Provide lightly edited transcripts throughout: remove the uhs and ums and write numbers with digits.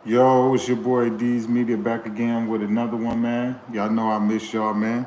Yo, it's your boy D's Media back again with another one, man. Y'all know I miss y'all, man.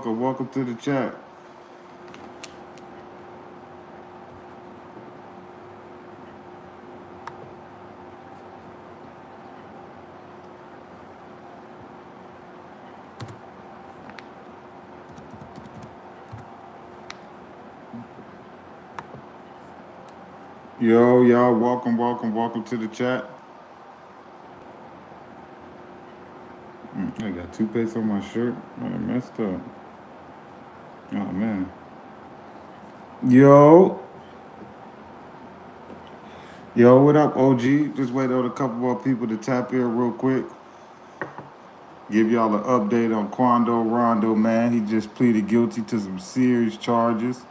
Welcome to the chat. Yo, y'all, welcome to the chat. I got toothpaste on my shirt. I messed up. Oh man. Yo, what up, OG? Just wait on a couple more people to tap in real quick. Give y'all an update on Quando, Rondo, man. He just pleaded guilty to some serious charges.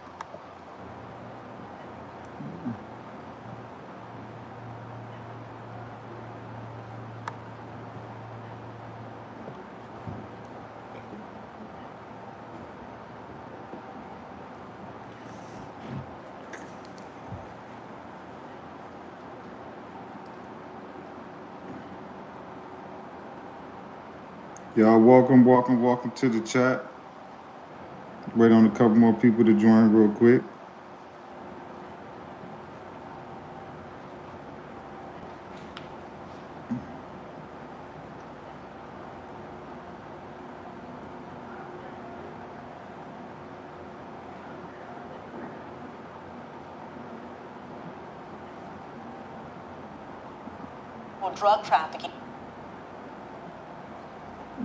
Y'all welcome to the chat. Wait on a couple more people to join real quick. Drug trafficking.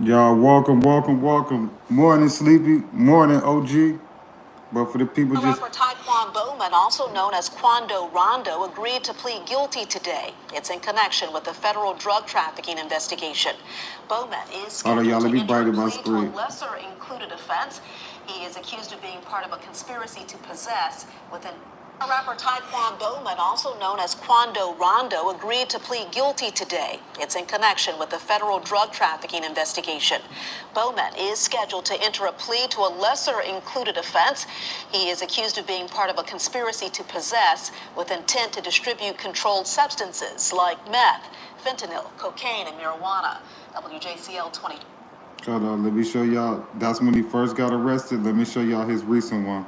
Y'all welcome. Morning, Sleepy. Morning, OG. But for the people just... Rapper Taekwon Bowman, also known as Quando Rondo, agreed to plead guilty today. It's in connection with the federal drug trafficking investigation. Bowman is scheduled to enter a plea to a lesser included offense. He is accused of being part of a conspiracy to possess with an... Rapper Taekwon Bowman, also known as Quando Rondo, agreed to plead guilty today. It's in connection with the federal drug trafficking investigation. Bowman is scheduled to enter a plea to a lesser included offense. He is accused of being part of a conspiracy to possess with intent to distribute controlled substances like meth, fentanyl, cocaine, and marijuana. WJCL 20. Hold on, let me show y'all. That's when he first got arrested. Let me show y'all his recent one.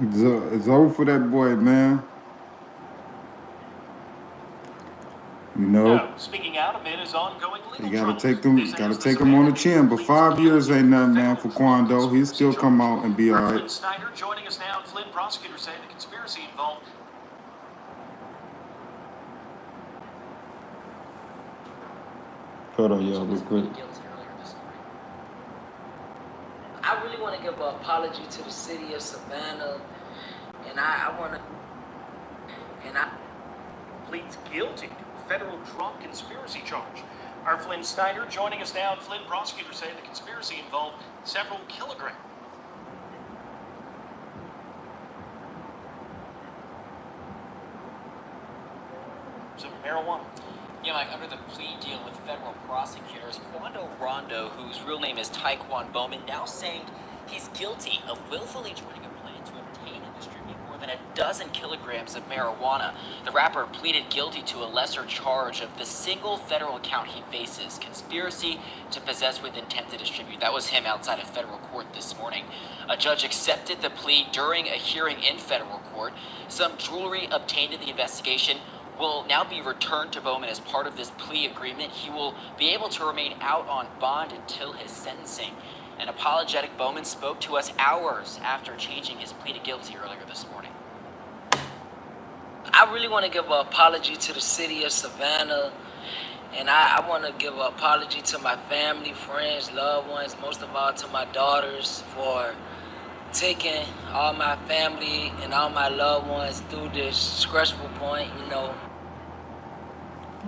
It's over for that boy, man. You know, speaking out amid his ongoing legal you gotta take him on the chin. But 5 years ain't nothing, man, for Quando. He'll still come out and be all right. Snyder joining us now. Flynn prosecutors say the conspiracy involved. Hold on, y'all, real quick. I really want to give an apology to the city of Savannah, and I Pleads guilty to a federal drug conspiracy charge. Our Flynn Snyder joining us now. Flynn, prosecutors say the conspiracy involved several kilograms of marijuana. Yeah, Mike, under the plea deal with federal prosecutors, Rondo, whose real name is Taekwon Bowman, now saying he's guilty of willfully joining a plan to obtain and distribute more than 12 kilograms of marijuana. The rapper pleaded guilty to a lesser charge of the single federal count he faces, conspiracy to possess with intent to distribute. That was him outside of federal court this morning. A judge accepted the plea during a hearing in federal court. Some jewelry obtained in the investigation will now be returned to Bowman as part of this plea agreement. He will be able to remain out on bond until his sentencing. An apologetic Bowman spoke to us hours after changing his plea to guilty earlier this morning. I really want to give an apology to the city of Savannah, and I want to give an apology to my family, friends, loved ones, most of all to my daughters for taking all my family and all my loved ones through this stressful point, you know.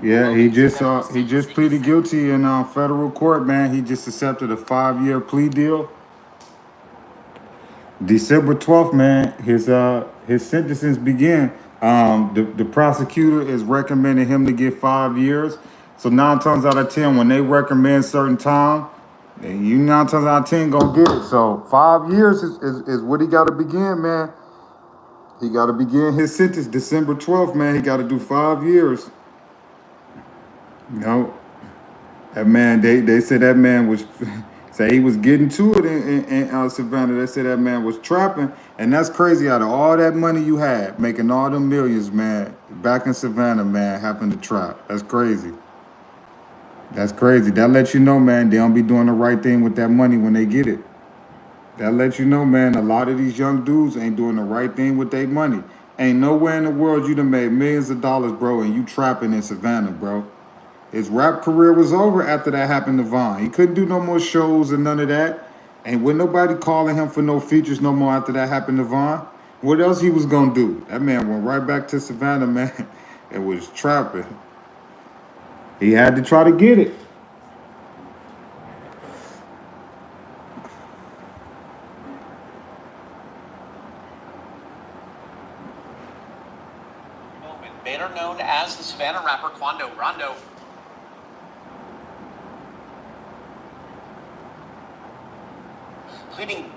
Yeah, he just pleaded guilty in federal court, man. He just accepted a 5-year plea deal. December 12th, man, his sentences begin. The prosecutor is recommending him to get 5 years. So 9 times out of 10, when they recommend certain time, then you 9 times out of 10 gonna get it. So 5 years is what he got to begin, man. He got to begin his sentence December 12th, man. He got to do 5 years. No, that man, they said that man was, say he was getting to it in Savannah. They said that man was trapping, and that's crazy. Out of all that money you had, making all them millions, man, back in Savannah, man, having to trap. That's crazy. That's crazy. That lets you know, man, they don't be doing the right thing with that money when they get it. That lets you know, man, a lot of these young dudes ain't doing the right thing with their money. Ain't nowhere in the world you done made millions of dollars, bro, and you trapping in Savannah, bro. His rap career was over after that happened to Vaughn. He couldn't do no more shows and none of that. And with nobody calling him for no features no more after that happened to Vaughn, what else he was gonna do? That man went right back to Savannah, man, and was trapping. He had to try to get it. Bowman, better known as the Savannah rapper Quando, Rondo. Pleading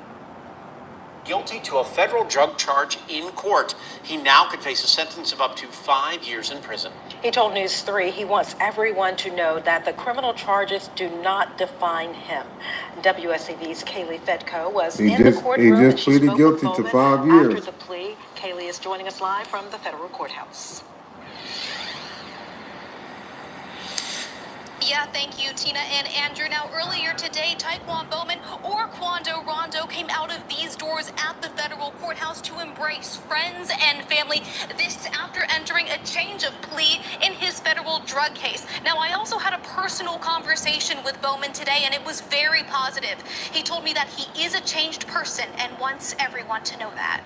guilty to a federal drug charge in court. He now could face a sentence of up to 5 years in prison. He told News 3 he wants everyone to know that the criminal charges do not define him. WSAV's Kaylee Fedko was in the courtroom. He just pleaded guilty to 5 years. After the plea, Kaylee is joining us live from the federal courthouse. Yeah, thank you, Tina and Andrew. Now, earlier today, Taekwon Bowman, or Quando Rondo, came out of these doors at the federal courthouse to embrace friends and family. This after entering a change of plea in his federal drug case. Now, I also had a personal conversation with Bowman today, and it was very positive. He told me that he is a changed person and wants everyone to know that.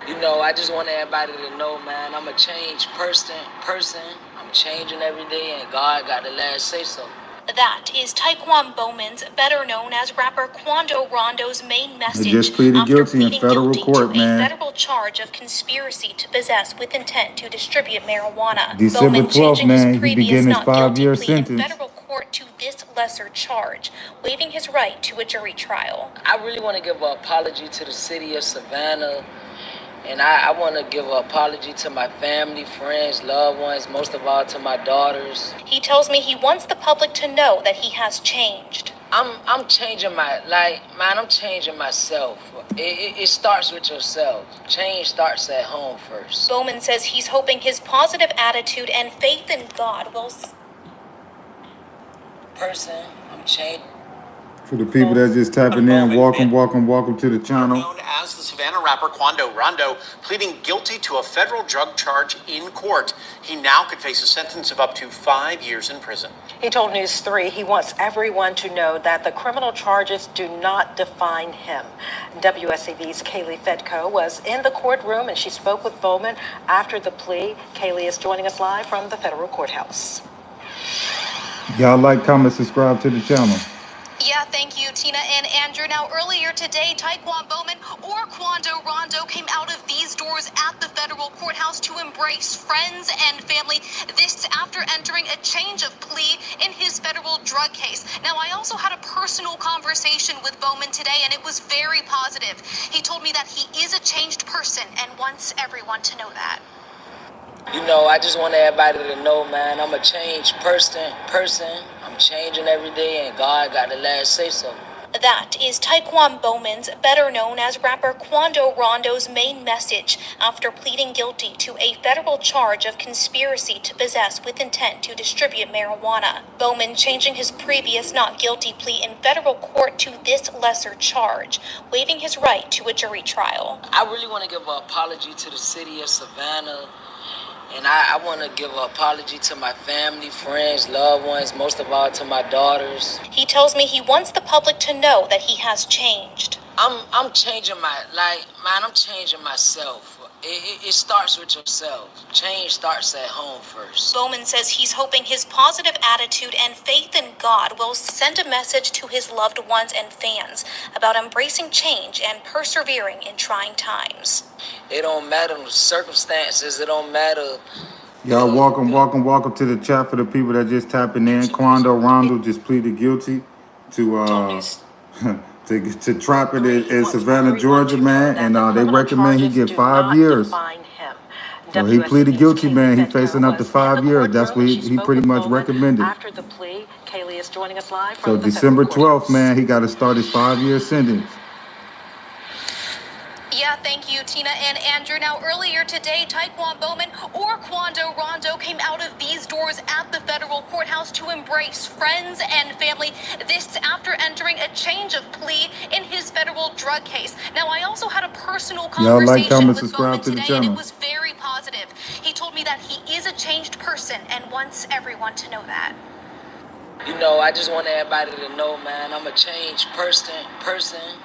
You know, I just want everybody to know, man, I'm a changed person. I'm changing every day, and God got the last say so. That is Taekwon Bowman's, better known as rapper Quando Rondo's, main message. He just pleaded guilty in federal court, man. A federal charge of conspiracy to possess with intent to distribute marijuana. December 12th, man, he began his 5-year plea in sentence. federal court to this lesser charge, waiving his right to a jury trial. I really want to give an apology to the city of Savannah. And I want to give an apology to my family, friends, loved ones, most of all to my daughters. He tells me he wants the public to know that he has changed. I'm changing I'm changing myself. It starts with yourself. Change starts at home first. Bowman says he's hoping his positive attitude and faith in God will... I'm changing. For the people that just tapping in, welcome to the channel. Known as the Savannah rapper Quando, Rondo pleading guilty to a federal drug charge in court. He now could face a sentence of up to 5 years in prison. He told News 3 he wants everyone to know that the criminal charges do not define him. WSAV's Kaylee Fedko was in the courtroom and she spoke with Bowman after the plea. Kaylee is joining us live from the federal courthouse. Y'all like, comment, subscribe to the channel. Yeah, thank you, Tina and Andrew. Now, earlier today, Taekwon Bowman, or Quando Rondo, came out of these doors at the federal courthouse to embrace friends and family. This after entering a change of plea in his federal drug case. Now, I also had a personal conversation with Bowman today, and it was very positive. He told me that he is a changed person and wants everyone to know that. You know, I just want everybody to know, man, I'm a changed person. I'm changing every day, and God got the last say so. That is Taekwon Bowman's, better known as rapper Quando Rondo's, main message after pleading guilty to a federal charge of conspiracy to possess with intent to distribute marijuana. Bowman changing his previous not guilty plea in federal court to this lesser charge, waiving his right to a jury trial. I really want to give an apology to the city of Savannah. And I want to give an apology to my family, friends, loved ones, most of all to my daughters. He tells me he wants the public to know that he has changed. I'm changing I'm changing myself. It starts with yourself. Change starts at home first. Bowman says he's hoping his positive attitude and faith in God will send a message to his loved ones and fans about embracing change and persevering in trying times. It don't matter the circumstances. It don't matter. Y'all welcome to the chat. For the people that just tapping in, Quando Rondo just pleaded guilty to to trapping in Savannah, Georgia, man, and they recommend he get 5 years. So he pleaded guilty, man. He facing up to 5 years. That's what he pretty much recommended. After the plea, Kaylee is joining us live So from the December federal 12th, man, he got to start his 5-year sentence. Yeah, thank you, Tina and Andrew. Now, earlier today, Taekwon Bowman, or Quando Rondo, came out of these doors at the federal courthouse to embrace friends and family. This after entering a change of plea in his federal drug case. Now, I also had a personal conversation with Bowman today, and it was very positive. He told me that he is a changed person and wants everyone to know that. You know, I just want everybody to know, man, I'm a changed person.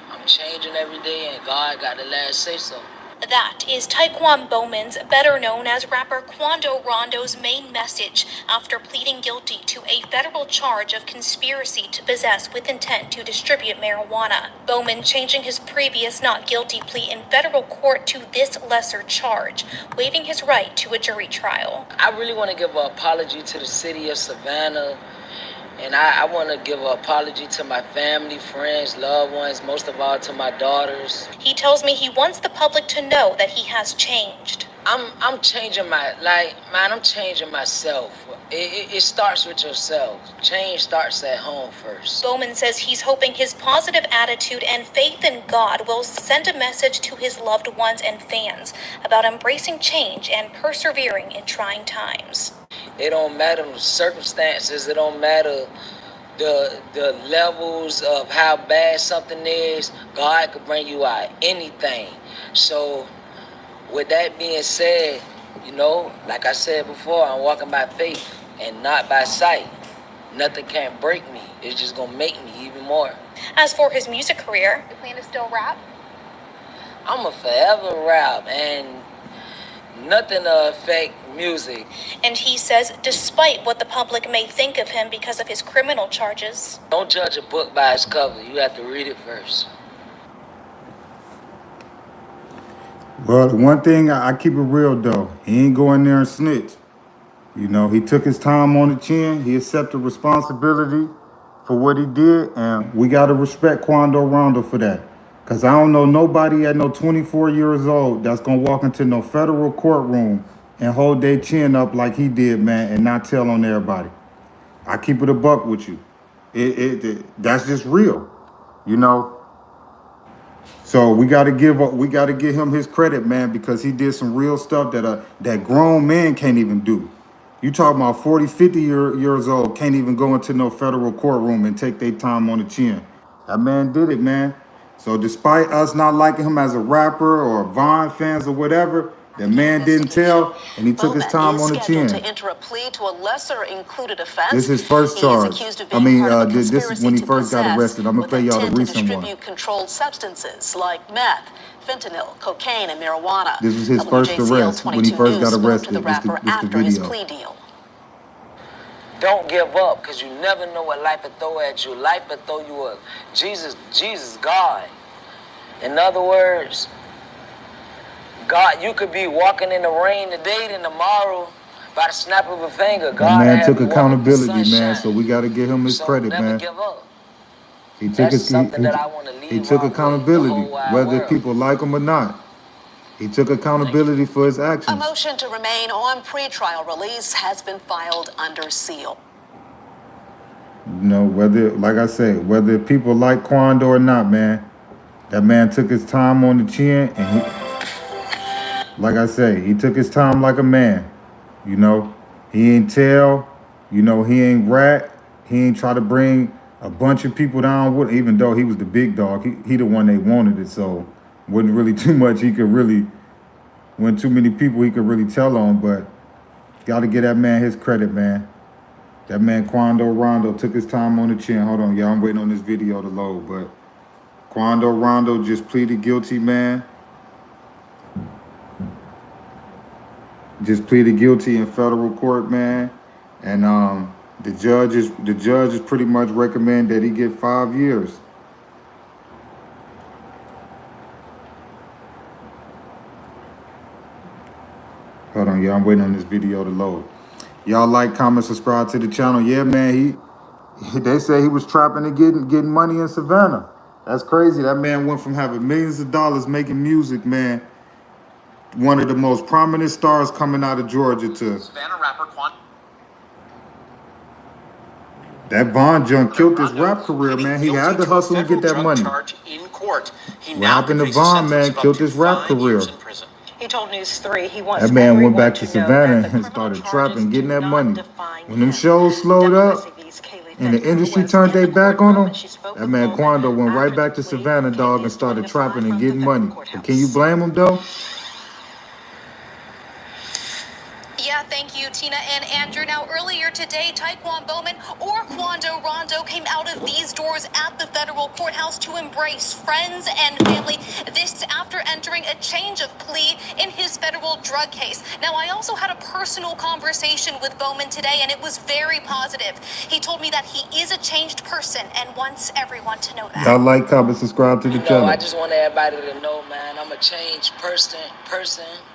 I'm changing every day, and God got the last say so. That is Taekwon Bowman's, better known as rapper Quando Rondo's, main message after pleading guilty to a federal charge of conspiracy to possess with intent to distribute marijuana. Bowman changing his previous not guilty plea in federal court to this lesser charge, waiving his right to a jury trial. I really want to give an apology to the city of Savannah. And I want to give an apology to my family, friends, loved ones, most of all to my daughters. He tells me he wants the public to know that he has changed. I'm changing I'm changing myself. It starts with yourself. Change starts at home first. Bowman says he's hoping his positive attitude and faith in God will send a message to his loved ones and fans about embracing change and persevering in trying times. It don't matter the circumstances. It don't matter the levels of how bad something is. God could bring you out anything. So with that being said, you know, like I said before, I'm walking by faith and not by sight. Nothing can break me. It's just gonna make me even more. As for his music career, the plan is still rap? I'm a forever rap, and nothing to affect music. And he says despite what the public may think of him because of his criminal charges. Don't judge a book by its cover. You have to read it first. Well, the one thing I keep it real though, he ain't go in there and snitch. You know, he took his time on the chin. He accepted responsibility for what he did, and we got to respect Quando Rondo for that. Because I don't know nobody at no 24 years old that's going to walk into no federal courtroom and hold their chin up like he did, man, and not tell on everybody. I keep it a buck with you. That's just real, you know. So we got to give him his credit, man, because he did some real stuff that grown men can't even do. You talking about 40, 50 years old, can't even go into no federal courtroom and take their time on the chin. That man did it, man. So despite us not liking him as a rapper or Vaughn fans or whatever, the man didn't tell, and he took his time on the chin. To enter a plea to a lesser included offense. This is his first charge. He is accused of being part of a this is when he first got arrested. I'm gonna play y'all the recent one. Distribute controlled substances like meth, fentanyl, cocaine, and marijuana. This is his first arrest when he first got arrested. This the video. Plea deal. Don't give up, because you never know what life will throw at you. Life will throw you a Jesus, God. In other words, God, you could be walking in the rain today and tomorrow, by the snap of a finger, God. That man took accountability, man, so we got to give him his credit, man. Give up. He took accountability, whether people like him or not. He took accountability for his actions. A motion to remain on pretrial release has been filed under seal. You know, like I say, whether people like Quando or not, man, that man took his time on the chin, and like I say, he took his time like a man. You know, he ain't tell, you know, he ain't rat, he ain't try to bring a bunch of people down with, even though he was the big dog, he the one they wanted it, so wasn't really too much wasn't too many people he could really tell on, but gotta give that man his credit, man. That man Quando Rondo took his time on the chin. Hold on, y'all, I'm waiting on this video to load, but Quando Rondo just pleaded guilty, man. Just pleaded guilty in federal court, man. And the judge is pretty much recommend that he get 5 years. Hold on, y'all, I'm waiting on this video to load. Y'all like, comment, subscribe to the channel. Yeah, man, they say he was trapping and getting money in Savannah. That's crazy. That man went from having millions of dollars making music, man, one of the most prominent stars coming out of Georgia, to Savannah rapper Quando. That Vaughn junk killed his rap career, man. He had to hustle and get that money. What happened to Vaughn, man, killed his rap career. He told News 3 he wants that man went back to to Savannah and started trapping, getting that money. When them shows slowed up and the industry turned their back on him, that man Quando went right back to Savannah, dog, and started trapping and getting money. But can you blame him, though? Yeah, thank you, Tina and Andrew. Now, earlier today, Taekwon Bowman, or Quando Rondo, came out of these doors at the federal courthouse to embrace friends and family. This after entering a change of plea in his federal drug case. Now, I also had a personal conversation with Bowman today, and it was very positive. He told me that he is a changed person and wants everyone to know that. Y'all like, comment, subscribe to the channel. I just want everybody to know, man, I'm a changed person.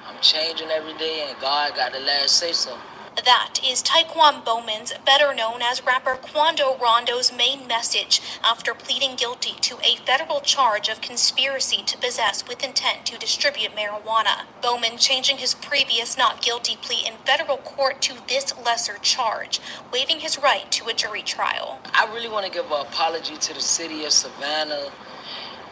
I'm changing every day, and God got the last say so. That is Taekwon Bowman's, better known as rapper Quando Rondo's, main message after pleading guilty to a federal charge of conspiracy to possess with intent to distribute marijuana. Bowman changing his previous not guilty plea in federal court to this lesser charge, waiving his right to a jury trial. I really want to give an apology to the city of Savannah.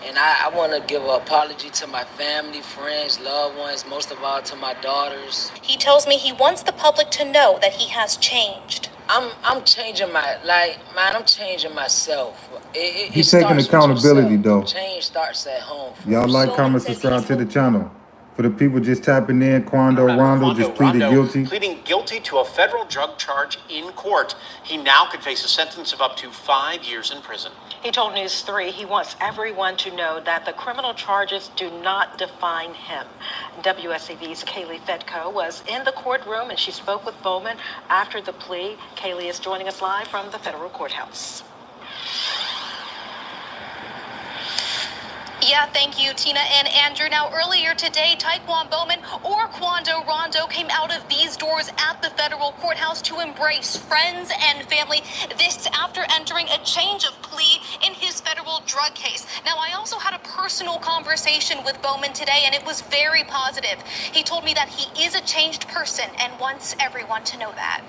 And I want to give an apology to my family, friends, loved ones, most of all to my daughters. He tells me he wants the public to know that he has changed. I'm changing I'm changing myself. He's taking accountability, though. Change starts at home. Y'all like, comment, subscribe to the channel. For the people just tapping in, Quando Rondo just pleaded guilty. Pleading guilty to a federal drug charge in court. He now could face a sentence of up to 5 years in prison. He told News 3 he wants everyone to know that the criminal charges do not define him. WSAV's Kaylee Fedko was in the courtroom, and she spoke with Bowman after the plea. Kaylee is joining us live from the federal courthouse. Yeah, thank you, Tina and Andrew. Now, earlier today, Taekwon Bowman, or Quando Rondo, came out of these doors at the federal courthouse to embrace friends and family. This after entering a change of plea in his federal drug case. Now, I also had a personal conversation with Bowman today, and it was very positive. He told me that he is a changed person and wants everyone to know that.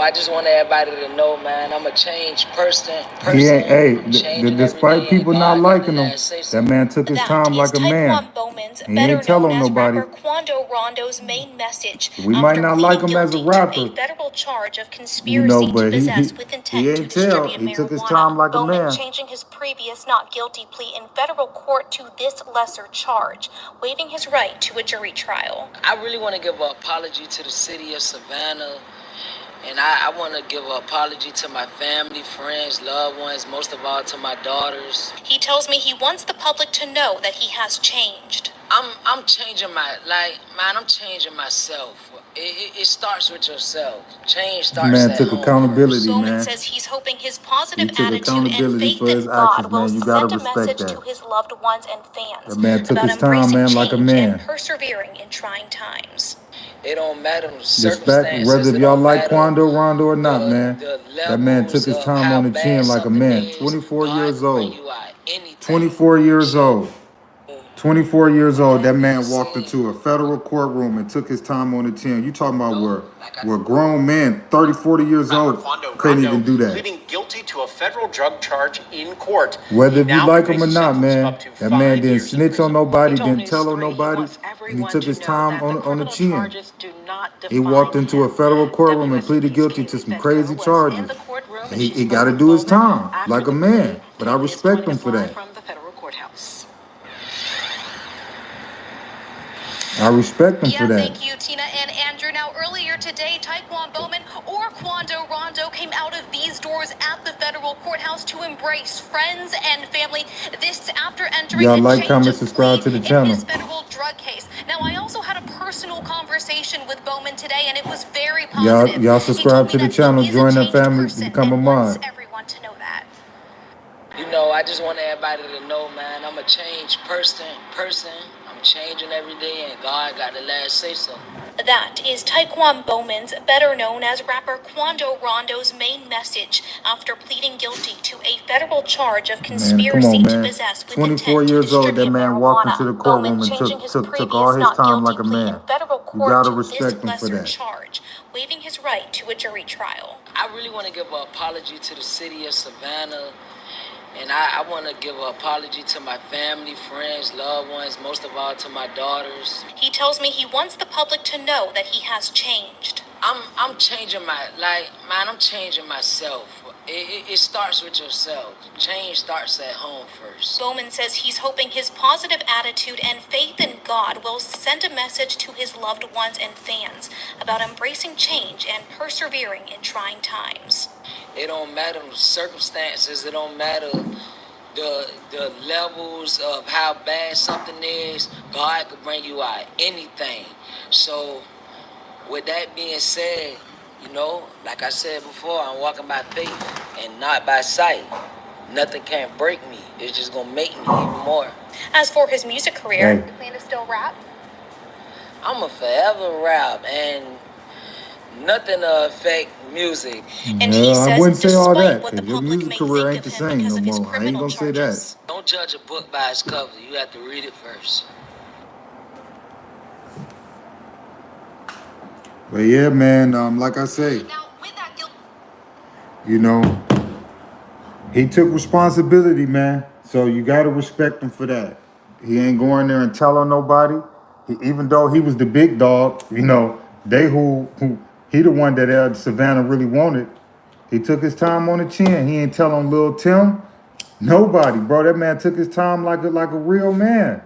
I just want everybody to know, man, I'm a changed person. He ain't, hey, I'm changing every despite day, and people not God got the liking him, last say that so. man took his That time is like a man. Taekwon Bowman's, He better ain't tell known on as nobody. rapper Quando Rondo's main message We might after not like pleading him as a guilty to a rapper, federal charge of conspiracy to but possess with he intent to ain't tell. distribute He took his time marijuana. like a Bowman man. changing his previous not guilty plea in federal court to this lesser charge, waiving his right to a jury trial. I really want to give an apology to the city of Savannah. And I want to give an apology to my family, friends, loved ones, most of all to my daughters. He tells me he wants the public to know that he has changed. I'm changing I'm changing myself. It starts with yourself. Change This starts man at took home first. accountability, Bowman man. says he's hoping his He positive took attitude and accountability faith for his in actions, God will man. You gotta send a respect message that. to his loved ones and That fans man took about his time, embracing man, like a change and man. persevering in trying times. It don't matter the Respect, whether circumstances. if It y'all don't like matter Quando, Rondo or not, man. the That man took levels his of time on how the bad chin like a something man. is. 24 God years can bring old. you out anything. 24 years So, old. 24 years with old, that that being man walked said, into a federal courtroom and took his time on the chin. You talking about like I where grown men, 30, 40 years Rapper old, Quando couldn't Rondo even do that. pleading guilty to a federal drug charge in court. Whether He if you now could like him face or a not, sentence of man, up to that man 5 didn't years in snitch on prison. nobody, He told didn't News tell on 3 he nobody. wants And he everyone took to his know time that the on the criminal chin. charges do not He define walked into a him. federal courtroom and pleaded WSAV's guilty to Kaylee some crazy Fedko was in charges. the courtroom and He, she he spoke got to with do his Bowman time after like a the man, plea. but I Kaylee is respect joining him us for live that. from the federal courthouse. I respect him for Yeah, that. thank you, Tina and Andrew. Now, earlier today, Taekwon Bowman or Quando Rondo came out of these doors at the federal courthouse to embrace friends and family. This after entering Y'all a like, change comment, of plea subscribe to the in his channel. federal drug case. Now, I also had a personal conversation with Bowman today, and it was very Y'all, positive. y'all He told subscribe me to the that he channel, is a join the changed family, person become a and wants mod. everyone to know that. I just want everybody to know, man, I'm a changed person. I'm changing every day, and God got the last say so. That is Taekwon Bowman's, better known as rapper Quando Rondo's main message after pleading guilty to a federal charge of Man, come conspiracy on, to man. possess with 24 intent to years old, that distribute man walked into marijuana. the Bowman courtroom and changing his took all previous his not time guilty like a plea in man. federal You court gotta to this respect him for lesser that. charge, waiving his right to a jury trial. I really want to give an apology to the city of Savannah. And I want to give an apology to my family, friends, loved ones, most of all to my daughters. He tells me he wants the public to know that he has changed. I'm changing I'm changing myself. It starts with yourself. Change starts at home first. Bowman says he's hoping his positive attitude and faith in God will send a message to his loved ones and fans about embracing change and persevering in trying times. It don't matter the circumstances. It don't matter the levels of how bad something is. God could bring you out anything. So, with that being said, like I said before, I'm walking by faith and not by sight. Nothing can break me. It's just gonna make me even more. As for his music career, Hey. you plan to still rap? I'm a forever rap, and nothing to affect music. And he I says, wouldn't say all despite that, what the because your public music may career think ain't of the him same because no of his more. I ain't criminal gonna say that. charges. Don't judge a book by its cover. You have to read it first. But yeah, man, like I say, Now, with that guilt. you know, he took responsibility, man. So you gotta respect him for that. He ain't going there and telling nobody. Even though he was the big dog, they he the one that Savannah really wanted. He took his time on the chin. He ain't telling Lil Tim. Nobody, bro. That man took his time like a real man.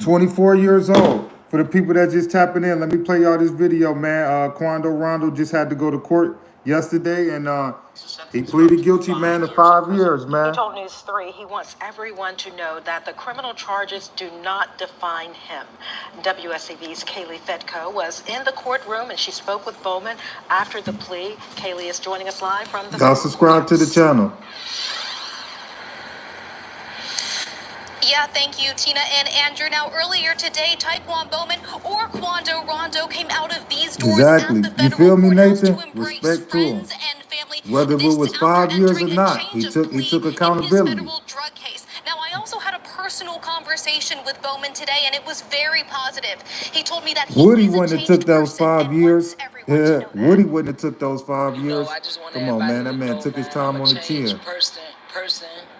24 years old. For the people that just tapping in, let me play y'all this video, man. Quando Rondo just had to go to court yesterday, and he pleaded guilty, man, to 5 years, He man. told News 3 he wants everyone to know that the criminal charges do not define him. WSAV's Kaylee Fedko was in the courtroom and she spoke with Bowman after the plea. Kaylee is joining us live from the Y'all federal subscribe to the courthouse. channel. Yeah, thank you, Tina and Andrew. Now, earlier today, Taekwon Bowman or Quando Rondo came out of these doors Exactly. at the You federal feel me, courthouse to Nathan? embrace Respect to him. friends and family. Whether it This was after 5 years or entering a not, change he of took plea in his accountability. federal drug case. Now, I also had a personal conversation with Bowman today, and it was very positive. He told me that he Woody is a wouldn't have changed took those person 5 and wants years. everyone everyone to know that. Woody wouldn't have took those 5 years. I just want Come on, everybody man. That to man know, took his man, I'm time a on the changed chin. person.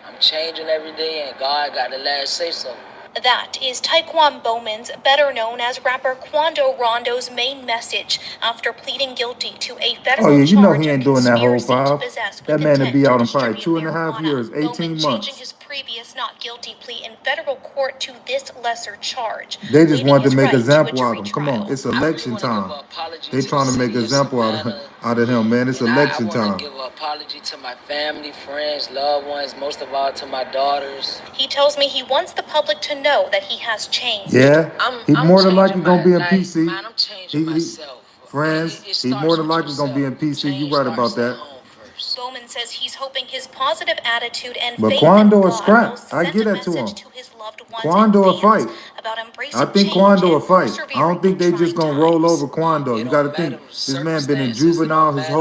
I'm changing every day, and God got the last say so. That is Taekwon Bowman's, better known as rapper Quando Rondo's main message after pleading guilty to a Oh federal yeah, you know charge he of ain't doing that whole conspiracy to 5. possess That with man would intent be to out in probably distribute 2.5 marijuana. years, 18 Bowman changing months. his previous not guilty plea in federal court to this lesser charge, They just waiving wanted to his make an right to a example out jury of him. Come on, trial. it's I really election want to give time. an apology They to the trying to make an city of example Savannah. out of him, man. It's And I election want to time. give an apology to my family, friends, loved ones, most of all to my daughters. He tells me he wants the public to know that he has changed. Yeah, he I'm more than likely changing gonna be in my, PC. man, I'm changing He myself. friends, It he more starts than with likely gonna be yourself. in PC. You Change right about starts at that. home first. Bowman says he's hoping his positive attitude and But faith in Quando a God will scrap. I send get a that to message him. to his loved ones Quando a and fans fight. about I embracing think change Quando a and fight. I persevering don't think through they just trying gonna roll over times. Quando. It You got to don't think matter the this man been in circumstances. It juvenile don't his matter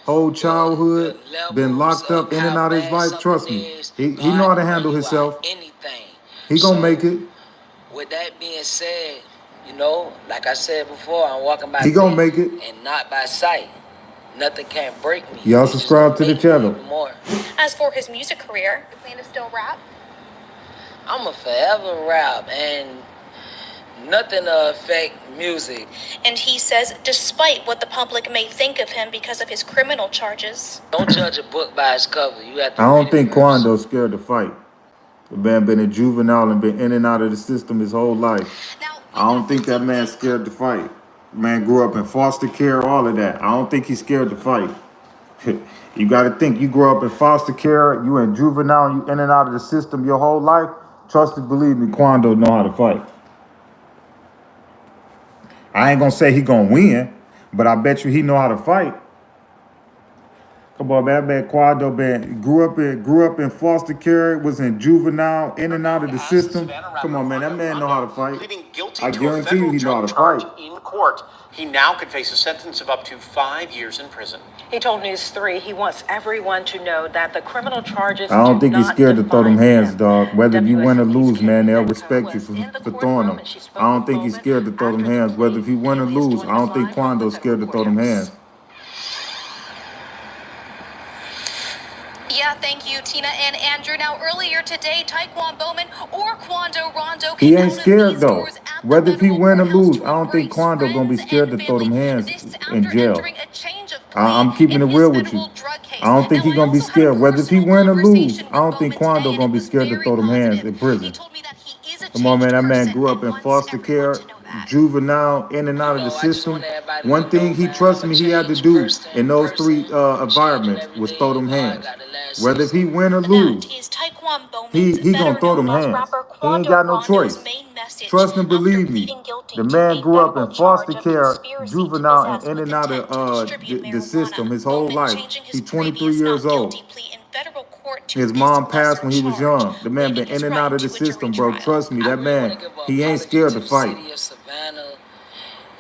whole the childhood, been levels locked of up in and how out of his bad life. Trust something me, is. he know God how to can bring handle you out himself. of anything. He gonna So, make it. with that being said, like I said before, I'm walking by He gonna faith make it. and not by sight. Nothing can break me. Y'all It's just subscribe gonna to the make me channel. even more. As for his music career, you plan to still rap? I'm a forever rap and nothing to affect music. And he says, despite what the public may think of him because of his criminal charges, Don't judge a book by its cover. You have to I read don't it think first. Quando's scared to fight. The man been a juvenile and been in and out of the system his whole life. I don't think that man's scared to fight. Man grew up in foster care, all of that. I don't think he's scared to fight. You got to think, you grew up in foster care, you in juvenile, you in and out of the system your whole life. Trust me, believe me, Quando know how to fight. I ain't gonna say he gonna win, but I bet you he know how to fight. Come on, man. That man Quando grew up in foster care, was in juvenile, in and out of the system. Come on, man. That man know how to fight. Pleading guilty I to a guarantee you federal he know how drug to charge fight. in court. He now could face a sentence of up to 5 years in prison. He told News 3 he wants everyone to know that the criminal charges I don't do think he's not scared to throw them define hands, him. dog. Whether you win or WSOB's lose, man, they'll Kaylee respect Fedko you was in the for throwing courtroom them. and she spoke I don't with think he's Bowman scared to throw them after the hands. Whether plea. if he win or Kaylee is lose, I joining us don't think live from the Quando's federal scared to throw them courthouse. hands. yeah, thank you, Tina and Andrew. Now, earlier today, Taekwon Bowman or Quando Rondo He came ain't out of scared these though. doors at the Whether if he federal win or courthouse lose, to I don't think embrace Quando gonna be friends scared and to throw them family. hands This in after jail. entering a change of I'm plea keeping in it his real with you. federal drug case. I don't think Now, he I gonna be also had a scared. Whether if he personal win or lose, conversation I with don't think Bowman today, Quando and gonna it be was scared to very throw them hands positive. in He prison. told me that he is a Come on, man. changed That man person grew up and in wants foster everyone care, to know that. juvenile, in and out of the I just system. want everybody One to know, thing he man, I'm trusts a me he had to changed do in those three person. I'm changing environments every was day, throw and them God hands. got the last say Whether if so. he win or That lose, is Taekwon Bowman's, he gonna better throw known them as hands. rapper He ain't Quando got no Rondo's choice. main message Trust and after believe me. pleading guilty The to man a grew up federal in foster charge of care, conspiracy to juvenile, and possess in with and out intent to of distribute the system marijuana. his whole Bowman life. changing his He's 23 previous years not old. guilty plea in federal court to His this mom passed lesser when he was charge, young. The man waiving been in his and out right of the to a jury system, bro. trial. Trust me, I that really want man, to give an he ain't apology scared to to the fight. city of Savannah.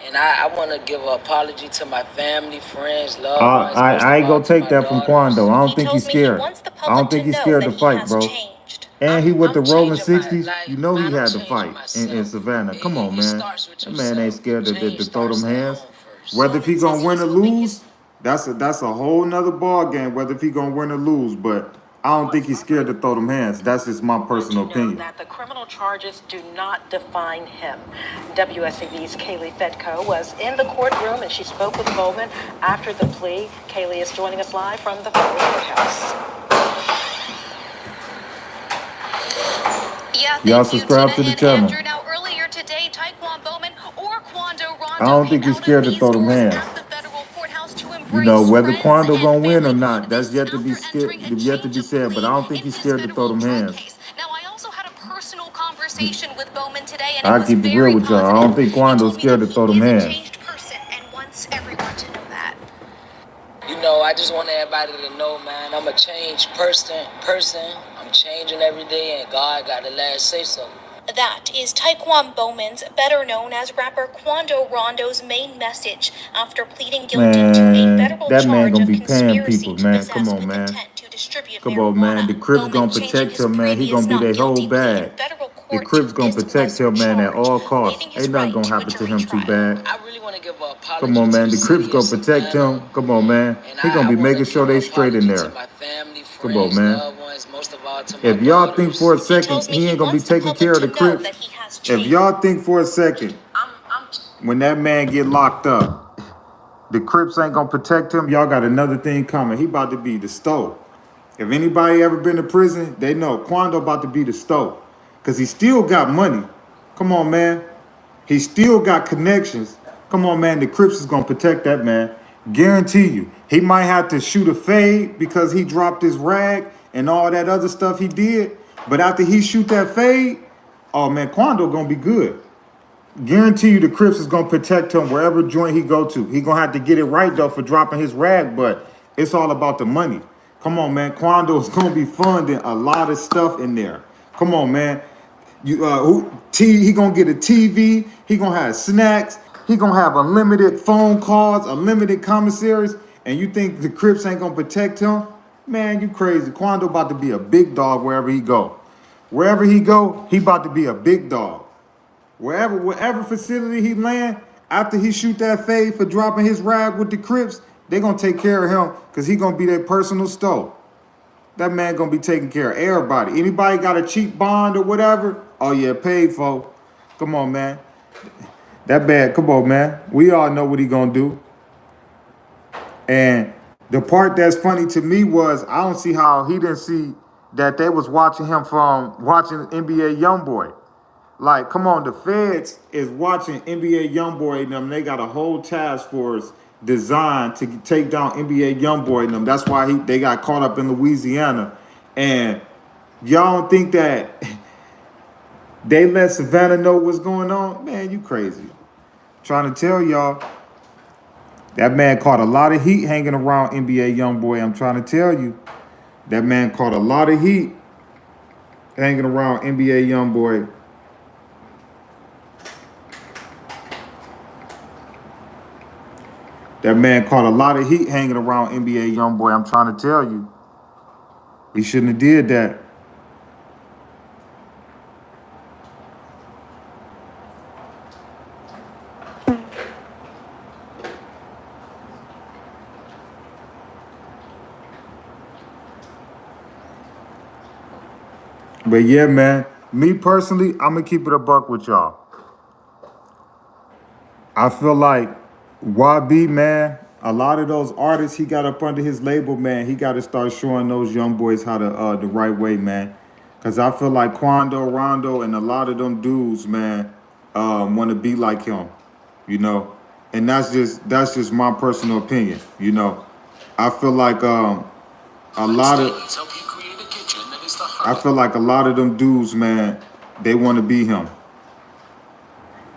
And I want to give an apology to my family, friends, loved ones, most I of ain't all gonna to take my that from Quando. daughters. I He don't think he's tells me he scared. wants the I public don't to think he's know scared that to he fight, has bro. changed. And he with the I'm rolling changing my 60s. life. You know he Man, I'm had to changing fight in myself. Savannah. Come on, It man. starts with That man ain't yourself. scared Change to throw them starts at hands. home first. Whether if he Bowman says gonna win he's or hoping his lose, that's a whole nother ball game. Whether if he gonna win or lose, but I don't think he's scared to throw them hands. That's just my personal To know opinion. that the criminal charges do not define him. WSAV's Kaylee Fedko was in the courtroom and she spoke with Bowman after the plea. Kaylee is joining us live from the federal courthouse. Yeah, thank Y'all you, subscribe Tina to the and channel. Andrew. Now, earlier today, Taekwon Bowman or Quando I Rondo don't came think he's out of scared to these throw them doors hands. at the federal courthouse to You know, embrace whether friends Quando and gonna win or family. not, that's This yet to be after entering a yet to change be of said. But I plea don't think in he's his scared to throw federal them drug hands. case. Now, I also had a personal conversation with Bowman today, and it I was keep it real very with y'all. I don't positive. think He Quando's told me scared that to throw he them is a hands. changed person and wants everyone to know that. I just want everybody to know, man, I'm a changed person. I'm changing every day, and God got the last say so. That is Taekwon Bowman's, better known as rapper Quando Rondo's main message after pleading guilty to a Man, federal that man charge gonna of be paying conspiracy people, to man. Come possess on, with man. intent to distribute Come on, man. The marijuana. Crips Bowman gonna changing protect his him, man. He previous gonna be not their whole guilty plea in bag. federal The court to Crips gonna this protect lesser him, man, at charge, all costs. waiving his Ain't nothing right gonna to a happen to jury him too trial. bad. I really want want to give an Come apology on, to man. the The Crips city of gonna protect Savannah, him. Come on, man. and He gonna I be want to making sure give an they straight in apology to there. my family, Come on, friends, man. loved ones, most of all to my If y'all think daughters. for a He second tells me he he ain't gonna be wants the taking public care of to the know Crips, that he has if changed. y'all think for a second when that man get locked up, the Crips ain't gonna protect him, y'all got another thing coming. He about to be the stove. If anybody ever been to prison, they know Quando about to be the stove. Cause he still got money. Come on, man. He still got connections. Come on, man. The Crips is gonna protect that man. Guarantee you. He might have to shoot a fade because he dropped his rag and all that other stuff he did. But after he shoot that fade, oh man, Quando gonna be good. Guarantee you the Crips is gonna protect him wherever joint he go to. He gonna have to get it right though for dropping his rag, but it's all about the money. Come on, man. Quando is gonna be funding a lot of stuff in there. Come on, man. He gonna get a TV. He gonna have snacks. He gonna have unlimited phone calls, unlimited commissaries. And you think the Crips ain't gonna protect him? Man, you crazy. Quando about to be a big dog wherever he go. Wherever he go, he about to be a big dog. Wherever facility he land, after he shoot that fade for dropping his rag with the Crips, they gonna take care of him because he gonna be their personal stove. That man gonna be taking care of everybody. Anybody got a cheap bond or whatever? Oh yeah, paid for. Come on, man. That bad. Come on, man. We all know what he gonna do. And the part that's funny to me was I don't see how he didn't see that they was watching him from watching NBA YoungBoy. Like, come on, the feds is watching NBA YoungBoy and them. They got a whole task force designed to take down NBA YoungBoy and them. That's why they got caught up in Louisiana. And y'all don't think that they let Savannah know what's going on? Man, you crazy. Trying to tell y'all, that man caught a lot of heat hanging around NBA YoungBoy. I'm trying to tell you, that man caught a lot of heat hanging around NBA YoungBoy. That man caught a lot of heat hanging around NBA YoungBoy. I'm trying to tell you. He shouldn't have did that. But yeah, man. Me personally, I'm going to keep it a buck with y'all. I feel like YB, man, a lot of those artists he got up under his label, man, he got to start showing those young boys how to the right way, man. Because I feel like Quando, Rondo, and a lot of them dudes, man, want to be like him, you know. And that's just my personal opinion, you know. I feel like a lot of I feel like a lot of them dudes, man, they want to be him.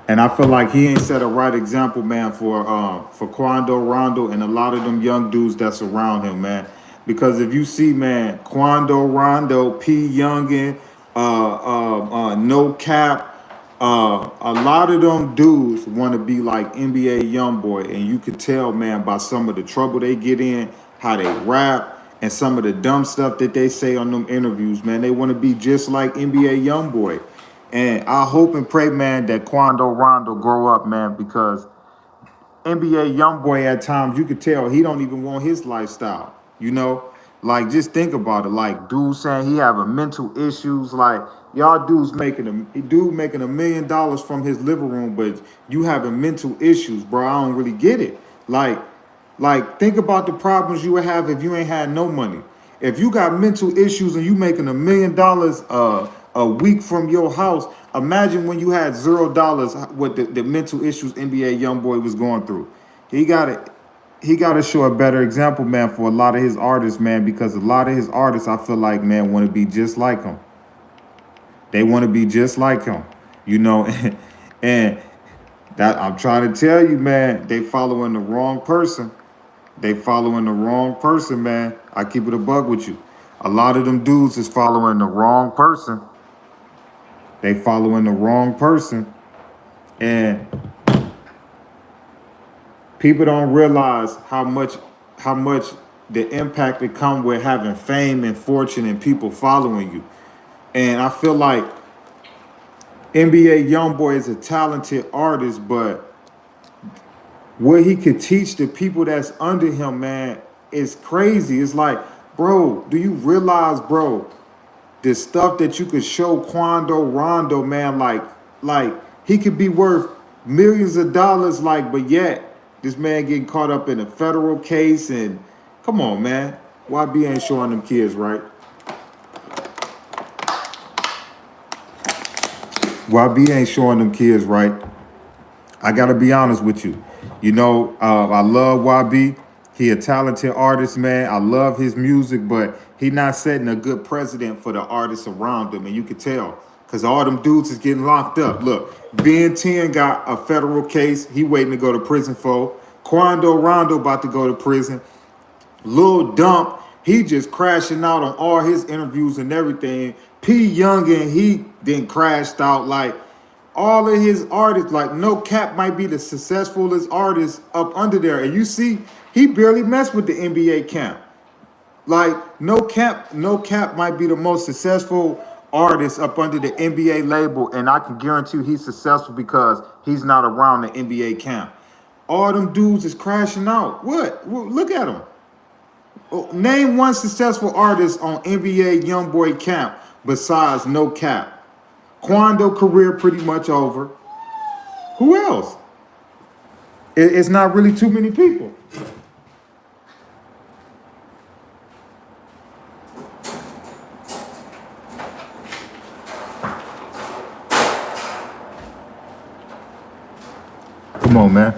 And I feel like he ain't set a right example, man, for Quando, Rondo, and a lot of them young dudes that's around him, man. Because if you see, man, Quando, Rondo, P. Youngin, No Cap, a lot of them dudes want to be like NBA YoungBoy, and you could tell, man, by some of the trouble they get in, how they rap, and some of the dumb stuff that they say on them interviews, man. They want to be just like NBA YoungBoy. And I hope and pray, man, that Quando Rondo grow up, man, because NBA YoungBoy at times you could tell he don't even want his lifestyle. You know, like just think about it. Like dude saying he having mental issues. Like y'all dudes making $1 million from his living room, but you having mental issues, bro. I don't really get it. Like think about the problems you would have if you ain't had no money. If you got mental issues and you making $1 million a week from your house, imagine when you had $0 what the mental issues NBA YoungBoy was going through. He got to show a better example, man, for a lot of his artists, man, because a lot of his artists, I feel like, man, want to be just like him. They want to be just like him, you know, and that I'm trying to tell you, man, they following the wrong person. They following the wrong person, man. I keep it a bug with you. A lot of them dudes is following the wrong person. They following the wrong person. And people don't realize how much the impact that come with having fame and fortune and people following you. And I feel like NBA YoungBoy is a talented artist, but what he could teach the people that's under him, man, is crazy. It's like, bro, do you realize, bro, the stuff that you could show Quando Rondo, man, like he could be worth millions of dollars, like, but yet this man getting caught up in a federal case, and come on, man, YB ain't showing them kids right. YB ain't showing them kids right. I gotta be honest with you. You know, I love YB. He a talented artist, man. I love his music, but he not setting a good precedent for the artists around him, and you can tell because all them dudes is getting locked up. Look, Ben 10 got a federal case. He waiting to go to prison for. Quando Rondo about to go to prison. Lil Dump, he just crashing out on all his interviews and everything. P Youngin, he then crashed out. Like all of his artists, like No Cap might be the successfulest artist up under there. And you see, he barely messed with the NBA camp. Like No Cap might be the most successful artist up under the NBA label, and I can guarantee you he's successful because he's not around the NBA camp. All them dudes is crashing out. What? Well, look at them. Name one successful artist on NBA YoungBoy camp besides No Cap. Quando career pretty much over. Who else? It's not really too many people. Come on, man.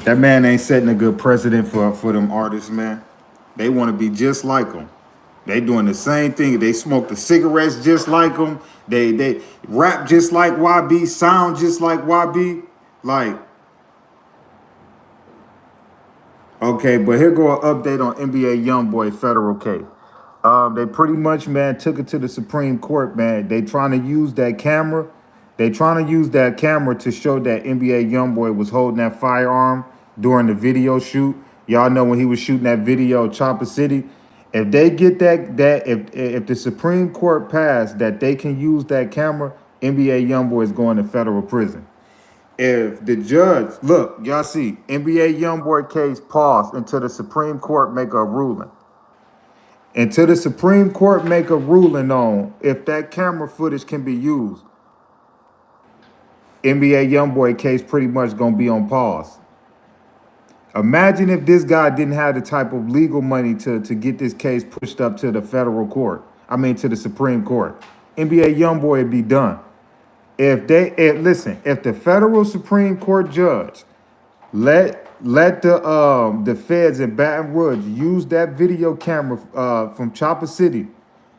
That man ain't setting a good precedent for them artists, man. They want to be just like him. They doing the same thing. They smoke the cigarettes just like him. They rap just like YB, sound just like YB. Like, okay, but here go an update on NBA YoungBoy federal case. They pretty much, man, took it to the Supreme Court, man. They trying to use that camera. They trying to use that camera to show that NBA YoungBoy was holding that firearm during the video shoot. Y'all know when he was shooting that video, Chopper City. If they get if the Supreme Court passed that they can use that camera, NBA YoungBoy is going to federal prison. If the judge, look, y'all see, NBA YoungBoy case paused until the Supreme Court make a ruling. Until the Supreme Court make a ruling on if that camera footage can be used, NBA YoungBoy case pretty much gonna be on pause. Imagine if this guy didn't have the type of legal money to get this case pushed up to the federal court. I mean to the Supreme Court. NBA YoungBoy would be done. If the federal Supreme Court judge let the feds in Baton Rouge use that video camera from Chopper City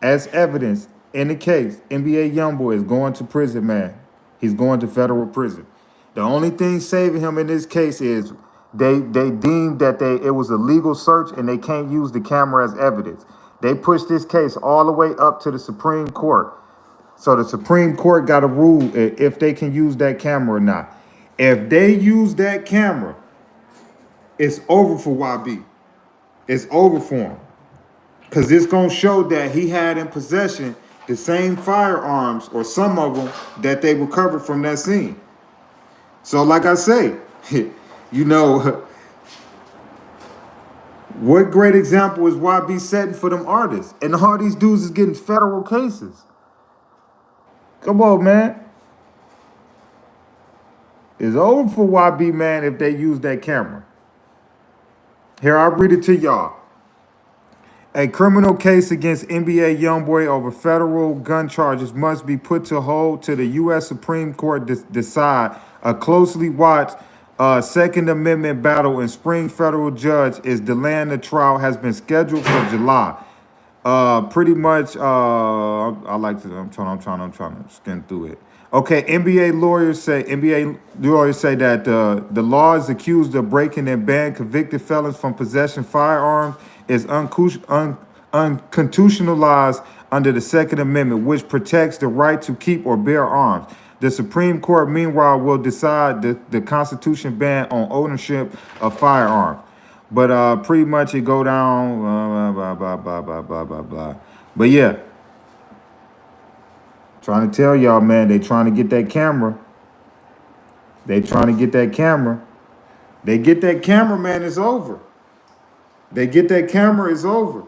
as evidence in the case, NBA YoungBoy is going to prison, man. He's going to federal prison. The only thing saving him in this case is they deemed that it was a legal search and they can't use the camera as evidence. They pushed this case all the way up to the Supreme Court. So the Supreme Court got a rule if they can use that camera or not. If they use that camera, it's over for YB. It's over for him. Because it's going to show that he had in possession the same firearms or some of them that they recovered from that scene. So like I say, you know, what great example is YB setting for them artists? And all these dudes is getting federal cases. Come on, man. It's over for YB, man, if they use that camera. Here, I'll read it to y'all. A criminal case against NBA YoungBoy over federal gun charges must be put to hold to the U.S. Supreme Court decide. A closely watched Second Amendment battle in spring federal judge is delaying the trial has been scheduled for July. Pretty much, I'm trying to skim through it. Okay, NBA lawyers say that the law is accused of breaking and ban convicted felons from possessing firearms is unconstitutionalized under the Second Amendment, which protects the right to keep or bear arms. The Supreme Court, meanwhile, will decide the Constitution ban on ownership of firearms. But pretty much it go down, blah, blah, blah, blah, blah, blah, blah. But yeah, trying to tell y'all, man, they trying to get that camera. They trying to get that camera. They get that cameraman, it's over. They get that camera, it's over.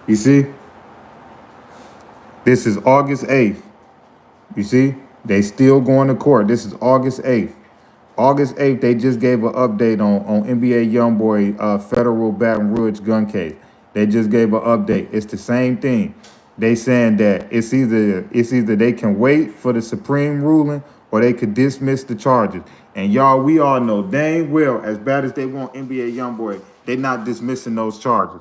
You see? This is August 8th. You see? They still going to court. This is August 8th. August 8th, they just gave an update on NBA YoungBoy federal Baton Rouge gun case. They just gave an update. It's the same thing. They saying that it's either they can wait for the Supreme ruling or they could dismiss the charges. And y'all, we all know dang well, as bad as they want NBA YoungBoy, they not dismissing those charges.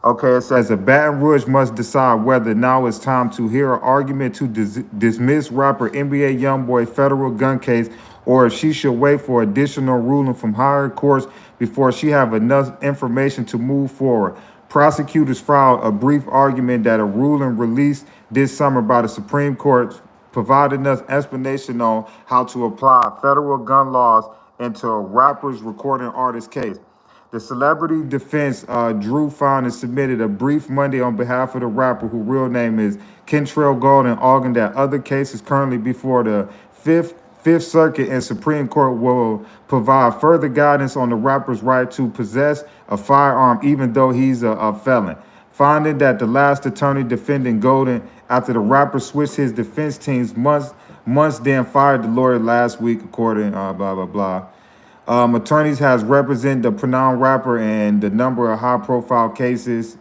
Okay, it says a Baton Rouge must decide whether now it's time to hear an argument to dismiss rapper NBA YoungBoy federal gun case, or if she should wait for additional ruling from higher courts before she have enough information to move forward. Prosecutors filed a brief argument that a ruling released this summer by the Supreme Court provided enough explanation on how to apply federal gun laws into a rapper's recording artist case. The celebrity defense, Drew found and submitted a brief Monday on behalf of the rapper, whose real name is Kentrell Golden, arguing that other cases currently before the Fifth Circuit and Supreme Court will provide further guidance on the rapper's right to possess a firearm, even though he's a felon. Finding that the last attorney defending Golden after the rapper switched his defense teams months then fired the lawyer last week, according blah blah blah. Attorneys has represented the pronoun rapper and the number of high-profile cases.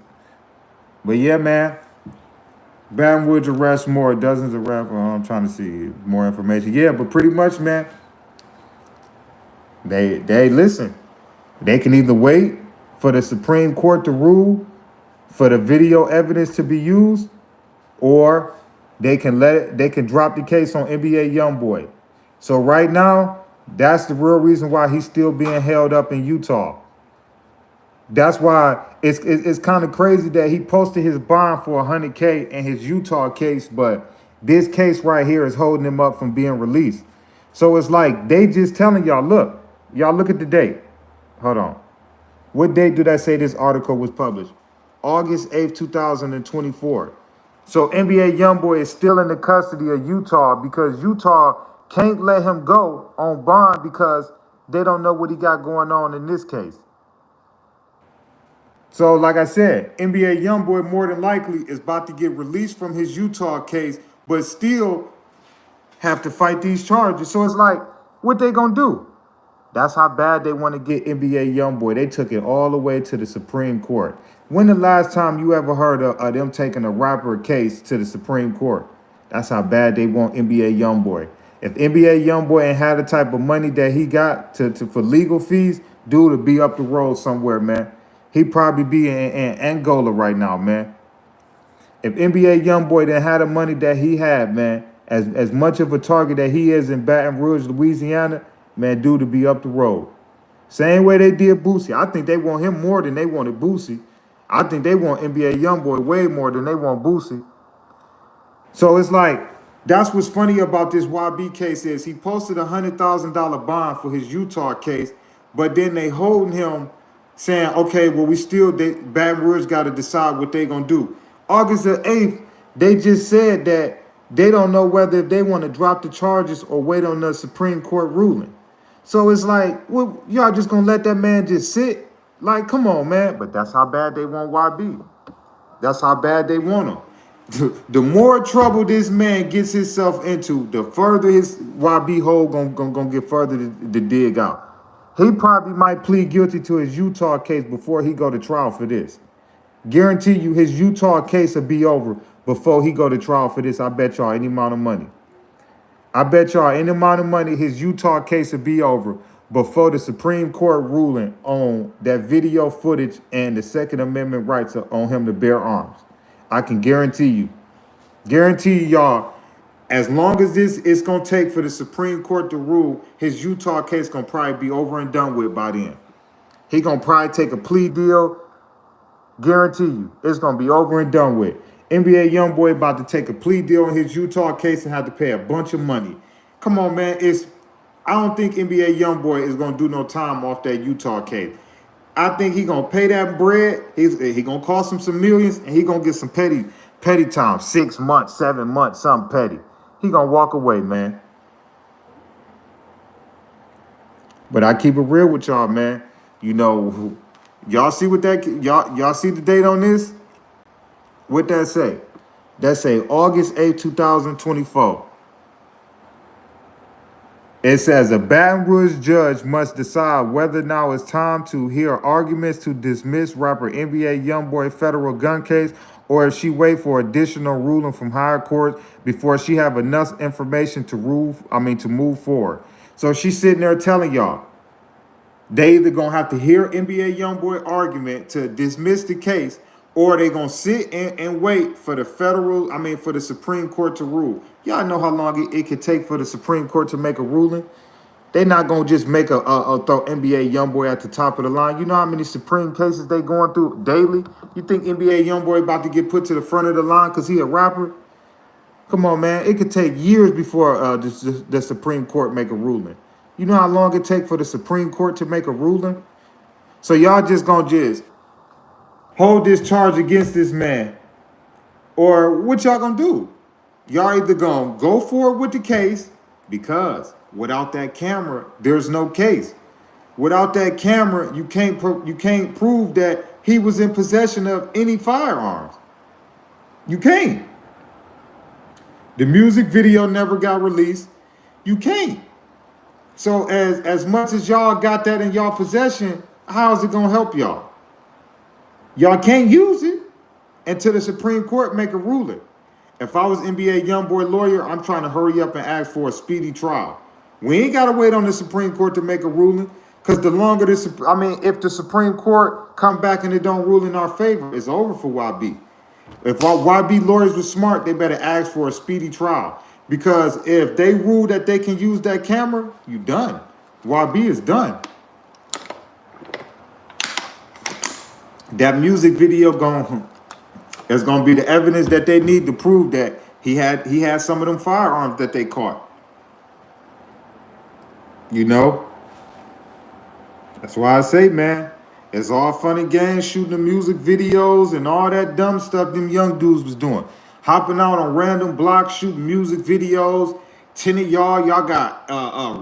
But yeah, man, Baton Rouge arrests more, dozens of rappers. I'm trying to see more information. Yeah, but pretty much, man, they listen. They can either wait for the Supreme Court to rule, for the video evidence to be used, or they can they can drop the case on NBA YoungBoy. So right now, that's the real reason why he's still being held up in Utah. That's why it's kind of crazy that he posted his bond for $100K in his Utah case, but this case right here is holding him up from being released. So it's like they just telling y'all, look, y'all look at the date. Hold on. What date did I say this article was published? August 8th, 2024. So NBA YoungBoy is still in the custody of Utah because Utah can't let him go on bond because they don't know what he got going on in this case. So, like I said, NBA YoungBoy more than likely is about to get released from his Utah case, but still have to fight these charges. So it's like, what they gonna do? That's how bad they want to get NBA YoungBoy. They took it all the way to the Supreme Court. When the last time you ever heard of them taking a rapper case to the Supreme Court? That's how bad they want NBA YoungBoy. If NBA YoungBoy ain't had the type of money that he got for legal fees, dude would be up the road somewhere, man. He'd probably be in Angola right now, man. If NBA YoungBoy didn't have the money that he had, man, as much of a target that he is in Baton Rouge, Louisiana, man, dude to be up the road. Same way they did Boosie. I think they want him more than they wanted Boosie. I think they want NBA YoungBoy way more than they want Boosie. So it's like, that's what's funny about this YB case is he posted a $100,000 bond for his Utah case, but then they holding him saying, okay, well, Baton Rouge got to decide what they going to do. August the 8th, they just said that they don't know whether they want to drop the charges or wait on the Supreme Court ruling. So it's like, well, y'all just going to let that man just sit? Like, come on, man. But that's how bad they want YB. That's how bad they want him. The more trouble this man gets himself into, the further his YB hole gonna get further to dig out. He probably might plead guilty to his Utah case before he go to trial for this. Guarantee you his Utah case will be over before he go to trial for this. I bet y'all any amount of money. His Utah case will be over before the Supreme Court ruling on that video footage and the Second Amendment rights on him to bear arms. I can guarantee y'all, as long as this is going to take for the Supreme Court to rule, his Utah case going to probably be over and done with by then. He going to probably take a plea deal. Guarantee you, it's going to be over and done with. NBA YoungBoy about to take a plea deal in his Utah case and have to pay a bunch of money. Come on, man. I don't think NBA YoungBoy is gonna do no time off that Utah case. I think he gonna pay that bread. He gonna cost him some millions, and he gonna get some petty time, 6 months, 7 months, something petty. He gonna walk away, man. But I keep it real with y'all, man. You know, y'all see what that y'all see the date on this? What that say? That say August 8th, 2024. It says a Baton Rouge judge must decide whether now it's time to hear arguments to dismiss rapper NBA YoungBoy federal gun case, or if she wait for additional ruling from higher courts before she have enough information to move forward. So she's sitting there telling y'all they either gonna have to hear NBA YoungBoy argument to dismiss the case, or they gonna sit and wait for for the Supreme Court to rule. Y'all know how long it could take for the Supreme Court to make a ruling. They not gonna just make a throw NBA YoungBoy at the top of the line. You know how many Supreme cases they going through daily? You think NBA YoungBoy about to get put to the front of the line because he a rapper? Come on, man. It could take years before the Supreme Court make a ruling. You know how long it take for the Supreme Court to make a ruling? So y'all just gonna just hold this charge against this man. Or what y'all gonna do? Y'all either gonna go forward with the case, because without that camera, there's no case. Without that camera, you can't prove that he was in possession of any firearms. You can't. The music video never got released. You can't. So as much as y'all got that in y'all possession, how is it gonna help y'all? Y'all can't use it until the Supreme Court make a ruling. If I was NBA YoungBoy lawyer, I'm trying to hurry up and ask for a speedy trial. We ain't gotta wait on the Supreme Court to make a ruling, because the longer if the Supreme Court come back and it don't rule in our favor, it's over for YB. If our YB lawyers were smart, they better ask for a speedy trial. Because if they rule that they can use that camera, you done. YB is done. That music video is gonna be the evidence that they need to prove that he had some of them firearms that they caught. You know? That's why I say, man, it's all fun and games shooting the music videos and all that dumb stuff them young dudes was doing. Hopping out on random blocks, shooting music videos. 10 of y'all got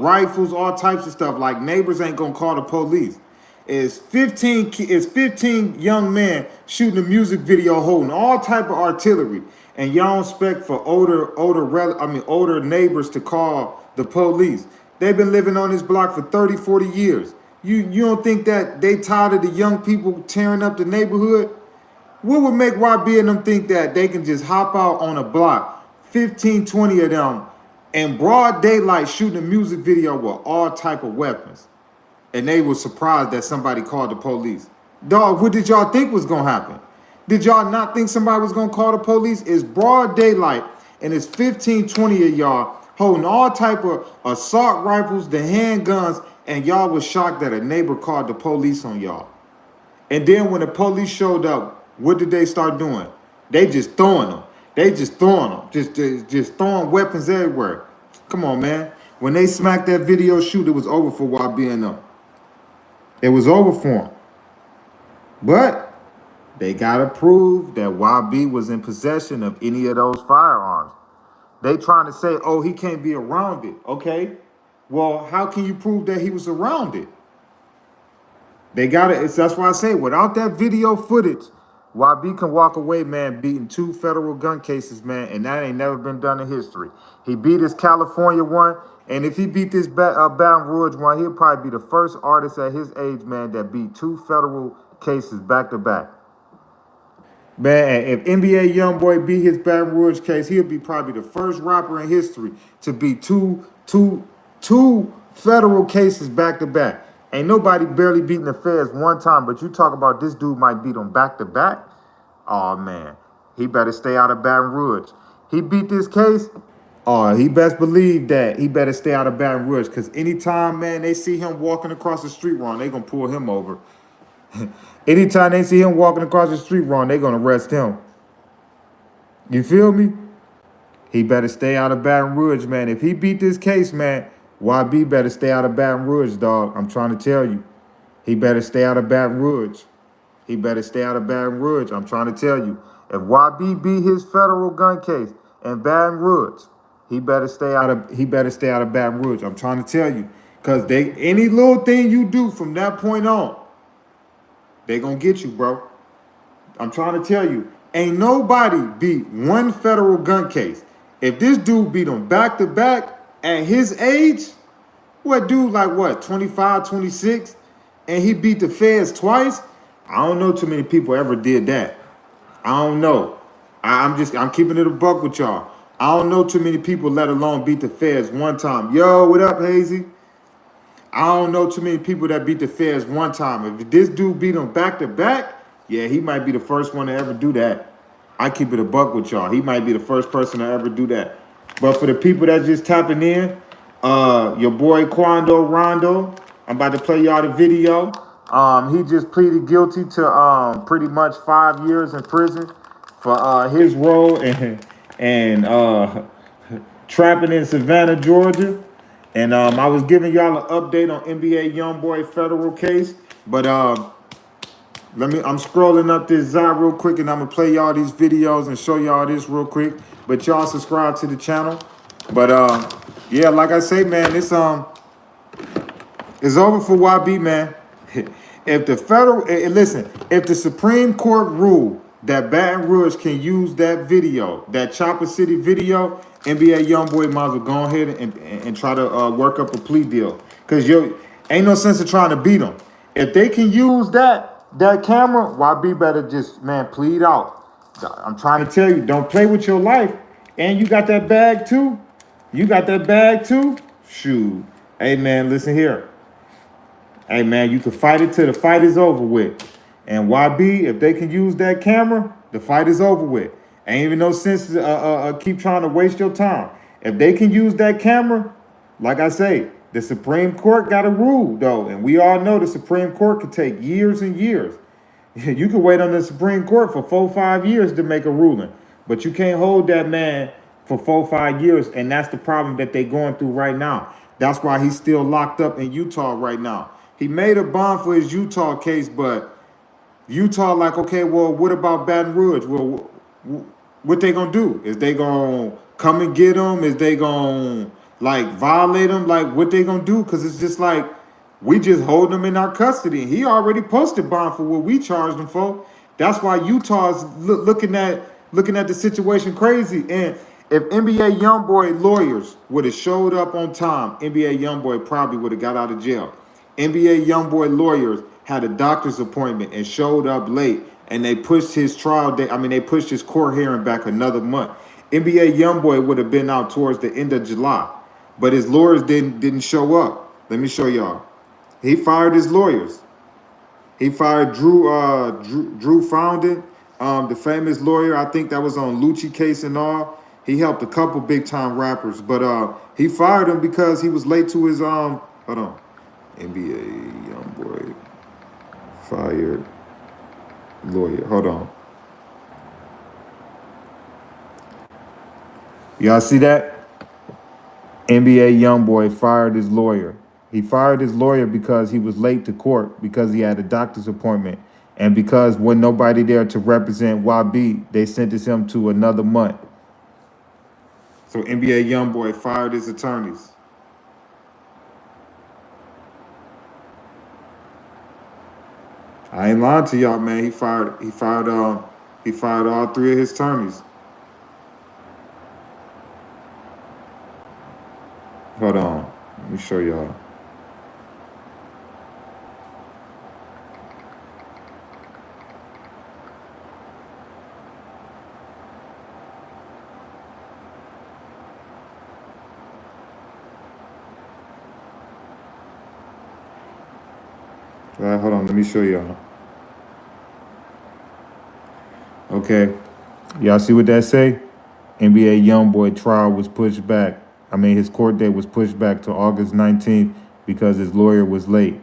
rifles, all types of stuff. Like, neighbors ain't gonna call the police. It's 15 young men shooting a music video holding all type of artillery. And y'all don't expect for older neighbors to call the police. They've been living on this block for 30, 40 years. You don't think that they tired of the young people tearing up the neighborhood? What would make YB and them think that they can just hop out on a block, 15, 20 of them, in broad daylight shooting a music video with all type of weapons? And they were surprised that somebody called the police. Dog, what did y'all think was gonna happen? Did y'all not think somebody was gonna call the police? It's broad daylight, and it's 15, 20 of y'all holding all type of assault rifles, the handguns, and y'all was shocked that a neighbor called the police on y'all. And then when the police showed up, what did they start doing? They just throwing them. Just throwing weapons everywhere. Come on, man. When they smacked that video shoot, it was over for YB and them. It was over for them. But they gotta prove that YB was in possession of any of those firearms. They trying to say, oh, he can't be around it. Okay. Well, how can you prove that he was around it? That's why I say, without that video footage, YB can walk away, man, beating 2 federal gun cases, man, and that ain't never been done in history. He beat his California one, and if he beat this Baton Rouge one, he'll probably be the first artist at his age, man, that beat 2 federal cases back to back. Man, if NBA YoungBoy beat his Baton Rouge case, he'll be probably the first rapper in history to beat two federal cases back to back. Ain't nobody barely beating the feds one time, but you talk about this dude might beat them back to back. Oh man, he better stay out of Baton Rouge. He beat this case. Oh, he best believe that he better stay out of Baton Rouge, because anytime, man, they see him walking across the street wrong, they gonna pull him over. Anytime they see him walking across the street wrong, they gonna arrest him. You feel me? He better stay out of Baton Rouge, man. If he beat this case, man, YB better stay out of Baton Rouge, dog. I'm trying to tell you. He better stay out of Baton Rouge. He better stay out of Baton Rouge. I'm trying to tell you. If YB beat his federal gun case in Baton Rouge, he better stay out of Baton Rouge. I'm trying to tell you. Cause any little thing you do from that point on, they gonna get you, bro. I'm trying to tell you. Ain't nobody beat one federal gun case. If this dude beat him back to back at his age, what dude like what, 25, 26, and he beat the feds twice? I don't know too many people ever did that. I don't know. I'm keeping it a buck with y'all. I don't know too many people, let alone beat the feds one time. Yo, what up, Hazy? I don't know too many people that beat the feds one time. If this dude beat them back to back, yeah, he might be the first one to ever do that. I keep it a buck with y'all. He might be the first person to ever do that. But for the people that just tapping in, your boy Quando Rondo, I'm about to play y'all the video. He just pleaded guilty to pretty much 5 years in prison for his role and trapping in Savannah, Georgia. And I was giving y'all an update on NBA YoungBoy federal case, but I'm scrolling up this side real quick, and I'm gonna play y'all these videos and show y'all this real quick. But y'all subscribe to the channel. But yeah, like I say, man, it's over for YB, man. If the if the Supreme Court ruled that Baton Rouge can use that video, that Chopper City video, NBA YoungBoy might as well go ahead and try to work up a plea deal. Because ain't no sense of trying to beat them. If they can use that camera, YB better just, man, plead out. I'm trying to tell you, don't play with your life. And you got that bag too? Shoot. Hey, man, listen here. Hey, man, you can fight it till the fight is over with. And YB, if they can use that camera, the fight is over with. Ain't even no sense to keep trying to waste your time. If they can use that camera, like I say, the Supreme Court got a rule, though. And we all know the Supreme Court could take years and years. You could wait on the Supreme Court for 4-5 years to make a ruling. But you can't hold that man for 4-5 years. And that's the problem that they're going through right now. That's why he's still locked up in Utah right now. He made a bond for his Utah case, but Utah like, okay, well, what about Baton Rouge? Well, what they gonna do? Is they gonna come and get him? Is they gonna like violate him? Like what they gonna do? Because it's just like we just hold him in our custody. He already posted bond for what we charged him for. That's why Utah's looking at the situation crazy. And if NBA YoungBoy lawyers would have showed up on time, NBA YoungBoy probably would have got out of jail. NBA YoungBoy lawyers had a doctor's appointment and showed up late, and they pushed his trial date. They pushed his court hearing back another month. NBA YoungBoy would have been out towards the end of July, but his lawyers didn't show up. Let me show y'all. He fired his lawyers. He fired Drew Foundin, the famous lawyer. I think that was on Lucci case and all. He helped a couple big time rappers, but he fired him because he was late to his hold on. NBA YoungBoy fired lawyer. Hold on. Y'all see that? NBA YoungBoy fired his lawyer. He fired his lawyer because he was late to court because he had a doctor's appointment. And because when nobody there to represent YB, they sentenced him to another month. So NBA YoungBoy fired his attorneys. I ain't lying to y'all, man. He fired all 3 of his attorneys. Hold on. Let me show y'all. Hold on, let me show y'all. Okay, y'all see what that say? NBA YoungBoy trial was pushed back. His court date was pushed back to August 19th because his lawyer was late.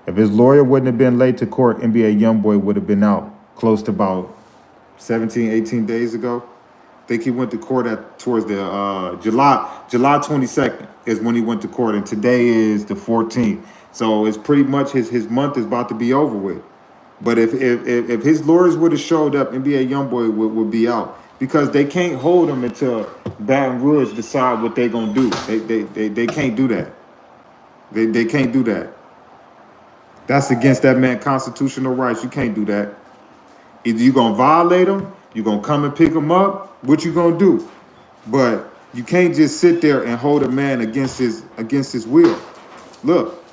If his lawyer wouldn't have been late to court, NBA YoungBoy would have been out close to about 17, 18 days ago. think he went to court towards the July 22nd is when he went to court, and today is the 14th. So it's pretty much his month is about to be over with. But if his lawyers would have showed up, NBA YoungBoy would be out, because they can't hold him until Baton Rouge decide what they're gonna do. They can't do that. They can't do that. That's against that man's constitutional rights. You can't do that. Either you gonna violate him, you gonna come and pick him up. What you gonna do? But you can't just sit there and hold a man against his will. Look,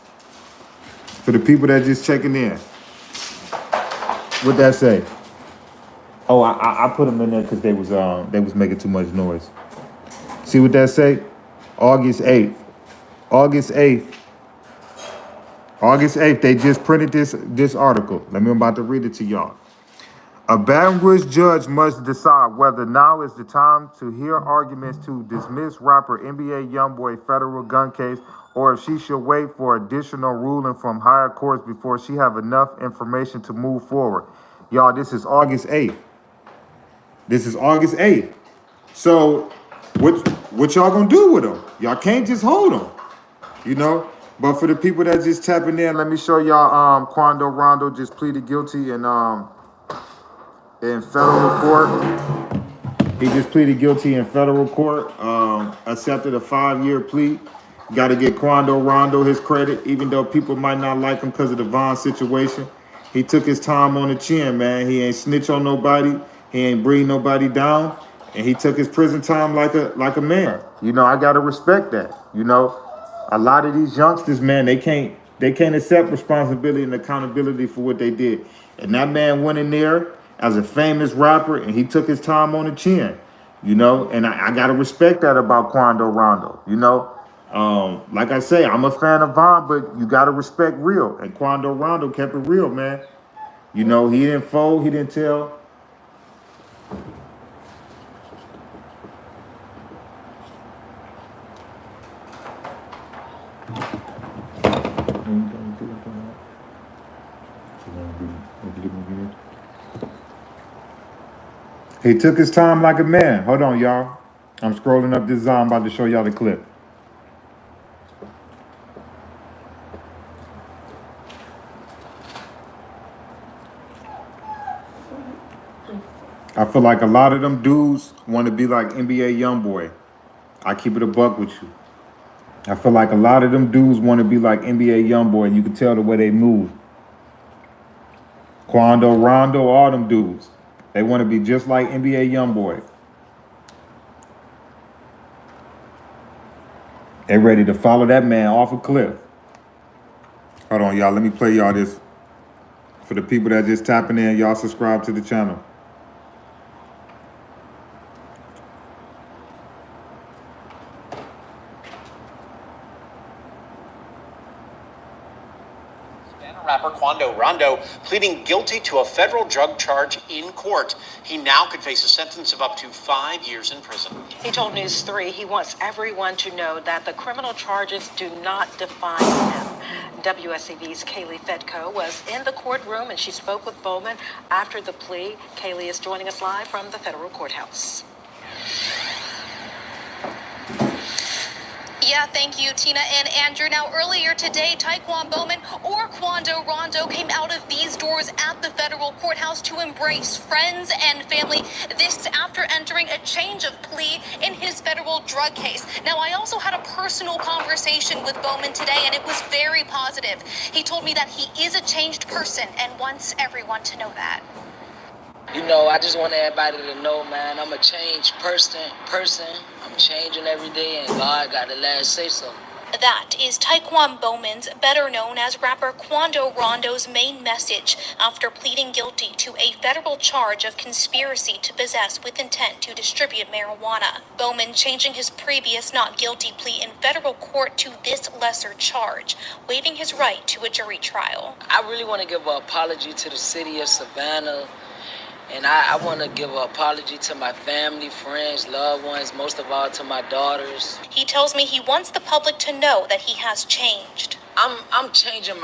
for the people that just checking in, what that say? Oh, I put them in there because they was making too much noise. See what that say? August 8th. August 8th. August 8th. They just printed this article. I'm about to read it to y'all. A Baton Rouge judge must decide whether now is the time to hear arguments to dismiss rapper NBA YoungBoy federal gun case, or if she should wait for additional ruling from higher courts before she have enough information to move forward. Y'all, this is August 8th. This is August 8th. So what y'all gonna do with him? Y'all can't just hold him, you know? But for the people that just tapping in, let me show y'all Quando Rondo just pleaded guilty in federal court. He just pleaded guilty in federal court, accepted a 5-year plea. Got to get Quando Rondo his credit, even though people might not like him because of the Vaughn situation. He took his time on the chin, man. He ain't snitch on nobody. He ain't bring nobody down. And he took his prison time like a man. You know, I got to respect that. You know, a lot of these youngsters, man, they can't accept responsibility and accountability for what they did. And that man went in there as a famous rapper, and he took his time on the chin, you know, and I got to respect that about Quando Rondo, you know. Like I say, I'm a fan of Vaughn, but you got to respect real, and Quando Rondo kept it real, man. You know, he didn't fold, he didn't tell. He took his time like a man. Hold on, y'all. I'm scrolling up this. I'm about to show y'all the clip. I feel like a lot of them dudes want to be like NBA YoungBoy. I keep it a buck with you. I feel like a lot of them dudes want to be like NBA YoungBoy, and you can tell the way they move. Quando, Rondo, all them dudes. They want to be just like NBA YoungBoy. They ready to follow that man off a cliff. Hold on, y'all. Let me play y'all this. For the people that just tapping in, y'all subscribe to the channel. Rapper Quando Rondo pleading guilty to a federal drug charge in court. He now could face a sentence of up to 5 years in prison. He told News 3 he wants everyone to know that the criminal charges do not define him. WSAV's Kaylee Fedko was in the courtroom and she spoke with Bowman after the plea. Kaylee is joining us live from the federal courthouse. Yeah, thank you, Tina and Andrew. Now, earlier today, Taekwon Bowman or Quando Rondo came out of these doors at the federal courthouse to embrace friends and family. This after entering a change of plea in his federal drug case. Now, I also had a personal conversation with Bowman today, and it was very positive. He told me that he is a changed person and wants everyone to know that. You know, I just want everybody to know, man, I'm a changed person. I'm changing every day, and God got the last say so. That is Taekwon Bowman's, better known as rapper Quando Rondo's, main message after pleading guilty to a federal charge of conspiracy to possess with intent to distribute marijuana. Bowman changing his previous not guilty plea in federal court to this lesser charge, waiving his right to a jury trial. I really want to give an apology to the city of Savannah. And I want to give an apology to my family, friends, loved ones, most of all to my daughters. He tells me he wants the public to know that he has changed. I'm changing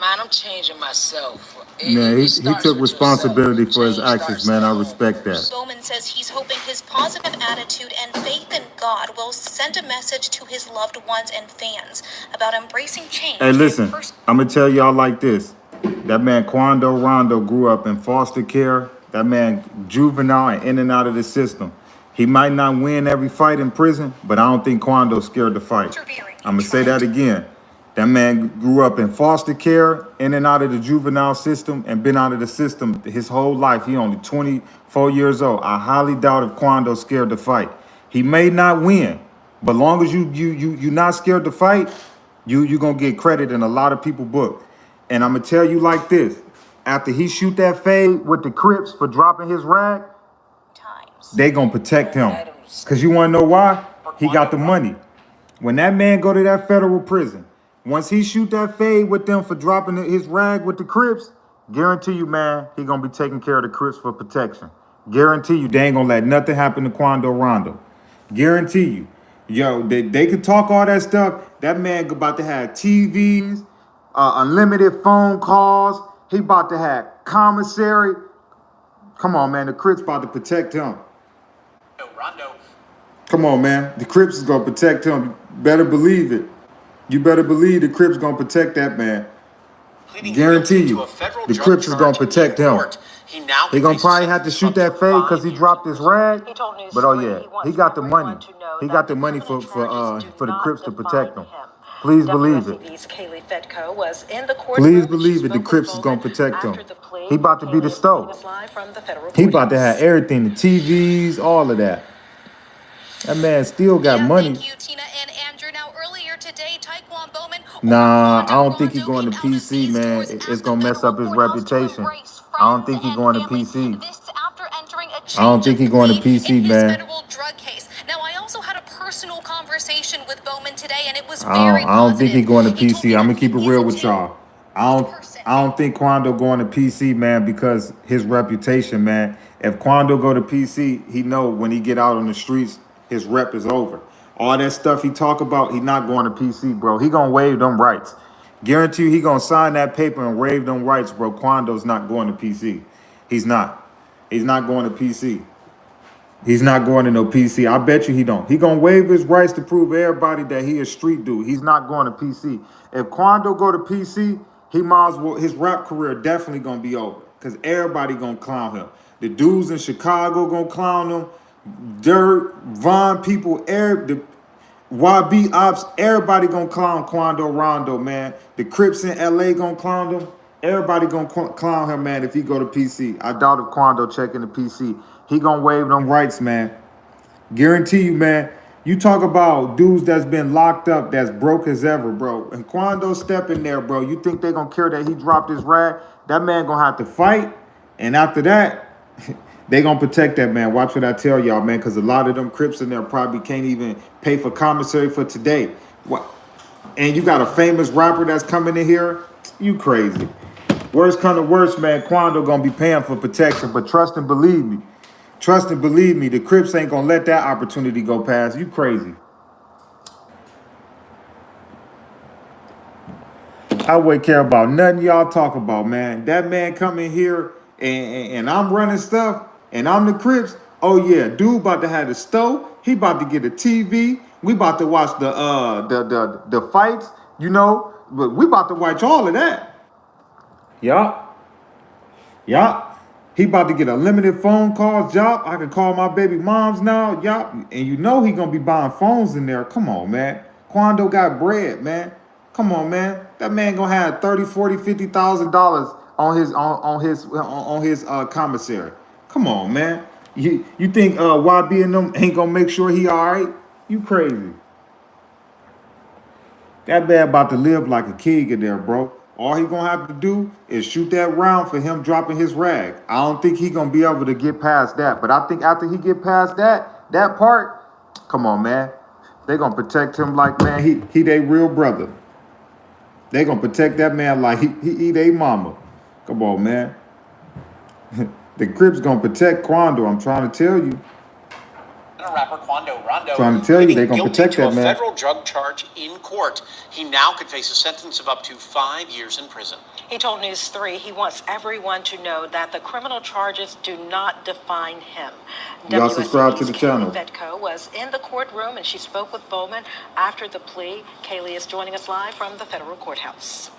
I'm changing myself. Man, It he starts took with yourself. responsibility for his Change actions, starts at man. I home. respect that. Bowman says he's hoping his positive attitude and faith in God will send a message to his loved ones and fans about embracing change Hey, and listen, I'm gonna tell y'all like this. That man Quando Rondo grew up in foster care. That man juvenile and in and out of the system. He might not win every fight in prison, but I don't think Quando's scared to fight. persevering I'm gonna each say that fight. again. That man grew up in foster care, in and out of the juvenile system, and been out of the system his whole life. He only 24 years old. I highly doubt if Quando's scared to fight. He may not win, but long as you not scared to fight, you gonna get credit in a lot of people's book. And I'm gonna tell you like this: after he shoot that fade with the Crips for dropping his rag, Times. they gonna protect him. Adams. Cause you wanna know why? He got the money. When that man go to that federal prison, once he shoot that fade with them for dropping his rag with the Crips, guarantee you, man, he gonna be taking care of the Crips for protection. Guarantee you, they ain't gonna let nothing happen to Quando Rondo. Guarantee you. Yo, they could talk all that stuff. That man about to have TVs, unlimited phone calls. He about to have commissary. Come on, man. The Crips about to protect him. Rondo. Come on, man. The Crips is gonna protect him. You better believe it. You better believe the Crips gonna protect that man. Guarantee you. The Crips is gonna protect him. He gonna probably have to shoot that fade because he dropped his rag. He told News But oh 3 yeah, he wants he got the money. everyone to know He that got the the money criminal for charges do the not Crips to protect define him. him. Please believe it. WSAV's Kaylee Fedko was in the Please courtroom. believe it. The Crips is gonna protect him. After the plea. He about to be the Kaylee is joining stove. us live from the federal He about to courthouse. have everything, the TVs, all of that. That man still got money. Thank you, Tina and Andrew. Now, earlier today, Taekwon Bowman Nah, I Quando don't think he Rondo going came to out of PC, these man. doors It's at the gonna mess federal up his courthouse to reputation. embrace I don't friends think he and going to family. PC. This after entering a I don't change think of he going to plea PC, in his man. federal drug case. Now, I also had a personal conversation with Bowman today, and it was I very don't think he positive. going to He told me PC. I'm that gonna keep it he's real a with changed y'all. I don't person. I don't think Quando going to PC, man, because his reputation, man. If Quando go to PC, he know when he get out on the streets, his rep is over. All that stuff he talk about, he not going to PC, bro. He gonna waive them rights. Guarantee you he gonna sign that paper and waive them rights, bro. Quando's not going to PC. He's not. He's not going to PC. He's not going to no PC. I bet you he don't. He gonna waive his rights to prove everybody that he a street dude. He's not going to PC. If Quando go to PC, he might as well, his rap career definitely gonna be over. Cause everybody gonna clown him. The dudes in Chicago gonna clown him. Dirt, Von people, the YB Ops, everybody gonna clown Quando Rondo, man. The Crips in LA gonna clown him. Everybody gonna clown him, man, if he go to PC. I doubt if Quando checking the PC. He gonna waive them rights, man. Guarantee you, man. You talk about dudes that's been locked up that's broke as ever, bro. And Quando step in there, bro. You think they gonna care that he dropped his rag? That man gonna have to fight. And after that, they gonna protect that man. Watch what I tell y'all, man, because a lot of them Crips in there probably can't even pay for commissary for today. What? And you got a famous rapper that's coming in here? You crazy. Worst kind of worst, man. Quando gonna be paying for protection, but trust and believe me. Trust and believe me, the Crips ain't gonna let that opportunity go past. You crazy. I wouldn't care about nothing y'all talk about, man. That man come in here and I'm running stuff and I'm the Crips. Oh yeah, dude about to have the stove. He about to get a TV. We about to watch the fights, you know. But we about to watch all of that. Yup. Yup. He about to get unlimited phone calls. Yup. I can call my baby moms now. Yup. And you know he gonna be buying phones in there. Come on, man. Quando got bread, man. Come on, man. That man gonna have 30, 40, 50,000 dollars on his commissary. Come on, man. You think YB and them ain't gonna make sure he all right? You crazy. That man about to live like a king in there, bro. All he gonna have to do is shoot that round for him dropping his rag. I don't think he gonna be able to get past that. But I think after he get past that part, come on, man. They gonna protect him like, man, he they real brother. They gonna protect that man like he they mama. Come on, man. The Crips gonna protect Quando. I'm trying to tell you. Rapper Quando Rondo Trying to tell you, they're pleading gonna guilty protect to that a man. federal drug charge in court. He now could face a sentence of up to 5 years in prison. He told News 3 he wants everyone to know that the criminal charges do not define him. Y'all subscribe to the WSAV's channel. Kaylee Fedco was in the courtroom and she spoke with Bowman after the plea. Kaylee is joining us live from the federal courthouse.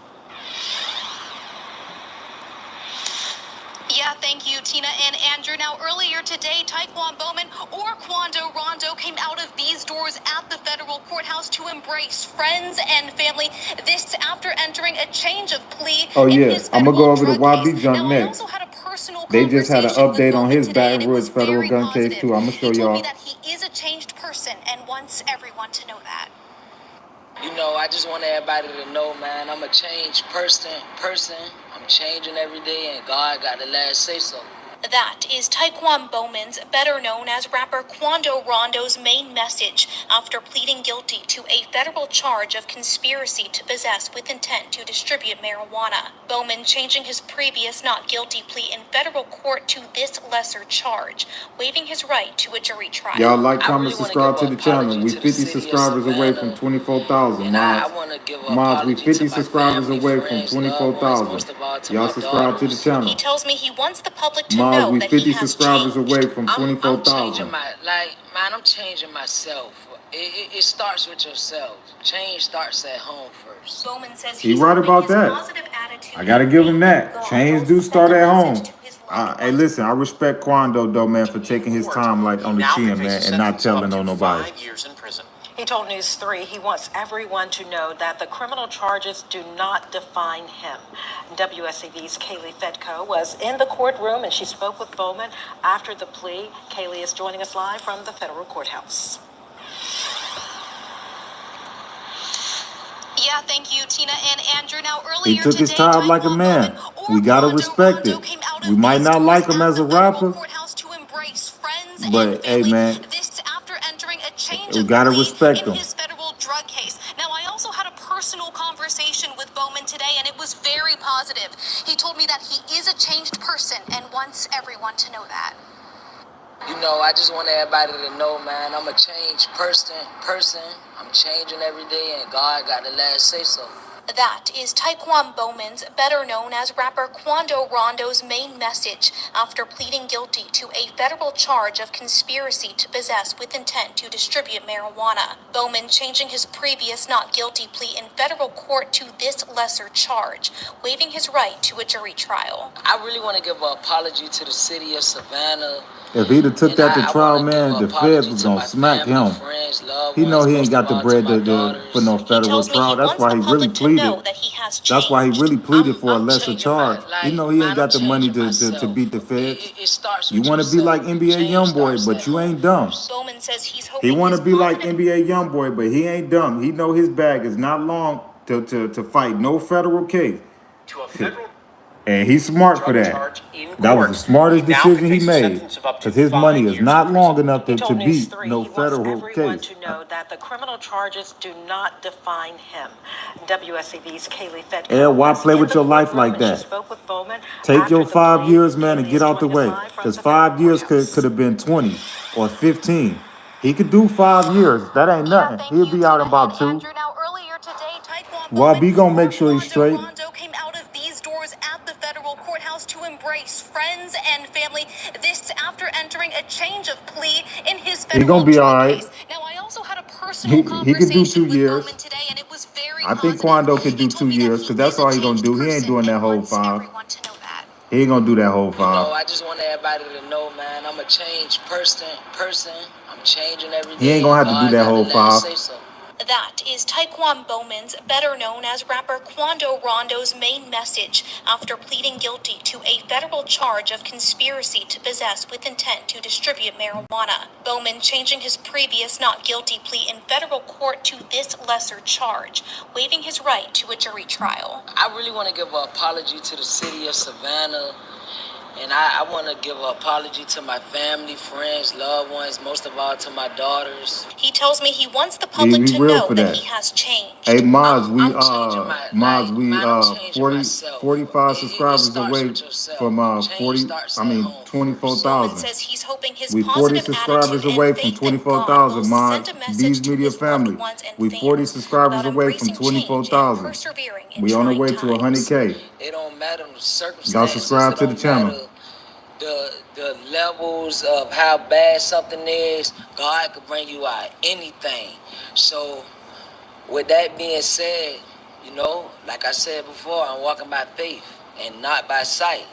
Yeah, thank you, Tina and Andrew. Now, earlier today, Taekwon Bowman or Quando Rondo came out of these doors at the federal courthouse to embrace friends and family. This after entering a change of plea in his I'm gonna federal go over to drug case. YB Junk Now, I next. also had a personal They just had an conversation with update on Bowman his today, and Baton it was Rouge federal very gun case positive. too. I'm gonna show He told me y'all. that he is a changed person and wants everyone to know that. You know, I just want everybody to know, man, I'm a changed person. I'm changing every day, and God got the last say so. That is Taekwon Bowman's, better known as rapper Quando Rondo's, main message after pleading guilty to a federal charge of conspiracy to possess with intent to distribute marijuana. Bowman changing his previous not guilty plea in federal court to this lesser charge, waiving his right to a jury trial. Y'all like, I comment, really want to give subscribe to an the channel. apology We to the 50 city of subscribers away from Savannah, 24,000 and I mods. want to give an Mods, we apology 50 to my subscribers family, away from friends, loved ones, 24,000. most of all to Y'all my subscribe to the daughters. channel. He tells me he wants the public to Mods, know we that he 50 has subscribers changed. away from I'm 24,000. changing I'm changing myself. It starts with yourself. Change starts at home first. Bowman says He he's right hoping about his that. positive attitude I gotta and give him faith in that. God Change will do send start a at message home. to his loved Hey, ones. listen, I respect Quando though, man, for taking his time like He on the now could chin, face man, a and not sentence of up telling to on nobody. 5 years in prison. He told News 3 he wants everyone to know that the criminal charges do not define him. WSAV's Kaylee Fedco was in the courtroom and she spoke with Bowman after the plea. Kaylee is joining us live from the federal courthouse. Yeah, thank you, Tina and Andrew. Now, He earlier took his today, time like a Taekwon Bowman man. or We gotta Quando respect Rondo it. came out We of might these not doors like him at as the a federal rapper, courthouse to embrace friends and but hey, family. man, This after entering a change we of gotta plea respect in him. his federal drug case. Now, I also had a personal conversation with Bowman today, and it was very positive. He told me that he is a changed person and wants everyone to know that. You know, I just want everybody to know, man, I'm a changed person. I'm changing every day, and God got the last say so. That is Taekwon Bowman's, better known as rapper Quando Rondo's, main message after pleading guilty to a federal charge of conspiracy to possess with intent to distribute marijuana. Bowman changing his previous not guilty plea in federal court to this lesser charge, waiving his right to a jury trial. I really want to give an apology to the city of Savannah. If he'd have took And that to I trial, want to give man, an the feds apology was to gonna my smack family, him. friends, loved He know ones, he ain't most got of the all to bread my for daughters. no He federal tells me he trial. That's wants why the he really public to know pleaded. that he has That's why he changed. really pleaded for a I'm lesser changing my charge. He know he ain't got the money to beat the feds. It starts You with want to be like yourself. NBA Change YoungBoy, starts at but you home ain't dumb. first. Bowman says he's He hoping want his to be like positive. NBA YoungBoy, but he ain't dumb. He know his bag is not long to fight no federal case. To a federal And he's smart for drug that. charge in That was the court. smartest He now could decision he face a made, sentence of up to because his 5 money is years in not prison. long enough He to told News beat 3 no he wants federal everyone case. to know that the criminal charges do not define him. WSAV's Kaylee Fedco Ed, why was play in with the your life courtroom like and she that? spoke with Bowman Take after your the 5 plea. years, man, and Kaylee get is out the joining us way. live from Because the federal 5 years could courthouse. have been 20 or 15. He could do 5 years. That ain't Yeah, nothing. thank He'll you, be out Tina in and about 2. Andrew. Now, earlier today, Taekwon Bowman YB gonna or make sure he's Quando straight. Rondo came out of these doors at the federal courthouse to embrace friends and family. This after entering a change of plea in his He federal gonna be all drug right. case. Now, I also had a personal He could do 2 conversation with years. Bowman today, and it was very I think positive. Quando could He do told 2 me that years, he because that's is a all he gonna changed do. He ain't person doing that and whole wants 5. everyone to know that. He ain't gonna do that whole You know, 5. I just want everybody to know, man, I'm a changed person. I'm changing every day. He ain't gonna have to do God that got whole the last 5. say so. That is Taekwon Bowman's, better known as rapper Quando Rondo's, main message after pleading guilty to a federal charge of conspiracy to possess with intent to distribute marijuana. Bowman changing his previous not guilty plea in federal court to this lesser charge, waiving his right to a jury trial. I really want to give an apology to the city of Savannah. And I want to give an apology to my family, friends, loved ones, most of all to my daughters. He tells me he wants the He public to real know for that that. he has changed. Hey Moz, I'm changing my Moz, like, man, I'm changing 40, myself. 45 It subscribers starts away with yourself. from Change starts at home first. Bowman 24,000. says he's hoping his We 40 positive subscribers attitude and away from faith in God will 24,000, send Moz. a message Bees to Media his loved family. ones and We 40 fans subscribers about away from embracing change and 24,000. persevering in We on the trying way to times. 100K. It don't matter the Y'all circumstances. subscribe It to the don't channel. matter the levels of how bad something is. God could bring you out anything. So with that being said, you know, like I said before, I'm walking by faith and not by sight.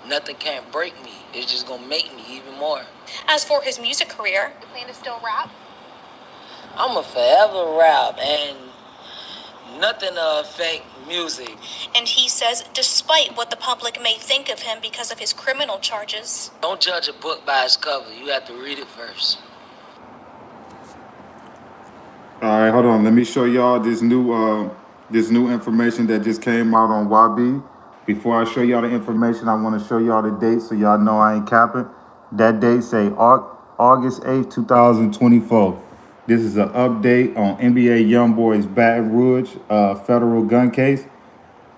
Nothing can't break me. It's just gonna make me even more. As for his music career, You plan to still rap? I'm a forever rap and nothing to affect music. and he says despite what the public may think of him because of his criminal charges, Don't judge a book by its cover. You have to read it first. All right, hold on. Let me show y'all this new information that just came out on YB. Before I show y'all the information, I want to show y'all the date so y'all know I ain't capping. That date say August 8th, 2024. This is an update on NBA YoungBoy's Baton Rouge federal gun case.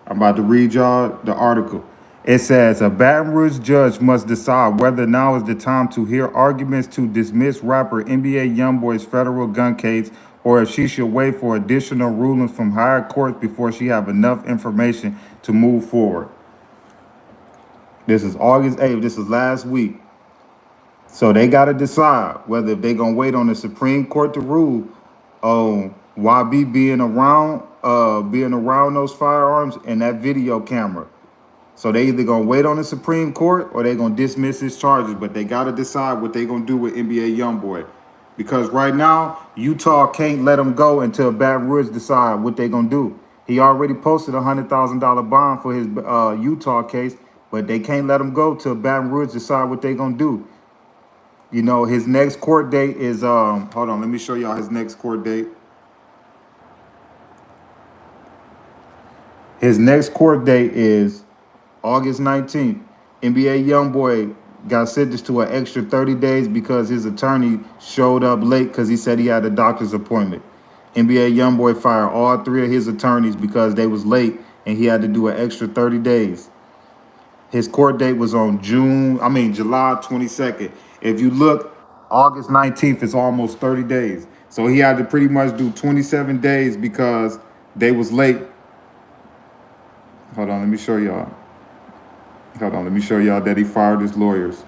I'm about to read y'all the article. It says a Baton Rouge judge must decide whether now is the time to hear arguments to dismiss rapper NBA YoungBoy's federal gun case or if she should wait for additional rulings from higher courts before she have enough information to move forward. This is August 8th. This is last week. So they got to decide whether they're going to wait on the Supreme Court to rule on YB being around those firearms and that video camera. So they either gonna wait on the Supreme Court or they gonna dismiss his charges, but they gotta decide what they gonna do with NBA YoungBoy. Because right now, Utah can't let him go until Baton Rouge decide what they gonna do. He already posted a $100,000 bond for his Utah case, but they can't let him go till Baton Rouge decide what they gonna do. You know, his next court date is hold on, let me show y'all his next court date. His next court date is August 19th. NBA YoungBoy got sentenced to an extra 30 days because his attorney showed up late because he said he had a doctor's appointment. NBA YoungBoy fired all three of his attorneys because they was late and he had to do an extra 30 days. His court date was on July 22nd. If you look, August 19th is almost 30 days. So he had to pretty much do 27 days because they was late. Hold on, let me show y'all. Hold on, let me show y'all that he fired his lawyers.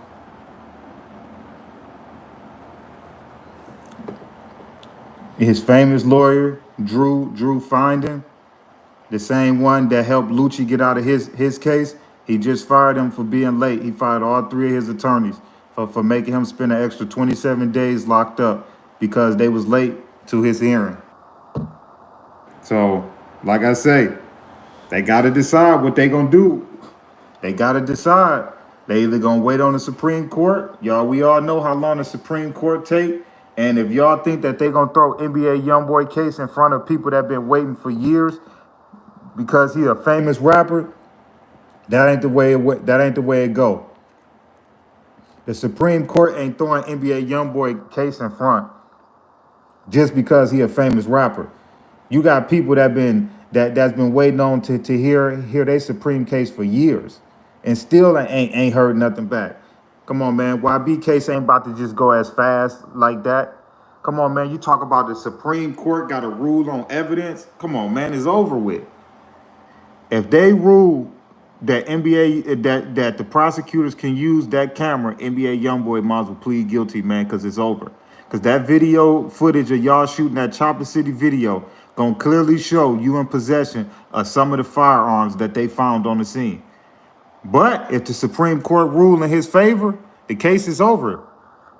His famous lawyer, Drew Finding, the same one that helped Lucci get out of his case, he just fired him for being late. He fired all three of his attorneys for making him spend an extra 27 days locked up because they was late to his hearing. So, like I say, they got to decide what they going to do. They got to decide. They either going to wait on the Supreme Court. We all know how long the Supreme Court take. And if y'all think that they going to throw NBA YoungBoy case in front of people that been waiting for years because he a famous rapper, that ain't the way it go. The Supreme Court ain't throwing NBA YoungBoy case in front just because he a famous rapper. You got people that's been waiting on to hear their Supreme case for years, and still ain't heard nothing back. Come on, man. YB case ain't about to just go as fast like that. Come on, man. You talk about the Supreme Court got a rule on evidence. Come on, man. It's over with. If they rule that that the prosecutors can use that camera, NBA YoungBoy might as well plead guilty, man, because it's over. Because that video footage of y'all shooting that Chopper City video gonna clearly show you in possession of some of the firearms that they found on the scene. But if the Supreme Court rule in his favor, the case is over.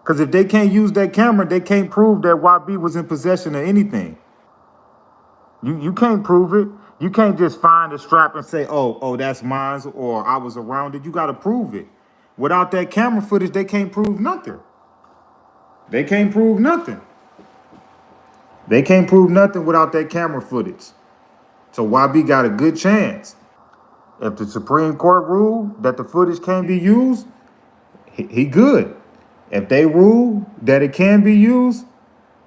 Because if they can't use that camera, they can't prove that YB was in possession of anything. You can't prove it. You can't just find a strap and say, oh, that's mine, or I was around it. You got to prove it. Without that camera footage, they can't prove nothing. They can't prove nothing. They can't prove nothing without that camera footage. So YB got a good chance. If the Supreme Court ruled that the footage can't be used, he good. If they rule that it can be used,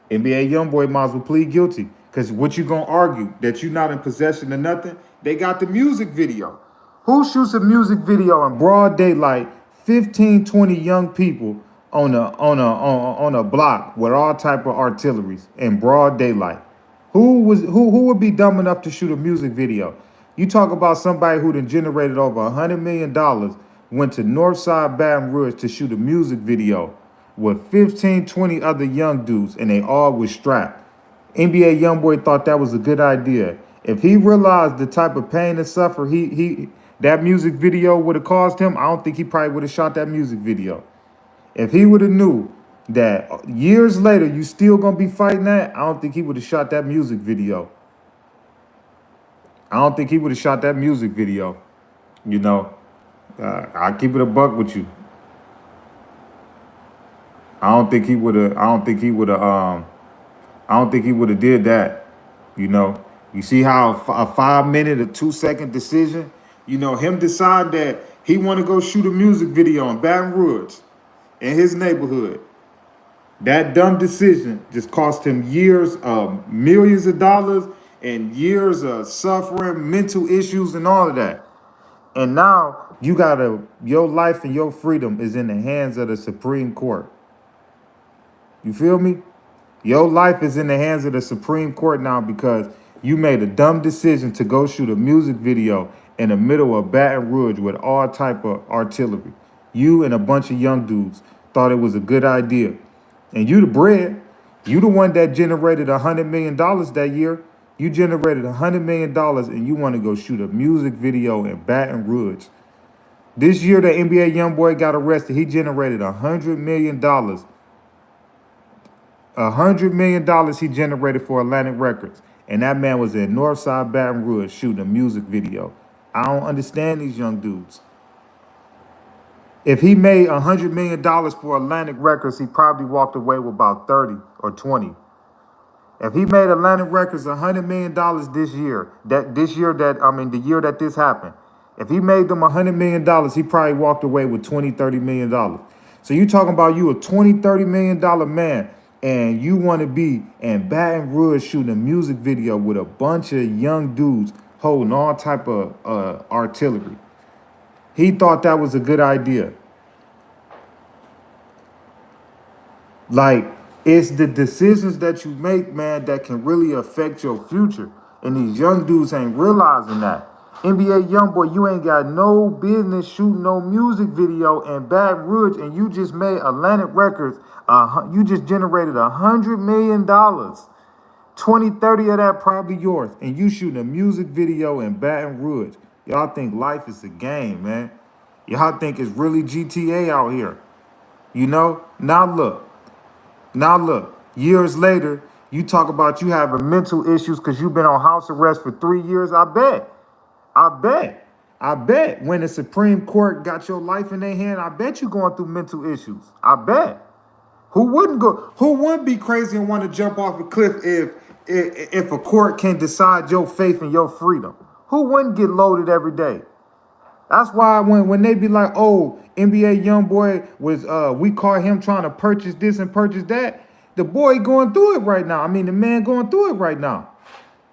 NBA YoungBoy might as well plead guilty. Because what you gonna argue? That you're not in possession of nothing? They got the music video. Who shoots a music video in broad daylight, 15, 20 young people on a block with all type of artilleries in broad daylight? Who would be dumb enough to shoot a music video? You talk about somebody who done generated over $100 million, went to Northside Baton Rouge to shoot a music video with 15, 20 other young dudes, and they all was strapped. NBA YoungBoy thought that was a good idea. If he realized the type of pain and suffer that music video would have caused him, I don't think he probably would have shot that music video. If he would have knew that years later you still gonna be fighting that, I don't think he would have shot that music video. I don't think he would have shot that music video. You know, I'll keep it a buck with you. I don't think he would have. I don't think he would have. I don't think he would have did that. You know, you see how a 5 minute or 2 second decision. You know, him decide that he want to go shoot a music video in Baton Rouge, in his neighborhood. That dumb decision just cost him years of millions of dollars and years of suffering, mental issues, and all of that. And now your life and your freedom is in the hands of the Supreme Court. You feel me? Your life is in the hands of the Supreme Court now because you made a dumb decision to go shoot a music video in the middle of Baton Rouge with all type of artillery. You and a bunch of young dudes thought it was a good idea. And you the bread. You the one that generated $100 million that year. You generated $100 million and you want to go shoot a music video in Baton Rouge. This year, the NBA YoungBoy got arrested. He generated $100 million. $100 million he generated for Atlantic Records. And that man was in Northside Baton Rouge shooting a music video. I don't understand these young dudes. If he made $100 million for Atlantic Records, he probably walked away with about 30 or 20. If he made Atlantic Records $100 million the year that this happened, if he made them $100 million, he probably walked away with $20-30 million. So you talking about you a $20-30 million man, and you want to be in Baton Rouge shooting a music video with a bunch of young dudes holding all type of artillery. He thought that was a good idea. Like, it's the decisions that you make, man, that can really affect your future. And these young dudes ain't realizing that. NBA YoungBoy, you ain't got no business shooting no music video in Baton Rouge, and you just made Atlantic Records. You just generated $100 million. 20-30 of that probably yours. And you shooting a music video in Baton Rouge. Y'all think life is a game, man. Y'all think it's really GTA out here. You know? Now look, years later, you talk about you having mental issues because you've been on house arrest for 3 years. I bet when the Supreme Court got your life in their hand, I bet you going through mental issues. I bet. Who wouldn't be crazy and want to jump off a cliff if a court can decide your faith and your freedom? Who wouldn't get loaded every day? That's why when they be like, oh, NBA YoungBoy was, we caught him trying to purchase this and purchase that. The boy going through it right now. I mean, the man going through it right now.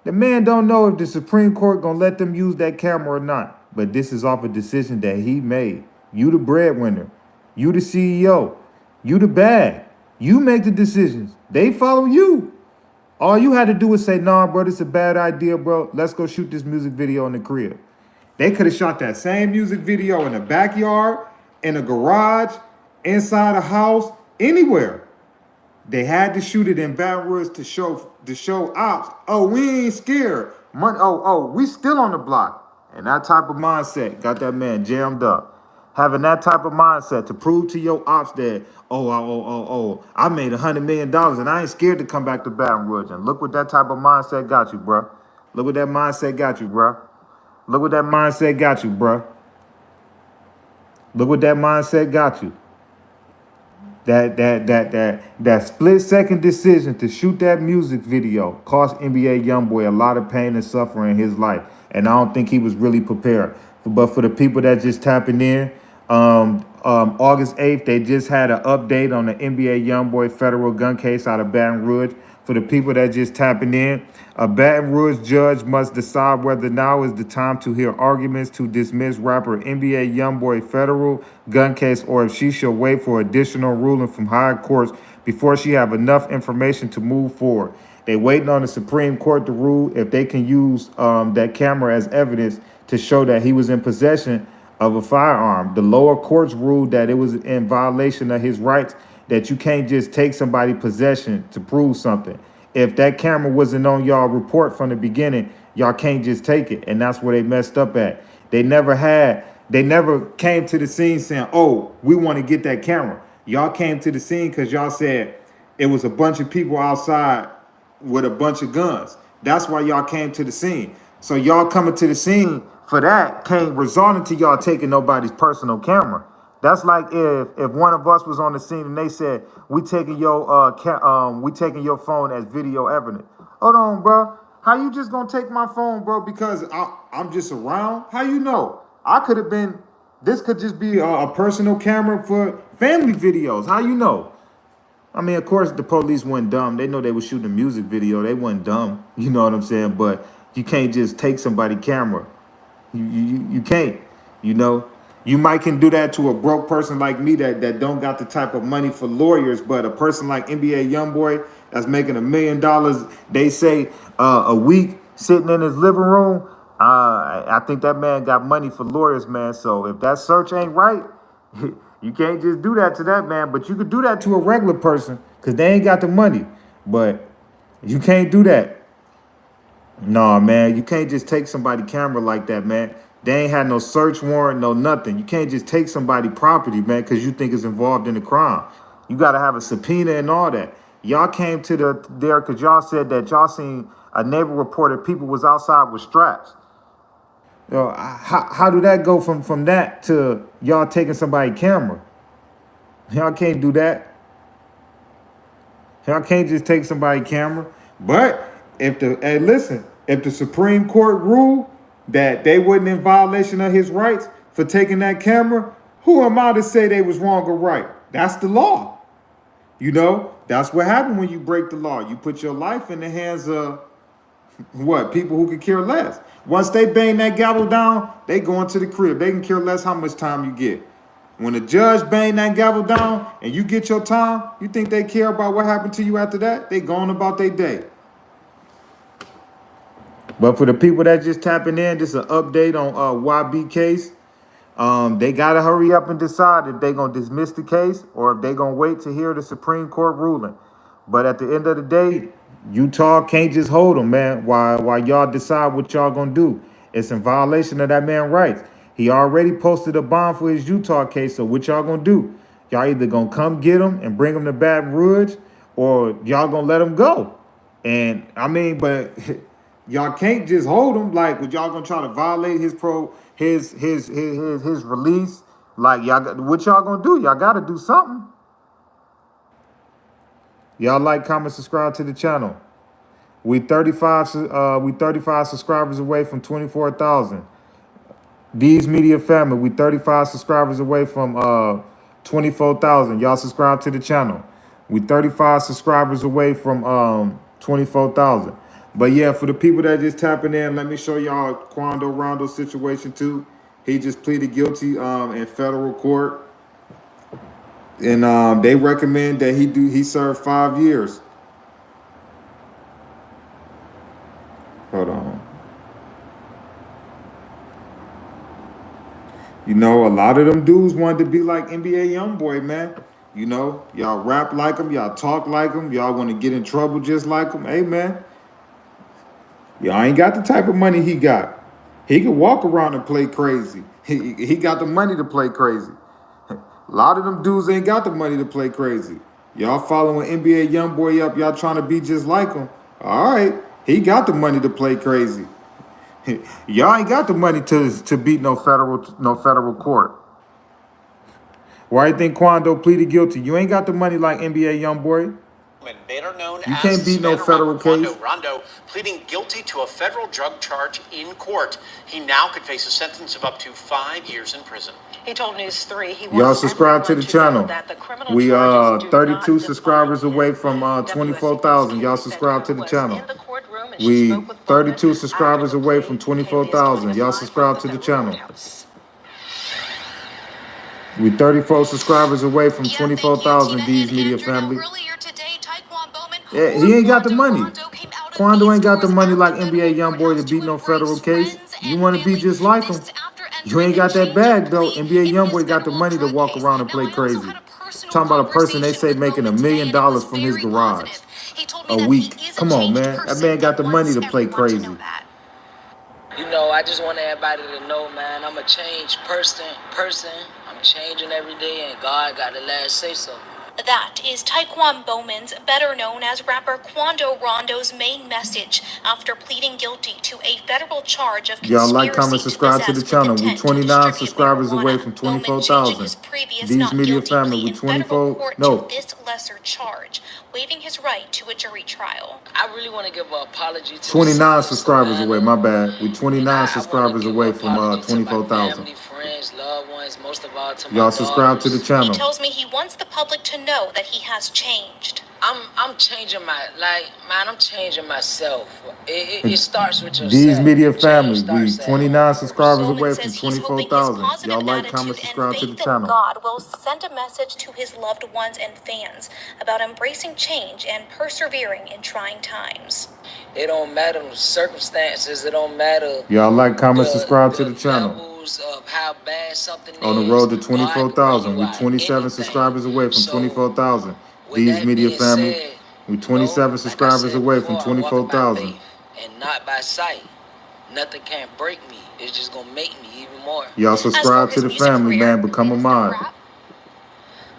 The man don't know if the Supreme Court gonna let them use that camera or not. But this is off a decision that he made. You the breadwinner. You the CEO. You the bag. You make the decisions. They follow you. All you had to do was say, nah, bro, this is a bad idea, bro. Let's go shoot this music video in the crib. They could have shot that same music video in the backyard, in a garage, inside a house, anywhere. They had to shoot it in Baton Rouge to show ops. Oh, we ain't scared. We still on the block. And that type of mindset got that man jammed up. Having that type of mindset to prove to your ops that, I made $100 million and I ain't scared to come back to Baton Rouge. And look what that type of mindset got you, bro. Look what that mindset got you, bro. Look what that mindset got you, bro. Look what that mindset got you. That split second decision to shoot that music video cost NBA YoungBoy a lot of pain and suffering in his life. And I don't think he was really prepared But for the people that just tapping in, August 8th, they just had an update on the NBA YoungBoy federal gun case out of Baton Rouge. For the people that just tapping in, a Baton Rouge judge must decide whether now is the time to hear arguments to dismiss rapper NBA YoungBoy federal gun case, or if she should wait for additional ruling from higher courts before she have enough information to move forward. They waiting on the Supreme Court to rule if they can use that camera as evidence to show that he was in possession of a firearm. The lower courts ruled that it was in violation of his rights, that you can't just take somebody's possession to prove something. If that camera wasn't on y'all report from the beginning, y'all can't just take it. And that's where they messed up at. They never came to the scene saying, oh, we want to get that camera. Y'all came to the scene because y'all said it was a bunch of people outside with a bunch of guns. That's why y'all came to the scene. So y'all coming to the scene for that can't result into y'all taking nobody's personal camera. That's like if one of us was on the scene and they said, we taking your phone as video evidence. Hold on, bro. How you just gonna take my phone, bro, because I'm just around? How you know? This could just be a personal camera for family videos. How you know? I mean, of course, the police weren't dumb. They know they were shooting a music video. They weren't dumb. You know what I'm saying? But you can't just take somebody's camera. You can't. You know, you might can do that to a broke person like me that don't got the type of money for lawyers. But a person like NBA YoungBoy that's making $1 million, they say a week, sitting in his living room. I think that man got money for lawyers, man. So if that search ain't right, you can't just do that to that man. But you could do that to a regular person because they ain't got the money. But you can't do that. No, man, you can't just take somebody's camera like that, man. They ain't had no search warrant, no nothing. You can't just take somebody's property, man, because you think it's involved in the crime. You got to have a subpoena and all that. Y'all came to there because y'all said that y'all seen a neighbor reported people was outside with straps. Yo, how do that go from that to y'all taking somebody's camera? Y'all can't do that. Y'all can't just take somebody's camera. But if the Supreme Court ruled that they wasn't in violation of his rights for taking that camera, who am I to say they was wrong or right? That's the law. You know, that's what happened when you break the law. You put your life in the hands of people who could care less. Once they bang that gavel down, they go into the crib. They can care less how much time you get. When the judge bang that gavel down and you get your time, you think they care about what happened to you after that? They going about their day. But for the people that just tapping in, this is an update on YB case. They got to hurry up and decide if they're going to dismiss the case or if they're going to wait to hear the Supreme Court ruling. But at the end of the day, Utah can't just hold them, man, while y'all decide what y'all going to do. It's in violation of that man's rights. He already posted a bond for his Utah case, so what y'all going to do? Y'all either going to come get him and bring him to Baton Rouge, or y'all going to let him go. And, I mean, but y'all can't just hold him. Like, what y'all going to try to violate his release? Like, what y'all going to do? Y'all got to do something. Y'all like, comment, subscribe to the channel. We 35 subscribers away from 24,000. These Media family, we 35 subscribers away from 24,000. Y'all subscribe to the channel. We 35 subscribers away from 24,000. But yeah, for the people that just tapping in, let me show y'all Quando Rondo situation too. He just pleaded guilty in federal court. And they recommend that he serve 5 years. Hold on. You know, a lot of them dudes wanted to be like NBA YoungBoy, man. You know, y'all rap like him, y'all talk like him, y'all want to get in trouble just like him. Hey, man, y'all ain't got the type of money he got. He can walk around and play crazy. He got the money to play crazy. A lot of them dudes ain't got the money to play crazy. Y'all following NBA YoungBoy up, y'all trying to be just like him. All right, he got the money to play crazy. Y'all ain't got the money to beat no federal court. Why you think Quando pleaded guilty? You ain't got the money like NBA YoungBoy. Better known You as can't beat no Savannah federal rapper Quando, case. Rondo, pleading guilty to a federal drug charge in court. He now could face a sentence of up to 5 years in prison. He told News 3 he Y'all wants subscribe to everyone the to know channel. that the criminal We charges do 32 not subscribers define away him. from WSAV's 24,000. Y'all Kaylee subscribe to Fedko the was channel. in the courtroom and she We spoke with Bowman 32 after subscribers the away plea. from Kaylee is joining 24,000. us Y'all live from subscribe the to the federal channel. courthouse. We 34 subscribers away from Yeah, thank you, 24,000. Tina These and media Andrew. Now, family. earlier today, Taekwon Bowman Yeah, or he ain't got the Quando money. Rondo came out of Quando these ain't got the doors money at like the federal NBA YoungBoy to courthouse beat to no federal embrace case. friends You and want to be family. just like him? This after You entering ain't and got that changing bag a though. plea NBA in his YoungBoy got the federal money to drug walk case. around and Now, play I also crazy. had a personal Talking about a person they conversation say with making Bowman $1 today, million and it was from his very garage positive. He told me a that he week. is a Come on, changed man. That person man got and the money wants to play everyone to know crazy. that. You know, I just want everybody to know, man, I'm a changed person. I'm changing every day, and God got the last say so. That is Taekwon Bowman's, better known as rapper Quando Rondo's, main message after pleading guilty to a federal charge of Y'all like, comment, conspiracy to subscribe to the possess with channel. We intent to 29 distribute subscribers away marijuana. from Bowman changing 24,000. his previous These not media guilty family, plea we in federal 24. court to No, this lesser charge, waiving his right to a jury trial. I really want to give an apology to the 29 city of subscribers away. Savannah. My bad. We And 29 I want to subscribers give an away from apology to my 24,000. family, friends, loved ones, most of all to my Y'all subscribe to the daughters. He channel. tells me he wants the public to know that he has changed. I'm changing I'm changing myself. It starts with These yourself. media Change family, we starts at 29 home first. subscribers Bowman away from says he's hoping his 24,000. Y'all positive like, comment, attitude and subscribe to the faith in channel. God will send a message to his loved ones and fans about embracing change and persevering in trying times. It don't matter the circumstances. It don't matter Y'all like, comment, subscribe to the the channel. levels of how bad something On the is. road to God can bring 24,000. you We out 27 anything. subscribers away from So 24,000. with These that media being family, said, we you know, 27 like I subscribers said away from before, I'm walking by 24,000. faith and not by sight. Nothing can break me. It's just gonna make me even more. Y'all subscribe to the family, man. Become a mod.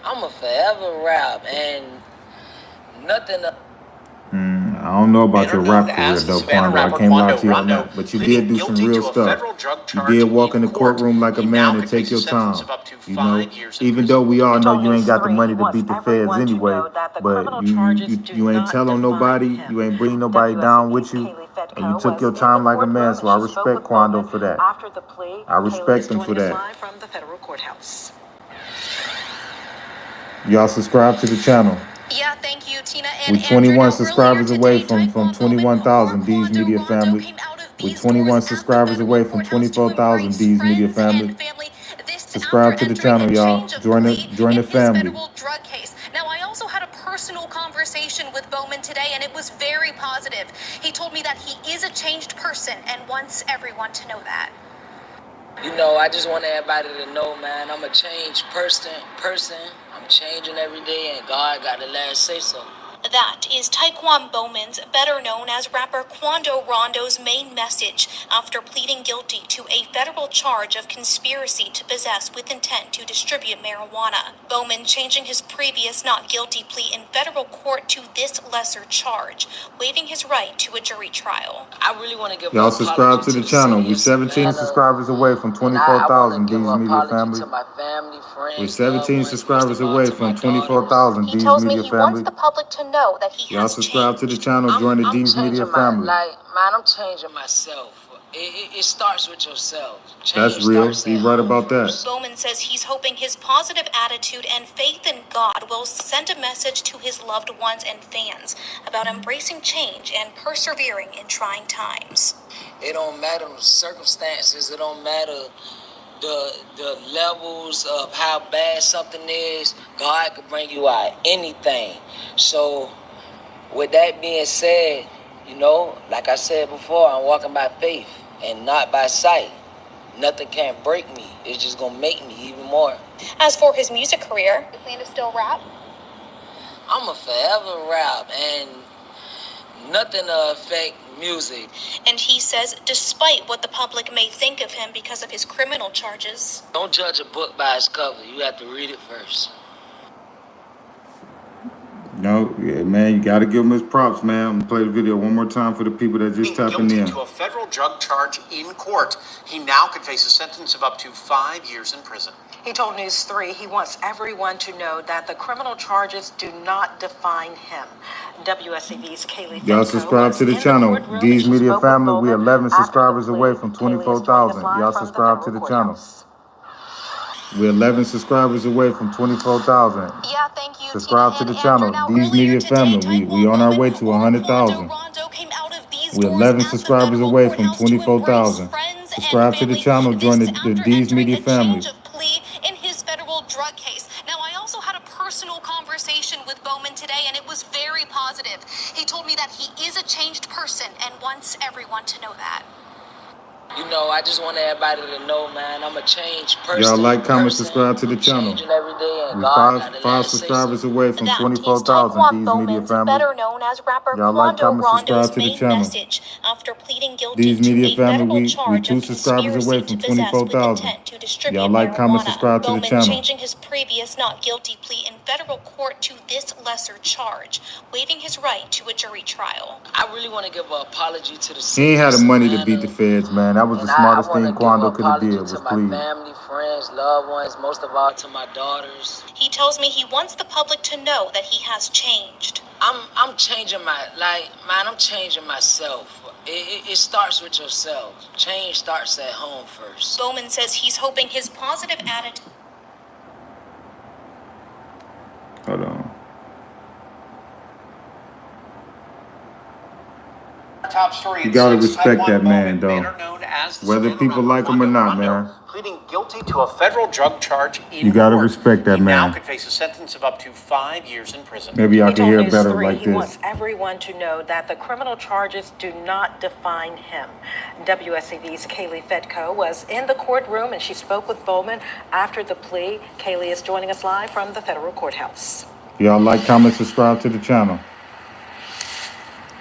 I'm a forever rap and nothing. I don't know about your Better known rap career as though, Savannah Quando. I rapper can't lie Quando, to you on Rondo, that. But you did pleading do some guilty real to a stuff. federal drug You charge did walk in in the court. courtroom like a He man now and could take face a your sentence time. of up to You know, 5 years in even prison. though we all He know told you News ain't got the 3 money he to wants beat the feds everyone to anyway, know that the but criminal you charges do you ain't not telling define nobody, him. you ain't bringing nobody down with WSAV's you, Kaylee and you Fedko took was your in the time like a man. courtroom So and I she spoke respect with Quando Bowman for that. after the plea. I Kaylee is respect him for joining us that. live from the federal courthouse. Y'all subscribe to the channel. Yeah, thank you, Tina and We Andrew. 21 Now, earlier subscribers away today, from Taekwon Bowman or 21,000. These Quando media Rondo family. came out of We these doors 21 at the subscribers federal away from courthouse to 24,000. embrace These media friends family. and family. This after Subscribe to the entering channel, and y'all. change a Join plea the in his family. federal drug case. Now, I also had a personal conversation with Bowman today, and it was very positive. He told me that he is a changed person and wants everyone to know that. You know, I just want everybody to know, man, I'm a changed person. I'm changing every day, and God got the last say so. That is Taekwon Bowman's, better known as rapper Quando Rondo's, main message after pleading guilty to a federal charge of conspiracy to possess with intent to distribute marijuana. Bowman changing his previous not guilty plea in federal court to this lesser charge, waiving his right to a jury trial. I really want to give Y'all an subscribe apology to to the the channel. city We of 17 Savannah. subscribers away from And I want 24,000. to give These an media apology family. to my family, We're friends, loved 17 ones, most subscribers of all away to my from daughters. 24,000. He These tells me media he wants family. the public to know that he Y'all has subscribe to the changed. channel. Join the I'm D's Media changing my family. I'm changing myself. It starts with yourself. That's Change real. starts He at right home about that. first. Bowman says he's hoping his positive attitude and faith in God will send a message to his loved ones and fans about embracing change and persevering in trying times. It don't matter the circumstances. It don't matter the levels of how bad something is. God could bring you out anything. So with that being said, you know, like I said before, I'm walking by faith and not by sight. Nothing can break me. It's just gonna make me even more. As for his music career, you plan to still rap? I'm a forever rap and nothing to affect music. And he says, despite what the public may think of him because of his criminal charges. Don't judge a book by its cover. You have to read it first. No, yeah, man, you got to give him his props, man. I'm gonna play the video one more time for the people that just tapping Guilty in. to a federal drug charge in court. He now could face a sentence of up to 5 years in prison. He told News 3 he wants everyone to know that the criminal charges do not define him. WSAV's Kaylee Y'all Fedko subscribe was to the in the channel. courtroom, and D's she Media spoke with Family. We Bowman 11 after the subscribers away plea. from Kaylee is joining us 24,000. live Y'all from the subscribe to federal the channel. courthouse. We're 11 subscribers away from 24,000. Yeah, thank you, Subscribe Tina to the and channel. Andrew. Now, D's earlier Media today, Family. We on our way to Quando 100,000. Rondo came out of these We're doors 11 at the subscribers federal away from courthouse to embrace 24,000. friends and Subscribe to the family. channel. Join This the after D's entering Media a Family. change of plea in his federal drug case. Now, I also had a personal conversation with Bowman today, and it was very positive. He told me that he is a changed person and wants everyone to know that. You know, I just want everybody to know, man, I'm a changed person. Y'all like, comment, subscribe to the I'm channel. changing every day, and We're God got the five last say so. subscribers away from That is 24,000. Taekwon D's Media Bowman's, Family. better known as rapper Y'all like, Quando comment, Rondo's subscribe to the main channel. message after pleading guilty D's to Media a Family, federal we charge 2 of subscribers away conspiracy to from possess with 24,000. intent to distribute Y'all like, comment, marijuana. subscribe to the Bowman channel. changing his previous not guilty plea in federal court to this lesser charge, waiving his right to a jury trial. I really want to give an apology to the He city ain't of had the money to beat the Savannah. feds, man. That was the And I smartest want thing to give an Quando could have apology did to was my plead. family, friends, loved ones, most of all to my daughters. He tells me he wants the public to know that he has changed. I'm changing I'm changing myself. It starts with yourself. Change starts at home first. Bowman says he's hoping his positive attitude. Hold on. Top story. You gotta at 6, respect Taekwon that man, Bowman, though. better known as the Whether Savannah people rapper like him or Quando not, Rondo, man. pleading guilty to a federal drug charge in You gotta court. respect that he now man. could face a sentence of up to 5 years in prison. Maybe y'all He can told hear News better 3 like he this. wants everyone to know that the criminal charges do not define him. WSAV's Kaylee Fedko was in the courtroom, and she spoke with Bowman after the plea. Kaylee is joining us live from the federal courthouse. Y'all like, comment, subscribe to the channel.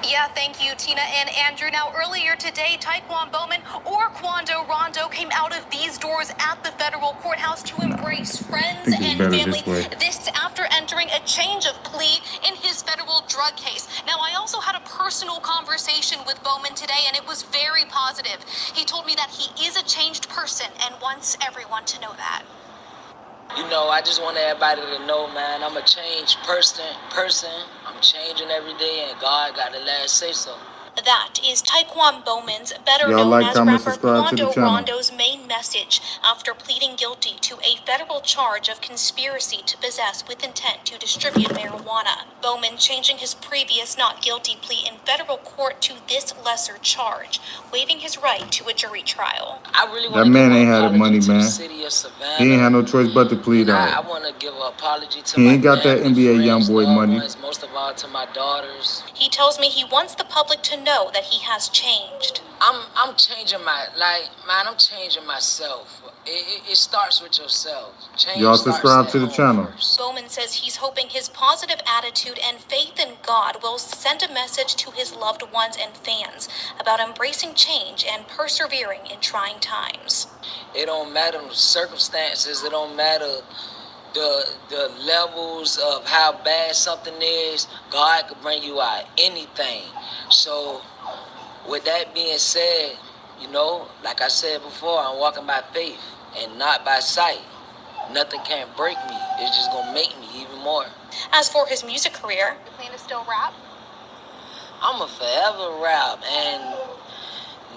Yeah, thank you, Tina and Andrew. Now, earlier today, Taekwon Bowman or Quando Rondo came out of these doors at the federal courthouse to embrace friends think it's and better family. this way. This after entering a change of plea in his federal drug case. Now, I also had a personal conversation with Bowman today, and it was very positive. He told me that he is a changed person and wants everyone to know that. You know, I just want everybody to know, man, I'm a changed person. I'm changing every day, and God got the last say so. That is Taekwon Bowman's, better Y'all known like, as comment, rapper subscribe to the Quando channel. Rondo's main message after pleading guilty to a federal charge of conspiracy to possess with intent to distribute marijuana. Bowman changing his previous not guilty plea in federal court to this lesser charge, waiving his right to a jury trial. I really That want to man give ain't an had the apology money, to the man. city of Savannah. He ain't had no choice but to plead And I out. want to give an apology to He my ain't got that family, NBA friends, YoungBoy loved money. ones, most of all to my daughters. He tells me he wants the public to know that he has changed. I'm changing I'm changing myself. It starts with yourself. Change Y'all starts subscribe at to the home channel. first. Bowman says he's hoping his positive attitude and faith in God will send a message to his loved ones and fans about embracing change and persevering in trying times. It don't matter the circumstances. It don't matter the levels of how bad something is. God could bring you out anything. So, with that being said, you know, like I said before, I'm walking by faith and not by sight. Nothing can break me. It's just gonna make me even more. As for his music career, You plan to still rap? I'm a forever rap, and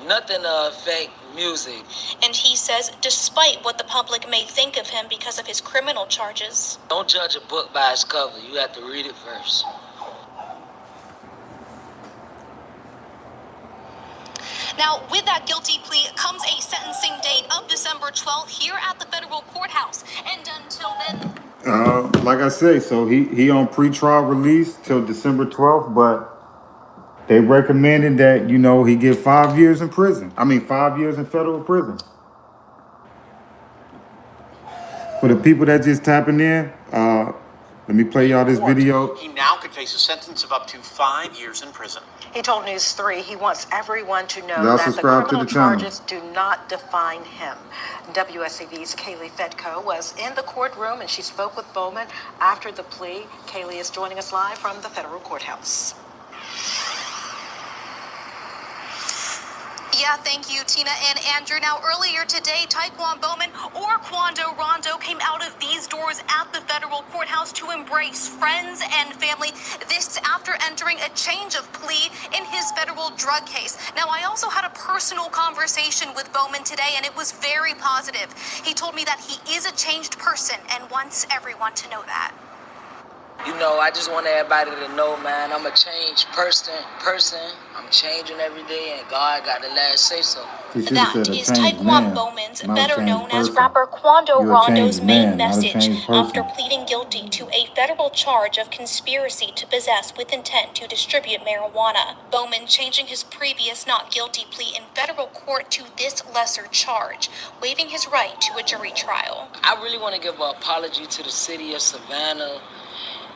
nothing to affect music. and he says despite what the public may think of him because of his criminal charges, Don't judge a book by its cover. You have to read it first. Now, with that guilty plea comes a sentencing date of December 12th here at the federal courthouse. And until then, Like I say, so he on pretrial release till December 12th, but they recommended that, you know, he get 5 years in prison. 5 years in federal prison. For the people that just tapping in, Let me play y'all this video. He now could face a sentence of up to 5 years in prison. He told News 3 he wants everyone to know Y'all that the subscribe to criminal the channel. charges do not define him. WSAV's Kaylee Fedko was in the courtroom and she spoke with Bowman after the plea. Kaylee is joining us live from the federal courthouse. Yeah, thank you, Tina and Andrew. Now, earlier today, Taekwon Bowman, or Quando Rondo, came out of these doors at the federal courthouse to embrace friends and family. This after entering a change of plea in his federal drug case. Now, I also had a personal conversation with Bowman today, and it was very positive. He told me that he is a changed person and wants everyone to know that. You know, I just want everybody to know, man, I'm a changed person. I'm changing every day, and God got the last say so. That is Taekwon Bowman's, better known as rapper Quando Rondo's main message after pleading guilty to a federal charge of conspiracy to possess with intent to distribute marijuana. Bowman changing his previous not guilty plea in federal court to this lesser charge, waiving his right to a jury trial. I really want to give an apology to the city of Savannah.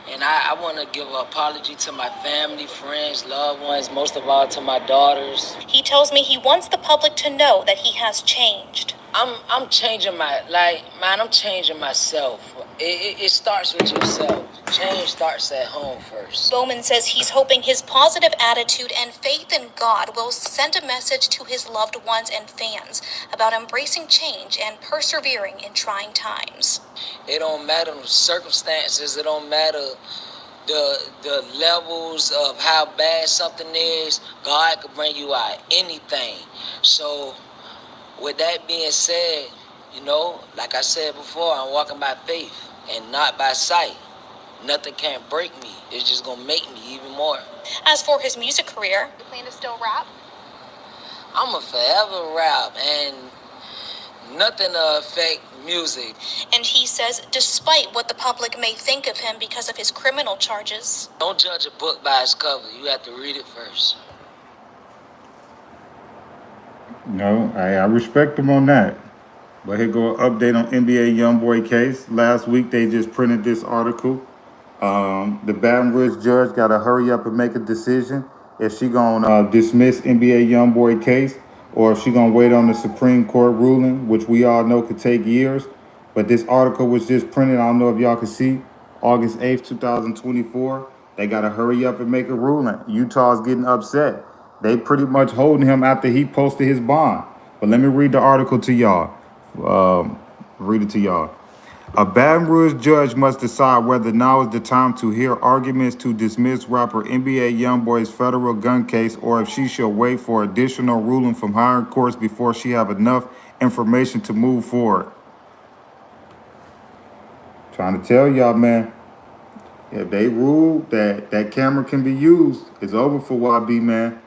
And I want to give an apology to my family, friends, loved ones, most of all to my daughters. He tells me he wants the public to know that he has changed. I'm changing I'm changing myself. It starts with yourself. Change starts at home first. Bowman says he's hoping his positive attitude and faith in God will send a message to his loved ones and fans about embracing change and persevering in trying times. It don't matter the circumstances. It don't matter the levels of how bad something is. God could bring you out anything. So with that being said, you know, like I said before, I'm walking by faith and not by sight. Nothing can break me. It's just gonna make me even more. As for his music career, you plan to still rap? I'm a forever rap, and nothing to affect music. And he says, despite what the public may think of him because of his criminal charges. Don't judge a book by its cover. You have to read it first. No, I respect him on that. But here go an update on NBA YoungBoy case. Last week they just printed this article. The Baton Rouge judge got to hurry up and make a decision if she gonna dismiss NBA YoungBoy case or if she gonna wait on the Supreme Court ruling, which we all know could take years. But this article was just printed. I don't know if y'all can see. August 8th, 2024. They got to hurry up and make a ruling. Utah's getting upset. They pretty much holding him after he posted his bond. But let me read the article to y'all. Read it to y'all. A Baton Rouge judge must decide whether now is the time to hear arguments to dismiss rapper NBA YoungBoy's federal gun case or if she shall wait for additional ruling from higher courts before she have enough information to move forward. Trying to tell y'all, man, if they rule that camera can be used, it's over for YB, man.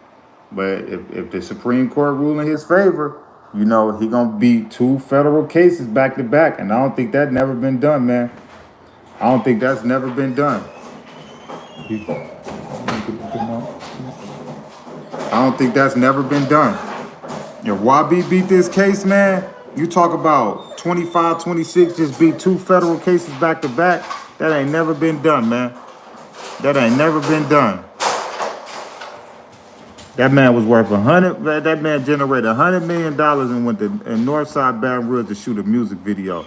But if the Supreme Court rule in his favor, you know, he gonna beat 2 federal cases back to back. And I don't think that's never been done, man. I don't think that's never been done. I don't think that's never been done. If YB beat this case, man, you talk about 25, 26, just beat 2 federal cases back to back. That ain't never been done, man. That ain't never been done. That man was worth that man generated $100 million and went to Northside Baton Rouge to shoot a music video.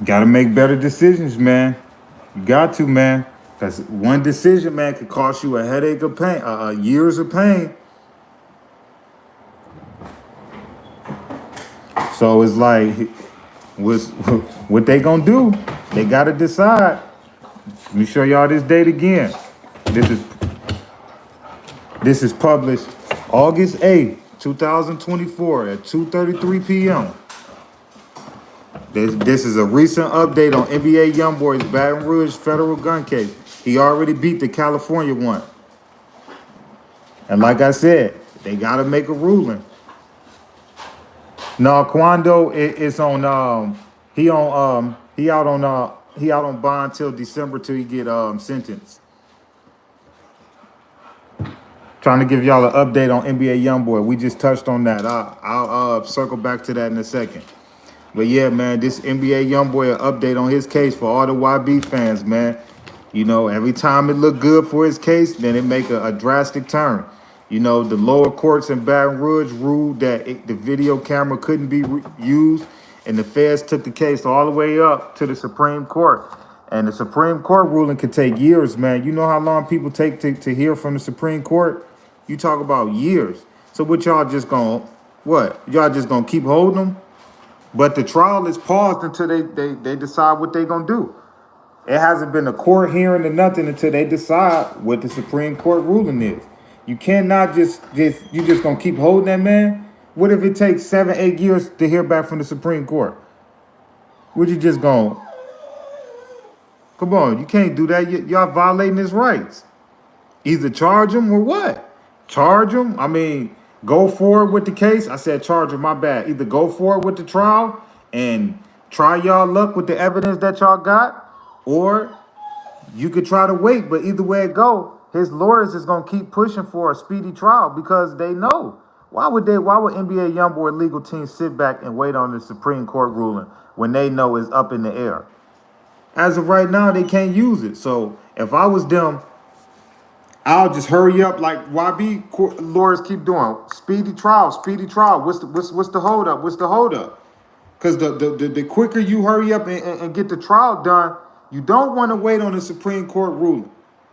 Gotta make better decisions, man. You got to, man. Because one decision, man, could cost you a headache of pain, years of pain. So it's like, what they gonna do? They gotta decide. Let me show y'all this date again. This is published August 8th, 2024 at 2:33 p.m. This is a recent update on NBA YoungBoy's Baton Rouge federal gun case. He already beat the California one. And like I said, they gotta make a ruling. No, Quando is on he out on bond till December till he get sentenced. Trying to give y'all an update on NBA YoungBoy. We just touched on that. I'll circle back to that in a second. But yeah, man, this NBA YoungBoy, an update on his case for all the YB fans, man. You know, every time it looked good for his case, then it make a drastic turn. You know, the lower courts in Baton Rouge ruled that the video camera couldn't be used, and the feds took the case all the way up to the Supreme Court. And the Supreme Court ruling could take years, man. You know how long people take to hear from the Supreme Court? You talk about years. So what y'all just gonna, what? Y'all just gonna keep holding them? But the trial is paused until they decide what they're gonna do. It hasn't been a court hearing or nothing until they decide what the Supreme Court ruling is. You cannot just gonna keep holding that man. What if it takes 7, 8 years to hear back from the Supreme Court? Would you just gonna, come on, you can't do that. Y'all violating his rights. Either charge him or what? Charge him? I mean, go forward with the case. I said charge him, my bad. Either go forward with the trial and try y'all luck with the evidence that y'all got, or you could try to wait. But either way it go, his lawyers is gonna keep pushing for a speedy trial because they know. Why would NBA YoungBoy legal team sit back and wait on the Supreme Court ruling when they know it's up in the air? As of right now, they can't use it. So if I was them, I'll just hurry up like YB lawyers keep doing. Speedy trial, speedy trial. What's the hold up? What's the hold up? Because the quicker you hurry up and get the trial done, you don't want to wait on the Supreme Court ruling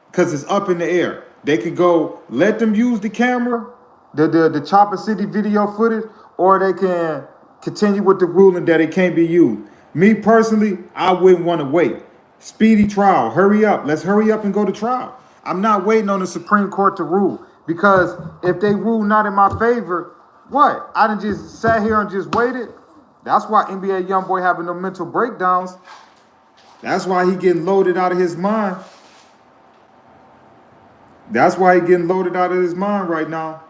because it's up in the air. They could go let them use the camera, the Chopper City video footage, or they can continue with the ruling that it can't be used. Me personally, I wouldn't want to wait. Speedy trial, hurry up. Let's hurry up and go to trial. I'm not waiting on the Supreme Court to rule because if they rule not in my favor, what? I done just sat here and just waited. That's why NBA YoungBoy having no mental breakdowns. That's why he getting loaded out of his mind. That's why he getting loaded out of his mind right now.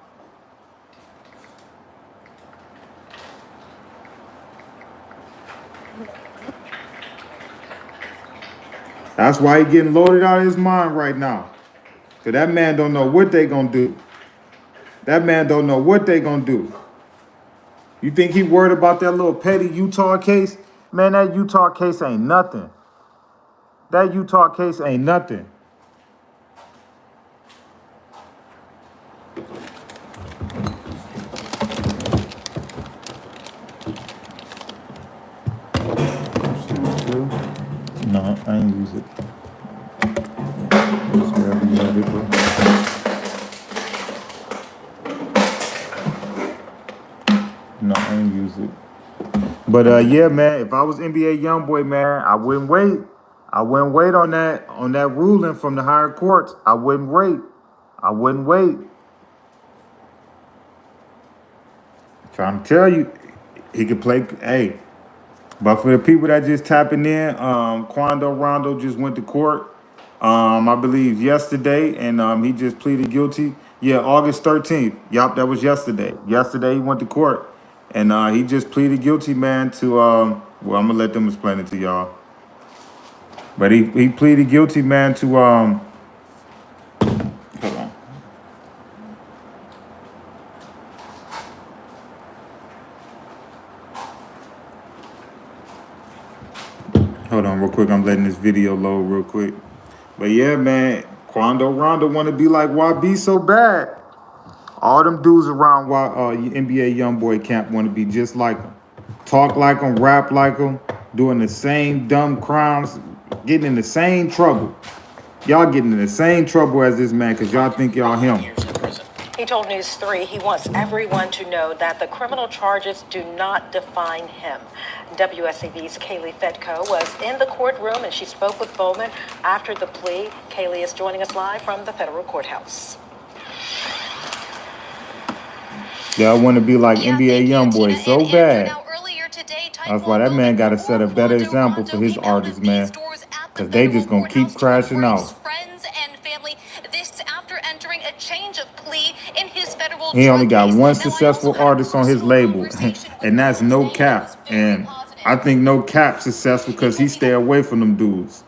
That's why he getting loaded out of his mind right now. Because that man don't know what they gonna do. That man don't know what they gonna do. You think he worried about that little petty Utah case? Man, that Utah case ain't nothing. That Utah case ain't nothing. No, I ain't use it. No, I ain't use it. But yeah, man, if I was NBA YoungBoy, man, I wouldn't wait. I wouldn't wait on that ruling from the higher courts. I wouldn't wait. I wouldn't wait. Trying to tell you, he could play. Hey, but for the people that just tapping in, Quando Rondo just went to court. I believe yesterday, and he just pleaded guilty. Yeah, August 13th. Yup, that was yesterday. Yesterday he went to court, and he just pleaded guilty, man. To well, I'm gonna let them explain it to y'all. But he pleaded guilty, man, to hold on. Hold on real quick. I'm letting this video load real quick. But yeah, man, Quando Rondo want to be like YB so bad. All them dudes around NBA YoungBoy camp want to be just like him. Talk like him, rap like him, doing the same dumb crimes, getting in the same trouble. Y'all getting in the same trouble as this man because y'all think y'all him. He told News 3 he wants everyone to know that the criminal charges do not define him. WSAV's Kaylee Fedko was in the courtroom and she spoke with Bowman after the plea. Kaylee is joining us live from the federal courthouse. Y'all want to be like NBA YoungBoy so bad. That's why that man got to set a better example for his artists, man. Because they just going to keep crashing out. He only got one successful artist on his label, and that's No Cap. And I think No Cap successful because he stay away from them dudes.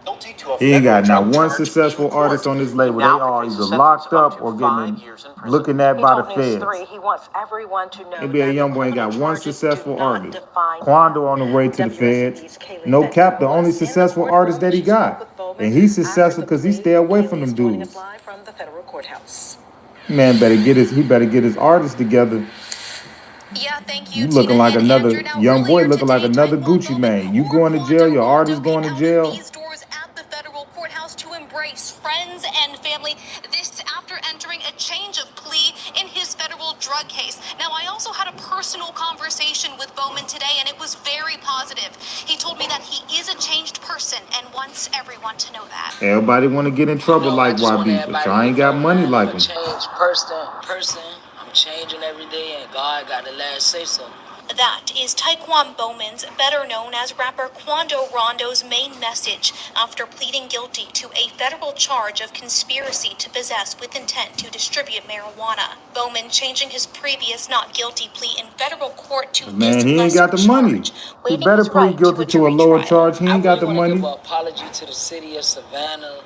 Guilty to a He ain't federal got not drug one charge successful in artist court. on this He label. They now all could face either a sentence locked of up up to or 5 getting years in prison. looking at He by the told News feds. 3 he wants everyone to know NBA that the YoungBoy ain't criminal got one charges do successful not artist. define Quando him. on the way to the feds. WSAV's Kaylee No cap, Fedco the only was in the successful artist courtroom. that he She spoke got. with Bowman And he's after successful the because he plea. stay away from Kaylee is them joining us dudes. live from the federal courthouse. Man he better get his artist together. Yeah, thank you, You Tina looking like and Andrew. another Now, young boy earlier looking like today, another Taekwon Gucci Bowman man. You or going to jail, Quando your Rondo artist came going to out of jail. these doors at the federal courthouse to embrace friends and family. This after entering a change of plea in his federal drug case. Now, I also had a personal conversation with Bowman today, and it was very positive. He told me that he is a changed person and wants everyone to know that. Everybody want to get in You trouble know, I like just want YB, but everybody y'all to ain't got know, money man, I'm like a him. changed person. I'm changing every day, and God got the last say so. That is Taekwon Bowman's, better known as rapper Quando Rondo's main message after pleading guilty to a federal charge of conspiracy to possess with intent to distribute marijuana. Bowman changing his previous not guilty plea in federal court to Man, this he ain't got lesser the money. charge, He waiving better his plead right to guilty a to a jury lower trial. charge. He I ain't got really the want to give money. an apology to the city of Savannah.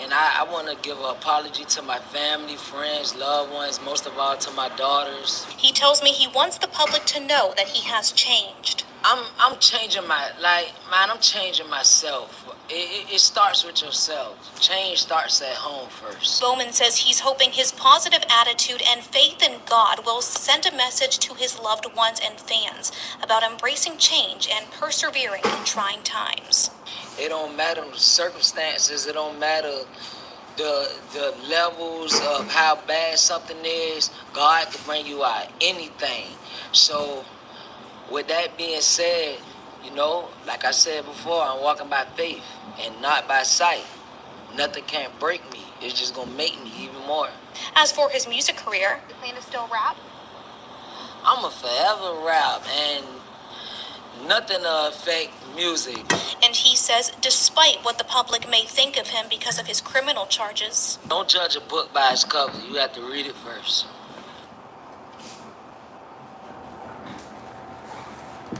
And I want to give an apology to my family, friends, loved ones, most of all to my daughters. He tells me he wants the public to know that he has changed. I'm changing I'm changing myself. It starts with yourself. Change starts at home first. Bowman says he's hoping his positive attitude and faith in God will send a message to his loved ones and fans about embracing change and persevering in trying times. It don't matter the circumstances. It don't matter the levels of how bad something is. God can bring you out anything. So with that being said, like I said before, I'm walking by faith and not by sight. Nothing can break me. It's just gonna make me even more. As for his music career, you plan to still rap? I'm a forever rap, and nothing to affect music. And he says despite what the public may think of him because of his criminal charges. Don't judge a book by its cover. You have to read it first.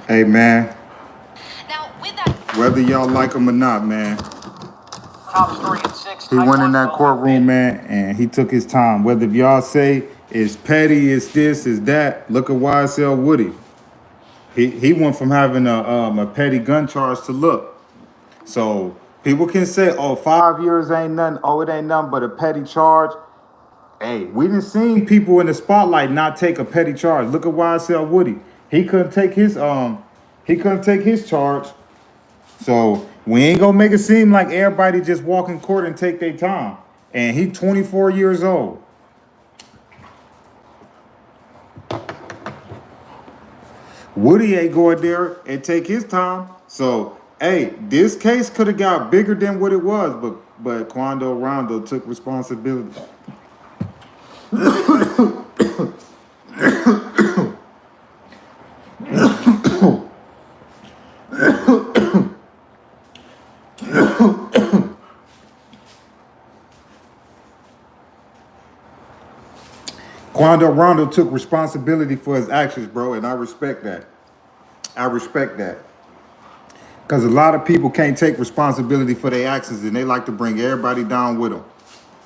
Hey, man. Now, with that, Whether y'all like him or not, man, Top story at 6. he went in that Taekwondo courtroom, man, and he took his time. Whether if y'all say it's petty, it's this, it's that, look at YSL Woody. He went from having a petty gun charge to look. So people can say, oh, 5 years ain't nothing. Oh, it ain't nothing but a petty charge. Hey, we done seen people in the spotlight not take a petty charge. Look at YSL Woody. He couldn't take his charge. So we ain't gonna make it seem like everybody just walk in court and take their time. And he 24 years old. Woody ain't going there and take his time. So hey, this case could have got bigger than what it was, but Quando Rondo took responsibility. Quando Rondo took responsibility for his actions, bro, and I respect that. I respect that. Because a lot of people can't take responsibility for their actions, and they like to bring everybody down with them.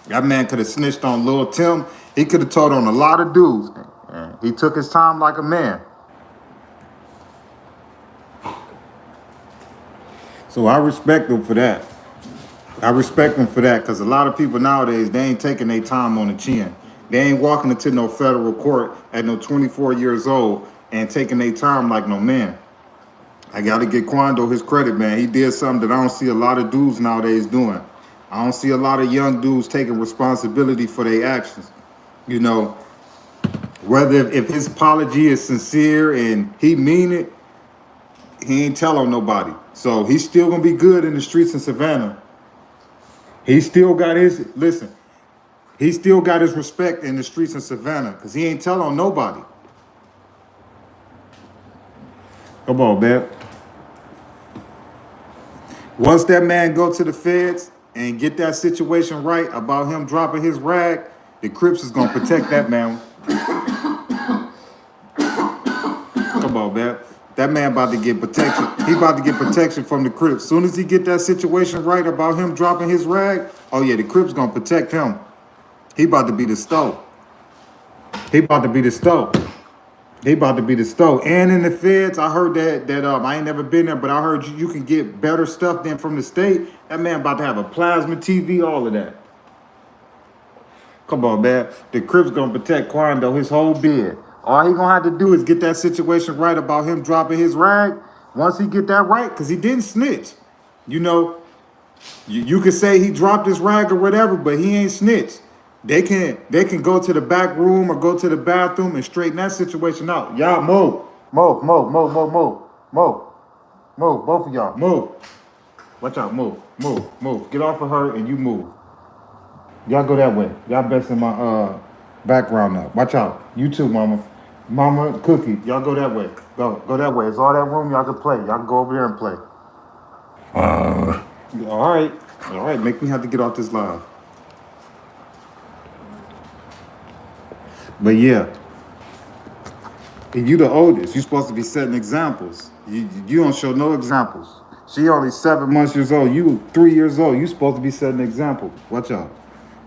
That man could have snitched on Lil Tim. He could have told on a lot of dudes. He took his time like a man. So I respect him for that. I respect him for that, because a lot of people nowadays, they ain't taking their time on the chin. They ain't walking into no federal court at no 24 years old and taking their time like no man. I got to give Quando his credit, man. He did something that I don't see a lot of dudes nowadays doing. I don't see a lot of young dudes taking responsibility for their actions. You know, whether if his apology is sincere and he mean it, he ain't tell on nobody. So he's still going to be good in the streets in Savannah. He still got his, listen, he still got his respect in the streets in Savannah because he ain't tell on nobody. Come on, man. Once that man go to the feds and get that situation right about him dropping his rag, the Crips is going to protect that man. Come on, man. That man about to get protection. He about to get protection from the Crips. Soon as he get that situation right about him dropping his rag, oh yeah, the Crips gonna protect him. He about to be the stove. He about to be the stove. He about to be the stove. And in the feds, I heard that I ain't never been there, but I heard you can get better stuff than from the state. That man about to have a plasma TV, all of that. Come on, man. The Crips gonna protect Quando his whole beard. All he gonna have to do is get that situation right about him dropping his rag. Once he get that right, because he didn't snitch. You know, you could say he dropped his rag or whatever, but he ain't snitch. They can go to the back room or go to the bathroom and straighten that situation out. Y'all move. Move. Both of y'all, move. Watch out, move. Get off of her and you move. Y'all go that way. Y'all messing my background up. Watch out. You too, mama. Mama, Cookie. Y'all go that way. Go that way. It's all that room y'all can play. Y'all can go over there and play. All right. Make me have to get off this live. But yeah, and you the oldest. You supposed to be setting examples. You don't show no examples. She only 7 months years old. You 3 years old. You supposed to be setting an example. Watch out.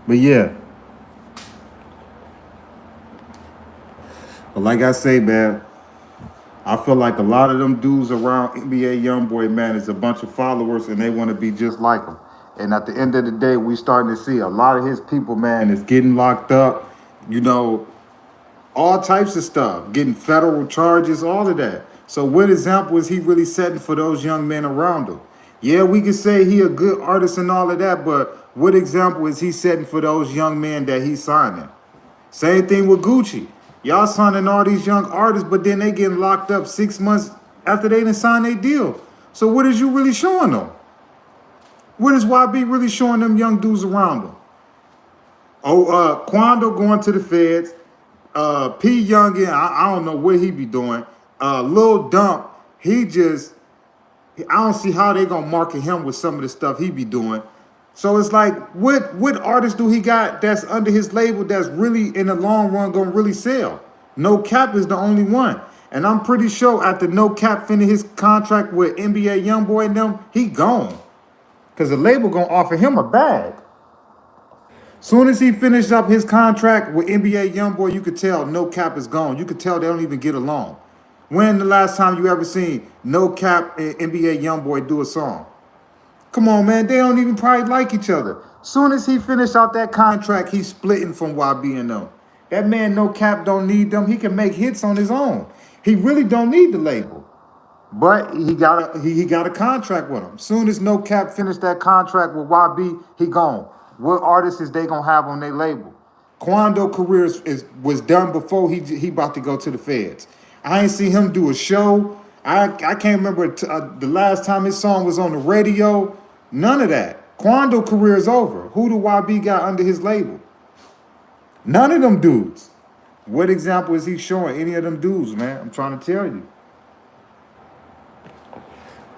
But yeah. But like I say, man, I feel like a lot of them dudes around NBA YoungBoy, man, is a bunch of followers and they want to be just like him. And at the end of the day, we starting to see a lot of his people, man, is getting locked up, you know, all types of stuff, getting federal charges, all of that. So what example is he really setting for those young men around him? Yeah, we can say he a good artist and all of that, but what example is he setting for those young men that he's signing? Same thing with Gucci. Y'all signing all these young artists, but then they getting locked up 6 months after they didn't sign their deal. So what is you really showing them? What is YB really showing them young dudes around them? Oh, Quando going to the feds. P. Youngin, I don't know what he be doing. Lil Dump, I don't see how they gonna market him with some of the stuff he be doing. So it's like, what artist do he got that's under his label that's really in the long run gonna really sell? No Cap is the only one. And I'm pretty sure after No Cap finish his contract with NBA YoungBoy and them, he gone. Cause the label gonna offer him a bag. Soon as he finished up his contract with NBA YoungBoy, you could tell No Cap is gone. You could tell they don't even get along. When the last time you ever seen No Cap and NBA YoungBoy do a song? Come on, man. They don't even probably like each other. Soon as he finished out that contract, he's splitting from YB and them. That man No Cap don't need them. He can make hits on his own. He really don't need the label. But he got a contract with him. Soon as No Cap finished that contract with YB, he gone. What artists is they gonna have on their label? Quando career was done before he about to go to the feds. I ain't see him do a show. I can't remember the last time his song was on the radio. None of that. Quando career is over. Who do YB got under his label? None of them dudes. What example is he showing any of them dudes, man? I'm trying to tell you.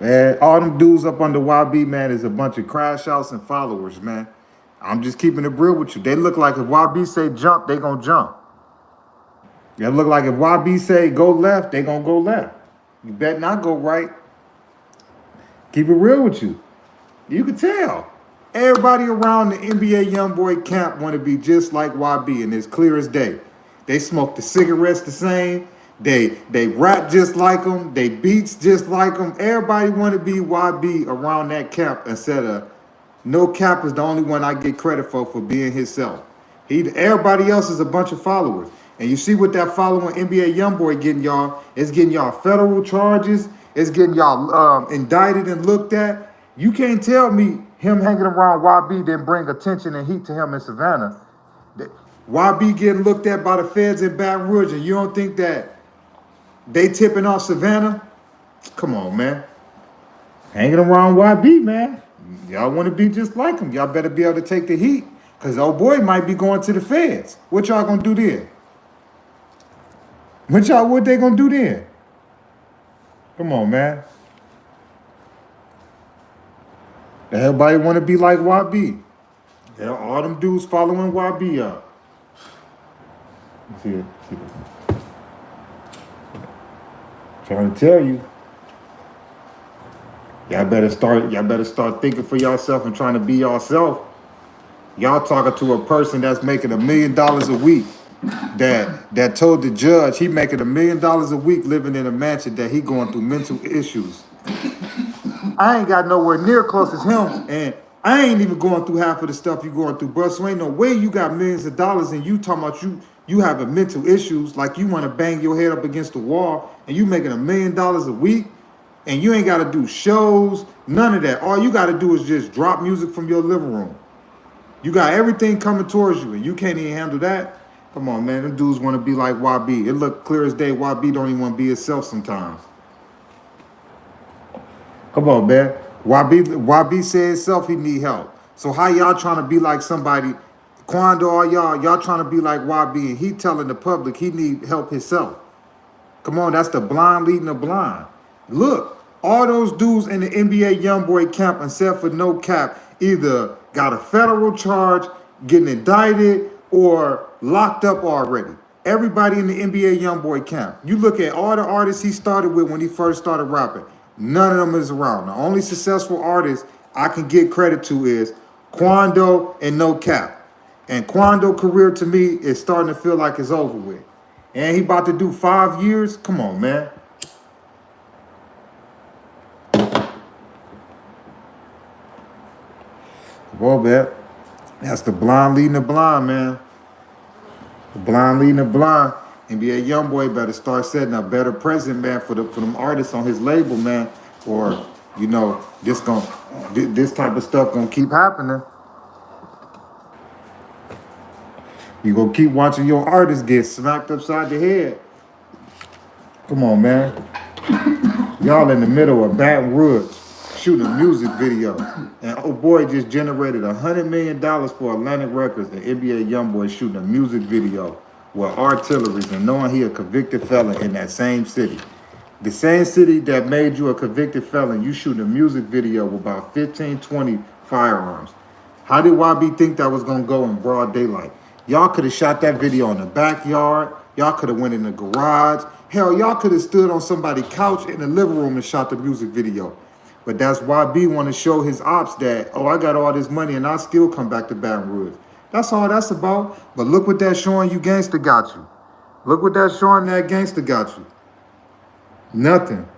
Man, all them dudes up under YB, man, is a bunch of crash outs and followers, man. I'm just keeping it real with you. They look like if YB say jump, they gonna jump. They look like if YB say go left, they gonna go left. You better not go right. Keep it real with you. You can tell. Everybody around the NBA YoungBoy camp want to be just like YB, and it's clear as day. They smoke the cigarettes the same. They rap just like them. They beats just like them. Everybody want to be YB around that camp instead of No Cap is the only one I get credit for being himself. Everybody else is a bunch of followers. And you see what that following NBA YoungBoy getting y'all? It's getting y'all federal charges. It's getting y'all indicted and looked at. You can't tell me him hanging around YB didn't bring attention and heat to him in Savannah. YB getting looked at by the feds in Baton Rouge, and you don't think that they tipping off Savannah? Come on, man. Hanging around YB, man. Y'all want to be just like him. Y'all better be able to take the heat, because old boy might be going to the feds. What y'all gonna do then? What they gonna do then? Come on, man. Everybody want to be like YB. All them dudes following YB up. See it. Trying to tell you. Y'all better start thinking for yourself and trying to be yourself. Y'all talking to a person that's making $1 million a week that told the judge he making $1 million a week living in a mansion that he going through mental issues. I ain't got nowhere near close as him, and I ain't even going through half of the stuff you going through, bro. So ain't no way you got millions of dollars and you talking about you having mental issues, like you want to bang your head up against the wall and you making $1 million a week and you ain't got to do shows, none of that. All you got to do is just drop music from your living room. You got everything coming towards you and you can't even handle that. Come on, man. Them dudes want to be like YB. It look clear as day. YB don't even want to be himself sometimes. Come on, man. YB said himself he need help. So how y'all trying to be like somebody? Quando, all y'all trying to be like YB, and he telling the public he need help himself. Come on, that's the blind leading the blind. Look, all those dudes in the NBA YoungBoy camp, except for no cap, either got a federal charge, getting indicted, or locked up already. Everybody in the NBA YoungBoy camp. You look at all the artists he started with when he first started rapping. None of them is around. The only successful artist I can get credit to is Quando and No Cap. And Quando career to me is starting to feel like it's over with. And he about to do 5 years? Come on, man. Well, man, that's the blind leading the blind, man. The blind leading the blind. NBA YoungBoy better start setting a better present, man, for them artists on his label, man. Or, you know, this type of stuff gonna keep happening. You gonna keep watching your artists get smacked upside the head. Come on, man. Y'all in the middle of Baton Rouge shooting a music video. And oh boy just generated $100 million for Atlantic Records. The NBA YoungBoy shooting a music video with artilleries and knowing he a convicted felon in that same city. The same city that made you a convicted felon, you shooting a music video with about 15, 20 firearms. How did YB think that was gonna go in broad daylight? Y'all could have shot that video in the backyard. Y'all could have went in the garage. Hell, y'all could have stood on somebody's couch in the living room and shot the music video. But that's YB want to show his ops that, oh, I got all this money and I still come back to Baton Rouge. That's all that's about. But look what that showing you gangster got you. Look what that showing that gangster got you. Nothing.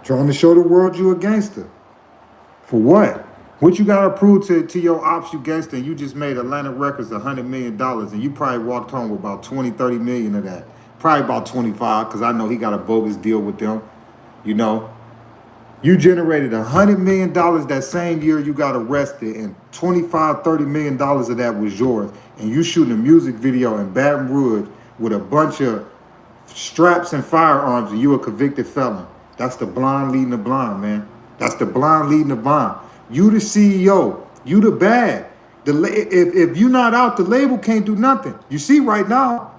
Trying to show the world you a gangster. For what? What you gotta prove to your ops you gangster, and you just made Atlantic Records $100 million and you probably walked home with about 20, 30 million of that. Probably about 25, because I know he got a bogus deal with them. You know, you generated $100 million that same year you got arrested, and 25, $30 million of that was yours. And you shooting a music video in Baton Rouge with a bunch of straps and firearms, and you a convicted felon. That's the blind leading the blind, man. That's the blind leading the blind. You the CEO. You the bag. If you not out, the label can't do nothing. You see right now,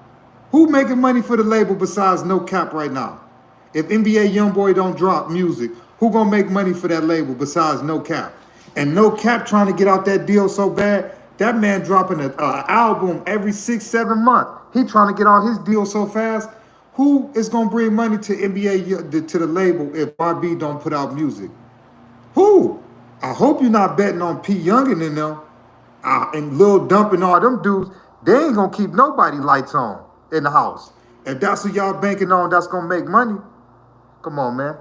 who making money for the label besides No Cap right now? If NBA YoungBoy don't drop music, who gonna make money for that label besides No Cap? And No Cap trying to get out that deal so bad, that man dropping an album every 6-7 months. He trying to get out his deal so fast. Who is gonna bring money to NBA to the label if YB don't put out music? Who? I hope you're not betting on P. Youngin and them and Lil Dump and all them dudes. They ain't gonna keep nobody lights on in the house. If that's what y'all banking on, that's gonna make money. Come on, man.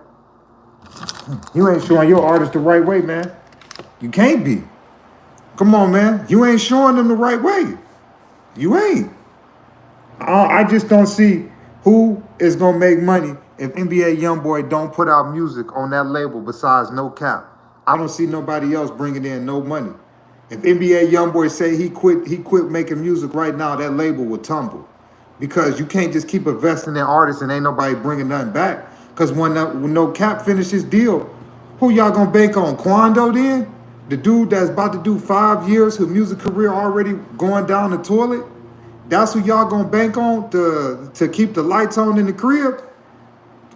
You ain't showing your artist the right way, man. You can't be. Come on, man. You ain't showing them the right way. You ain't. I just don't see who is gonna make money if NBA YoungBoy don't put out music on that label besides No Cap. I don't see nobody else bringing in no money. If NBA YoungBoy say he quit making music right now, that label will tumble. Because you can't just keep investing in artists and ain't nobody bringing nothing back. Because when No Cap finish his deal, who y'all gonna bank on? Quando then? The dude that's about to do 5 years, whose music career already going down the toilet? That's who y'all gonna bank on to keep the lights on in the crib?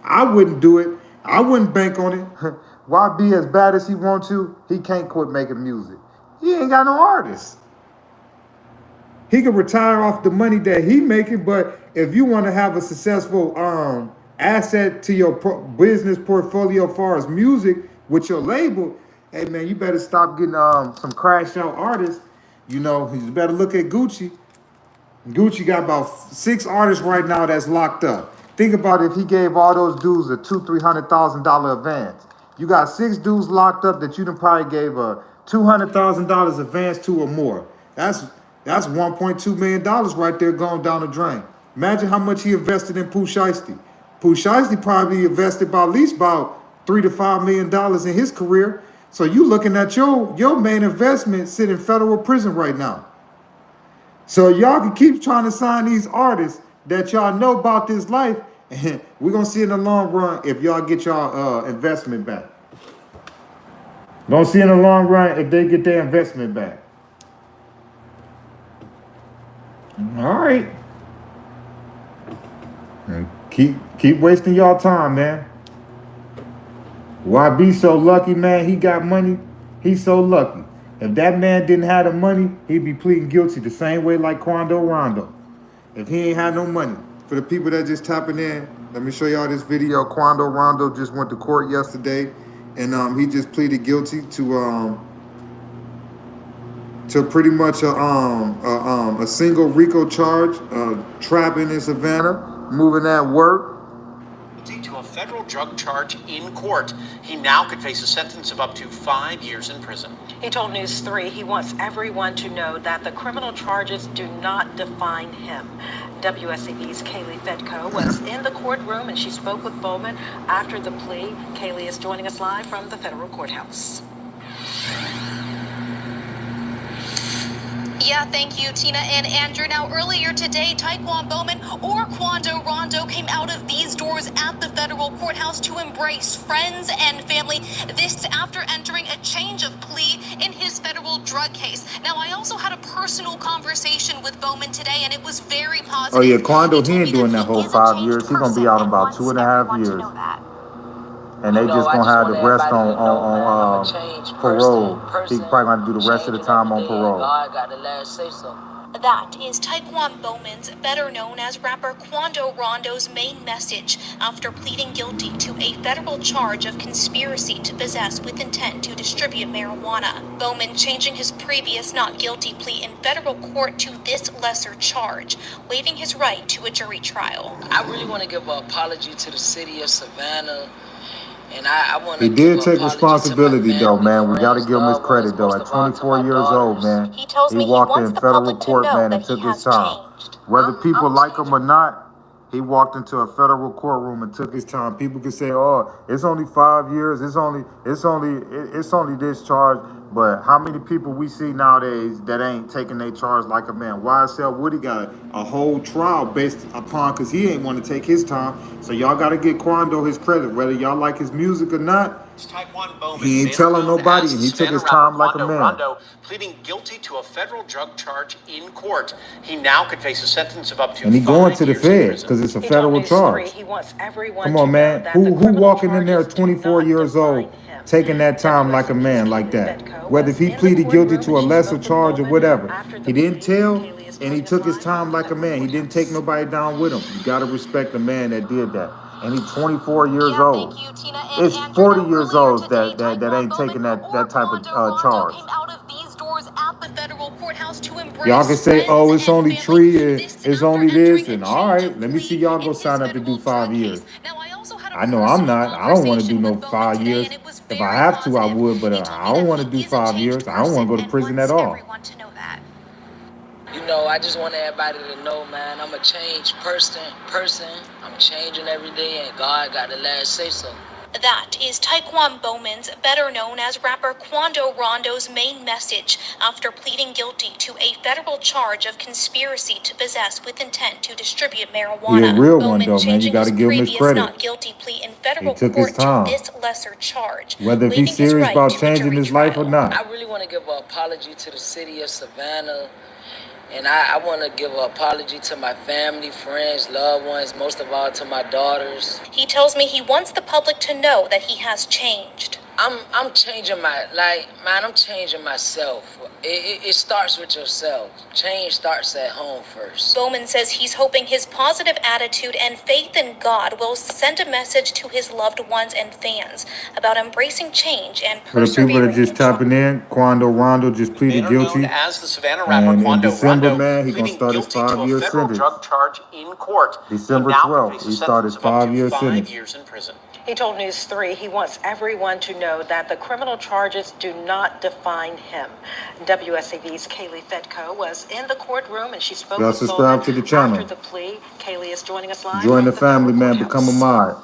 I wouldn't do it. I wouldn't bank on it. Why be as bad as he want to? He can't quit making music. He ain't got no artists. He could retire off the money that he making, but if you want to have a successful asset to your business portfolio as far as music with your label, hey man, you better stop getting some crash out artists. You know, you better look at Gucci. Gucci got about 6 artists right now that's locked up. Think about if he gave all those dudes a $200,000-$300,000 advance. You got 6 dudes locked up that you done probably gave a $200,000 advance to or more. That's $1.2 million right there going down the drain. Imagine how much he invested in Pooh Shiesty. Pooh Shiesty probably invested about at least about $3 to $5 million in his career. So you looking at your main investment sit in federal prison right now. So y'all can keep trying to sign these artists that y'all know about this life, and we're gonna see in the long run if y'all get y'all investment back. Gonna see in the long run if they get their investment back. All right. And keep wasting y'all time, man. Why be so lucky, man? He got money. He's so lucky. If that man didn't have the money, he'd be pleading guilty the same way like Quando Rondo. If he ain't had no money. For the people that just tapping in, let me show y'all this video. Quando Rondo just went to court yesterday, and he just pleaded guilty to pretty much a single Rico charge, trapping in Savannah, moving that work. To a federal drug charge in court. He now could face a sentence of up to 5 years in prison. He told News 3 he wants everyone to know that the criminal charges do not define him. WSAV's Kaylee Fedko was in the courtroom and she spoke with Bowman after the plea. Kaylee is joining us live from the federal courthouse. Yeah, thank you, Tina and Andrew. Now, earlier today, Taekwon Bowman or Quando Rondo came out of these doors at the federal courthouse to embrace friends and family. This after entering a change of plea in his federal drug case. Now, I also had a personal conversation with Bowman today, and it was very positive. Oh yeah, Quando, he ain't doing that whole 5 years. He's gonna be out in about 2.5 years. And they just gonna have the rest on parole. He's probably gonna do the rest of the time on parole. God got the last say so. That is Taekwon Bowman's, better known as rapper Quando Rondo's, main message after pleading guilty to a federal charge of conspiracy to possess with intent to distribute marijuana. Bowman changing his previous not guilty plea in federal court to this lesser charge, waiving his right to a jury trial. I really want to give an apology to the city of Savannah. And I want to He did take responsibility though, man. We got to give him his credit though. At 24 years old, man, he walked in federal court, man, and took his time. Whether people like him or not, he walked into a federal courtroom and took his time. People could say, "Oh, it's only 5 years. It's only this charge." But how many people we see nowadays that ain't taking their charge like a man? YSL Woody got a whole trial based upon because he ain't want to take his time. So y'all got to get Quando his credit, whether y'all like his music or not. He ain't telling nobody, and he took his time like a man. Rondo pleading guilty to a federal drug charge in court. He now could face a sentence of up to. And he going to the feds because it's a federal charge. He wants everyone Come on, man. Who walking in there at 24 years old, taking that time like a man like that? Whether if he pleaded guilty to a lesser charge or whatever, he didn't tell, and he took his time like a man. He didn't take nobody down with him. You gotta respect the man that did that. And he's 24 years old. It's 40 years old that ain't taking that type of charge. Y'all can say, oh, it's only 3, it's only this, and all right, let me see y'all go sign up to do 5 years. I know I'm not. I don't want to do no 5 years. If I have to, I would, but I don't want to do 5 years. I don't want to go to prison at all. You know, I just want everybody to know, man, I'm a changed person. I'm changing every day, and God got the last say so. That is Taekwon Bowman's, better known as rapper Quando Rondo's, main message after pleading guilty to a federal charge of conspiracy to possess with intent to distribute marijuana. He a real one though, man. You got to give him his credit. Not guilty plea in federal he took court his time. to this lesser charge. Whether if he's serious about changing his life or not. I really want to give an apology to the city of Savannah. And I want to give an apology to my family, friends, loved ones, most of all to my daughters. He tells me he wants the public to know that he has changed. I'm changing I'm changing myself. It starts with yourself. Change starts at home first. Bowman says he's hoping his positive attitude and faith in God will send a message to his loved ones and fans about embracing change and For the people that persevering just in trial. tapping in, Quando Rondo just pleaded Better known guilty. as the Savannah rapper And in Quando December, Rondo, man, he gonna pleading start his guilty to a 5-year federal sentence. drug charge in court. December He now 12th, could face he a started sentence of up to 5-year 5 sentence. years in prison. He told News 3 he wants everyone to know that the criminal charges do not define him. WSAV's Kaylee Fedko was in the courtroom and she spoke Y'all with subscribe Bowman to the after channel. the plea. Kaylee is joining us live Join from the the federal family, man. Become a courthouse. mod.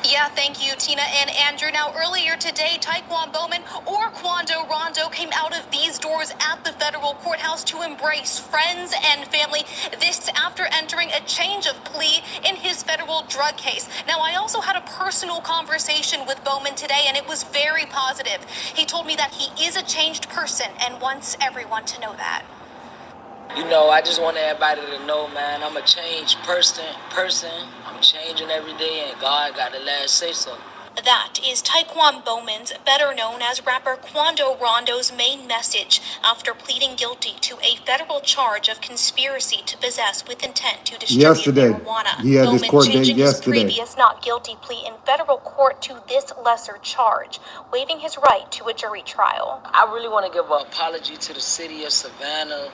Yeah, thank you, Tina and Andrew. Now, earlier today, Taekwon Bowman or Quando Rondo came out of these doors at the federal courthouse to embrace friends and family. This after entering a change of plea in his federal drug case. Now, I also had a personal conversation with Bowman today, and it was very positive. He told me that he is a changed person and wants everyone to know that. You know, I just want everybody to know, man, I'm a changed person. I'm changing every day, and God got the last say so. That is Taekwon Bowman's, better known as rapper Quando Rondo's, main message after pleading guilty to a federal charge of conspiracy to possess with intent to distribute marijuana. He had this Bowman court date changing his yesterday. previous not guilty plea in federal court to this lesser charge, waiving his right to a jury trial. I really want to give an apology to the city of Savannah.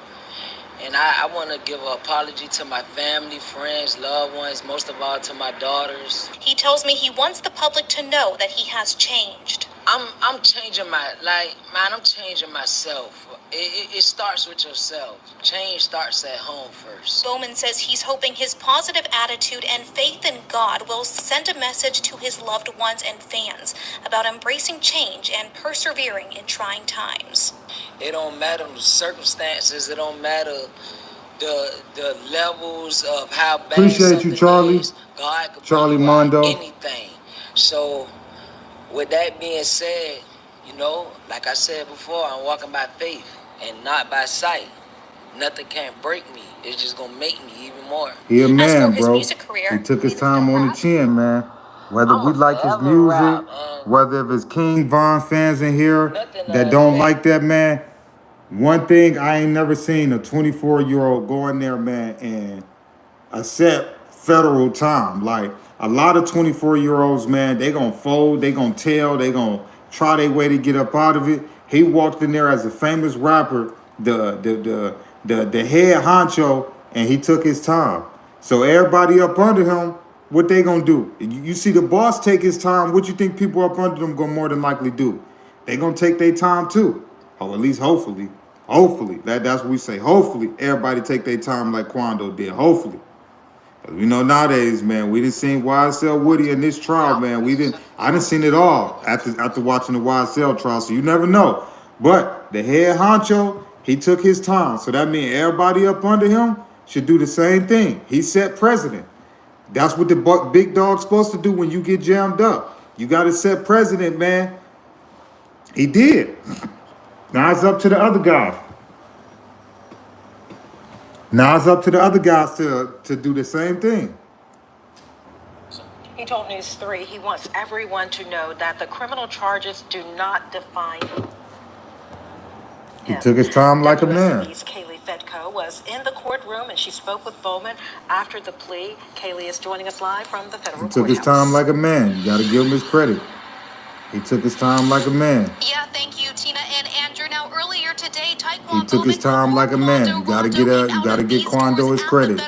And I want to give an apology to my family, friends, loved ones, most of all to my daughters. He tells me he wants the public to know that he has changed. I'm changing I'm changing myself. It starts with yourself. Change starts at home first. Bowman says he's hoping his positive attitude and faith in God will send a message to his loved ones and fans about embracing change and persevering in trying times. It don't matter the circumstances. It don't matter the levels of how bad Appreciate you, something Charlie. is. God could Charlie bring you out Mondo. anything. So, with that being said, you know, like I said before, I'm walking by faith and not by sight. Nothing can't break me. It's just gonna make me even more. He a As for man, his bro. music career, He took his he's time still on the rap. chin, man. Whether I'm we a like his forever music, rap, man. whether if it's King Von fans in here Nothing that don't that like that, man. One thing I ain't never seen a 24-year-old go in there, man, and accept federal time. Like a lot of 24-year-olds, man, they gonna fold, they gonna tell, they gonna try their way to get up out of it. He walked in there as a famous rapper, the head honcho, and he took his time. So everybody up under him, what they gonna do? You see the boss take his time. What you think people up under them gonna more than likely do? They gonna take their time too, or at least hopefully. Hopefully, that's what we say. Hopefully, everybody take their time like Quando did. Hopefully. We know nowadays, man, we didn't see YSL Woody in this trial, man. I didn't seen it all after watching the YSL trial, so you never know. But the head honcho, he took his time. So that means everybody up under him should do the same thing. He set precedent. That's what the big dog's supposed to do when you get jammed up. You got to set precedent, man. He did. Now it's up to the other guy. Now it's up to the other guys to do the same thing. He told News 3 he wants everyone to know that the criminal charges do not define him. He took his time like a man. WSAV's Kaylee Fedko was in the courtroom and she spoke with Bowman after the plea. Kaylee is joining us live from the federal He took his courthouse. time like a man. You got to give him his credit. He took his time like a man. Yeah, thank you, Tina and Andrew. Now, earlier today, He Taekwon took his time like a man. You got to get Quando his credit. He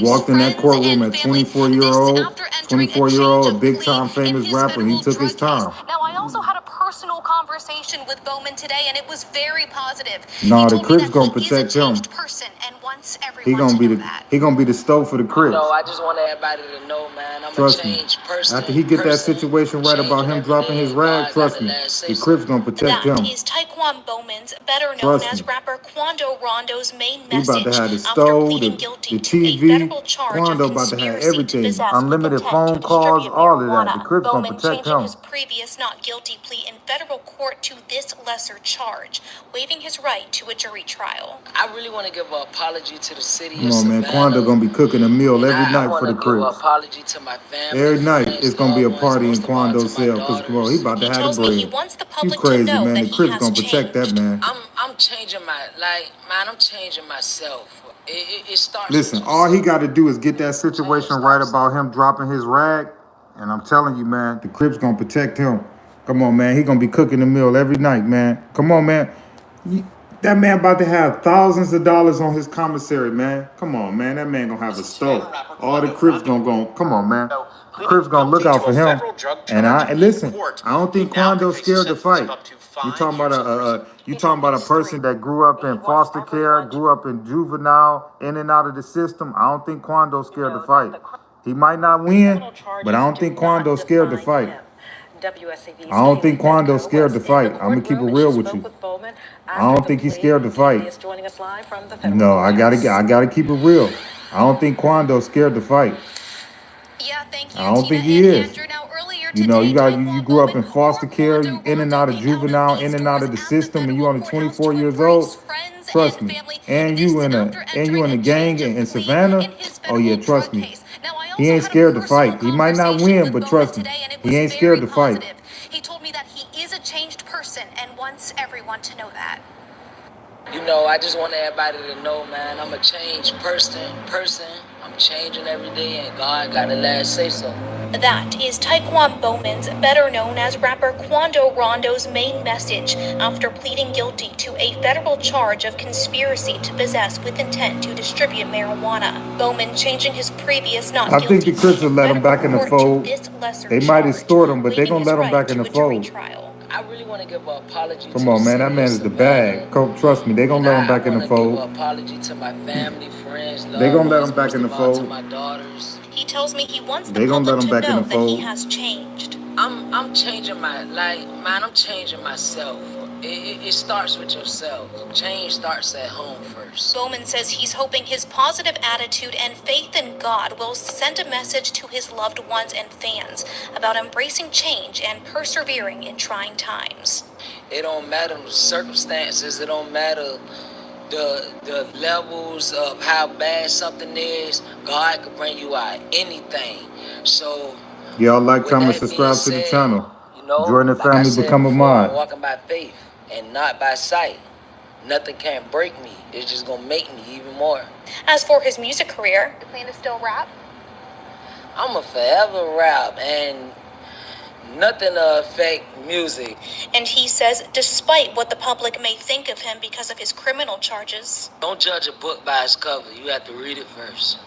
walked in that courtroom at 24-year-old, a big time famous rapper. He took his time. Now, I also had a personal conversation with Bowman today, and it was very positive. Nah, the He told me Crips that gonna he is a protect him. changed person and wants He everyone gonna to be know the that. he gonna be the stove for the Crips. No, I just want everybody to know, man, I'm Trust a me. changed person. After he get that situation right about him dropping his rag, trust me, the Crips gonna protect him. That is Taekwon Bowman's, better known Trust as me. rapper Quando Rondo's, main He about message to have the after stove, pleading the guilty to a TV. federal charge Quando of about to have conspiracy to everything. possess Unlimited with intent phone to calls, distribute all of that. marijuana. The Crips gonna Bowman protect changing him. his previous not guilty plea in federal court to this lesser charge, waiving his right to a jury trial. I really want to give an apology apology to the city Come of on, man. Quando Savannah. gonna be cooking a meal And every I night for want to the give an Crips. apology to my family, Every night friends, it's gonna be a loved ones, party in most of all to Quando's my cell. Cause come on, he daughters. about to He have the tells me he bread. wants the You public to crazy, know man. that The he Crips has gonna protect that, changed. man. I'm changing my I'm changing myself. It starts with Listen, all he yourself. got to do is get that Change situation right starts. about him dropping his rag, and I'm telling you, man, the Crips gonna protect him. Come on, man, he gonna be cooking the meal every night, man. Come on, man. That man about to have thousands of dollars on his commissary, man. Come on, man. That man gonna have a store. All the Crips gonna go. Come on, man. The Crips gonna look out for him. And listen, I don't think Quando's scared to fight. You talking about a person that grew up in foster care, grew up in juvenile, in and out of the system. I don't think Quando's scared to fight. He might not win, but I don't think Quando's scared to fight. WSAV's I don't think Kaylee Quando's Fedko scared was to in the fight. I'm gonna keep it courtroom and real she with spoke you. with Bowman I after don't the think he's plea. scared to fight. Kaylee is joining us live from the federal No, I courthouse. gotta keep it real. I don't think Quando's scared to fight. Yeah, thank you, I don't Tina think he and is. Andrew. Now, earlier You know, today, you Taekwon grew up Bowman in foster or care, Quando you in and Rondo out of came out of juvenile, these in and out doors of the at the system, and you federal only courthouse 24 to years embrace old. friends Trust and me. family. And This you in after a entering a gang change of in plea Savannah. in his Oh yeah, federal trust drug me. case. Now, I He also ain't had a scared to personal fight. He might not conversation win, with but Bowman trust me, today, and it he was ain't scared very to fight. positive. He told me that he is a changed person and wants everyone to know that. You know, I just want everybody to know, man, I'm a changed person. I'm changing every day, and God got the last say so. That is Taekwon Bowman's, better known as rapper Quando Rondo's, main message after pleading guilty to a federal charge of conspiracy to possess with intent to distribute marijuana. Bowman changing his previous not I think guilty the Crips plea will in let him federal back in the court to fold. this lesser They might charge, extort him, but they waiving gonna his let him back right in the to a jury fold. trial. I really want to give an apology Come to the on, man. That city of man is the Savannah. bag. Trust me, they gonna And let him I back in the want to give an fold. apology to my family, friends, They loved gonna let ones, him back most in the of all to fold. my daughters. He tells me he wants the They gonna let public him to back in know the that he fold. has changed. I'm changing I'm changing myself. It starts with yourself. Change starts at home first. Bowman says he's hoping his positive attitude and faith in God will send a message to his loved ones and fans about embracing change and persevering in trying times. It don't matter the circumstances. It don't matter the levels of how bad something is. God could bring you out anything. So Y'all like, with comment, that being subscribe to the said, channel. you know, Join the like I family, said become a before, I'm mod. walking by faith and not by sight. Nothing can break me. It's just gonna make me even more. As for his music career, you plan to still rap? I'm a forever rap, and nothing to affect music. And he says despite what the public may think of him because of his criminal charges, Don't judge a book by its cover. You have to read it first.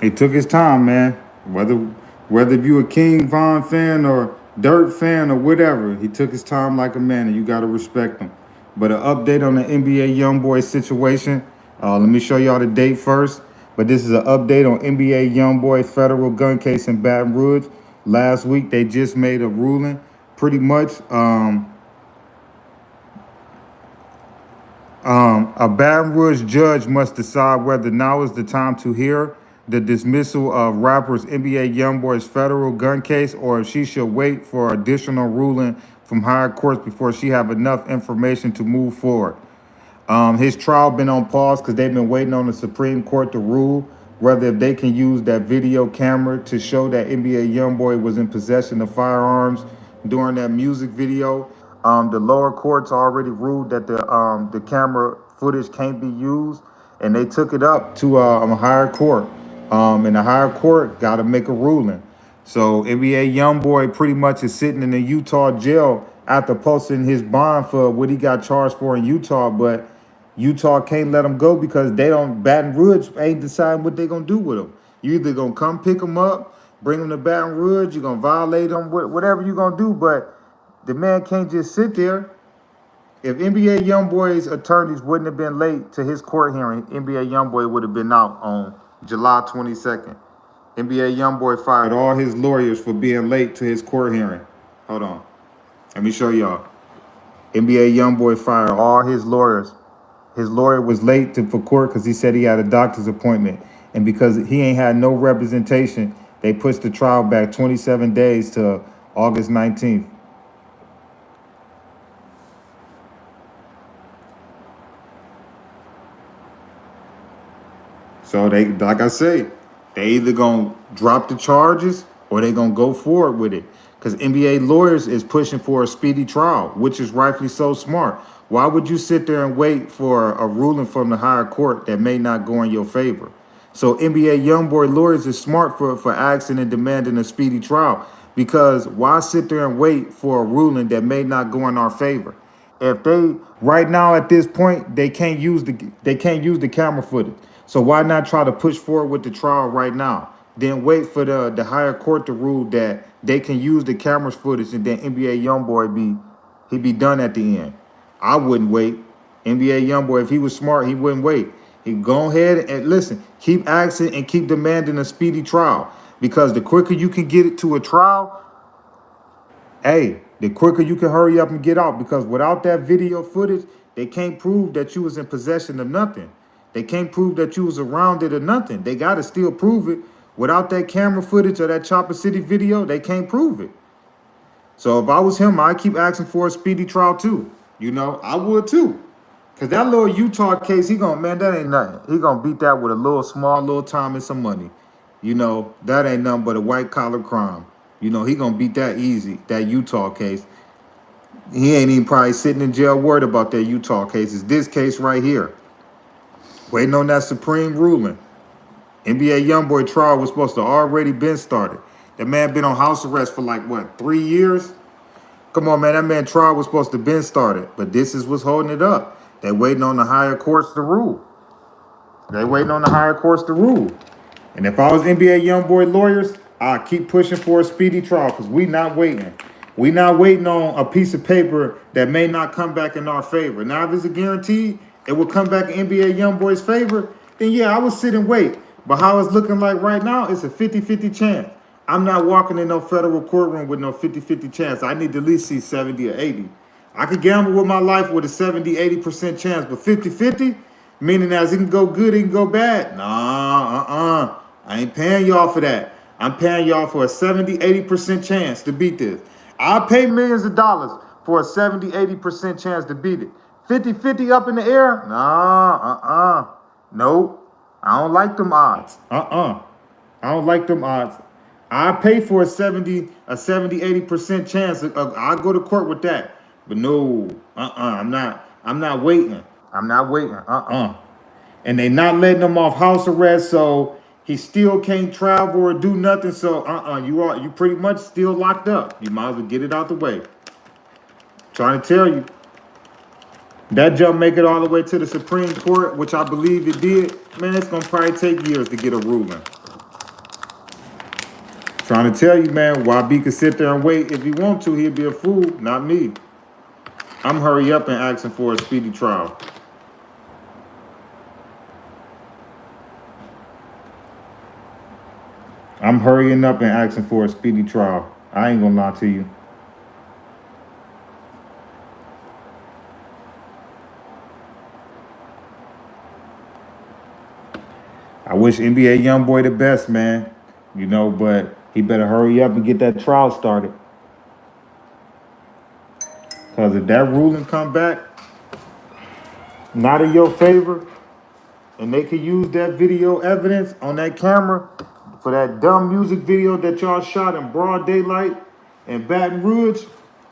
He took his time, man. Whether you a King Von fan or Dirt fan or whatever, he took his time like a man, and you gotta respect him. But an update on the NBA YoungBoy situation. Let me show y'all the date first. But this is an update on NBA YoungBoy federal gun case in Baton Rouge. Last week they just made a ruling, pretty much. A Baton Rouge judge must decide whether now is the time to hear the dismissal of rappers NBA YoungBoy's federal gun case, or if she should wait for additional ruling from higher courts before she have enough information to move forward. His trial been on pause because they've been waiting on the Supreme Court to rule whether if they can use that video camera to show that NBA YoungBoy was in possession of firearms during that music video. The lower courts already ruled that the camera footage can't be used, and they took it up to a higher court. And the higher court got to make a ruling. So NBA YoungBoy pretty much is sitting in the Utah jail after posting his bond for what he got charged for in Utah, but Utah can't let him go because Baton Rouge ain't deciding what they're gonna do with him. You either gonna come pick him up, bring him to Baton Rouge, you're gonna violate him, whatever you're gonna do, but the man can't just sit there. If NBA YoungBoy's attorneys wouldn't have been late to his court hearing, NBA YoungBoy would have been out on July 22nd. NBA YoungBoy fired all his lawyers for being late to his court hearing. Hold on. Let me show y'all. NBA YoungBoy fired all his lawyers. His lawyer was late for court because he said he had a doctor's appointment. And because he ain't had no representation, they pushed the trial back 27 days to August 19th. So they, like I say, they either gonna drop the charges or they gonna go forward with it. Because NBA lawyers is pushing for a speedy trial, which is rightfully so smart. Why would you sit there and wait for a ruling from the higher court that may not go in your favor? So NBA YoungBoy lawyers is smart for asking and demanding a speedy trial, because why sit there and wait for a ruling that may not go in our favor? If they right now at this point they can't use the camera footage. So why not try to push forward with the trial right now? Then wait for the higher court to rule that they can use the camera's footage, and then NBA YoungBoy he be done at the end. I wouldn't wait. NBA YoungBoy, if he was smart, he wouldn't wait. He'd go ahead and listen, keep asking and keep demanding a speedy trial. Because the quicker you can get it to a trial, hey, the quicker you can hurry up and get out. Because without that video footage, they can't prove that you was in possession of nothing. They can't prove that you was around it or nothing. They got to still prove it. Without that camera footage or that Chopper City video, they can't prove it. So if I was him, I'd keep asking for a speedy trial too. You know, I would too. Cause that little Utah case, that ain't nothing. He gonna beat that with a little time and some money. You know, that ain't nothing but a white collar crime. You know, he gonna beat that easy, that Utah case. He ain't even probably sitting in jail worried about that Utah case. It's this case right here. Waiting on that supreme ruling. NBA YoungBoy trial was supposed to already been started. That man been on house arrest for like, what, 3 years? Come on, man, that man trial was supposed to been started. But this is what's holding it up. They waiting on the higher courts to rule. They waiting on the higher courts to rule. And if I was NBA YoungBoy lawyers, I'd keep pushing for a speedy trial, because we not waiting. We not waiting on a piece of paper that may not come back in our favor. Now, if it's a guarantee it will come back in NBA YoungBoy's favor, then yeah, I would sit and wait. But how it's looking like right now, it's a 50-50 chance. I'm not walking in no federal courtroom with no 50-50 chance. I need to at least see 70 or 80. I could gamble with my life with a 70-80% chance, but 50-50, meaning as it can go good, it can go bad. Nah, I ain't paying y'all for that. I'm paying y'all for a 70-80% chance to beat this. I'll pay millions of dollars for a 70-80% chance to beat it. 50-50 up in the air? Nah, nope. I don't like them odds. I don't like them odds. I pay for a 70-80% chance. I'll go to court with that. But no, I'm not waiting. I'm not waiting. And they not letting him off house arrest, so he still can't travel or do nothing. So you pretty much still locked up. You might as well get it out the way. Trying to tell you. That jump make it all the way to the Supreme Court, which I believe it did. Man, it's gonna probably take years to get a ruling. Trying to tell you, man, YB could sit there and wait. If he want to, he'd be a fool, not me. I'm hurry up and asking for a speedy trial. I'm hurrying up and asking for a speedy trial. I ain't gonna lie to you. I wish NBA YoungBoy the best, man. You know, but he better hurry up and get that trial started. Because if that ruling come back not in your favor, and they could use that video evidence on that camera for that dumb music video that y'all shot in broad daylight in Baton Rouge,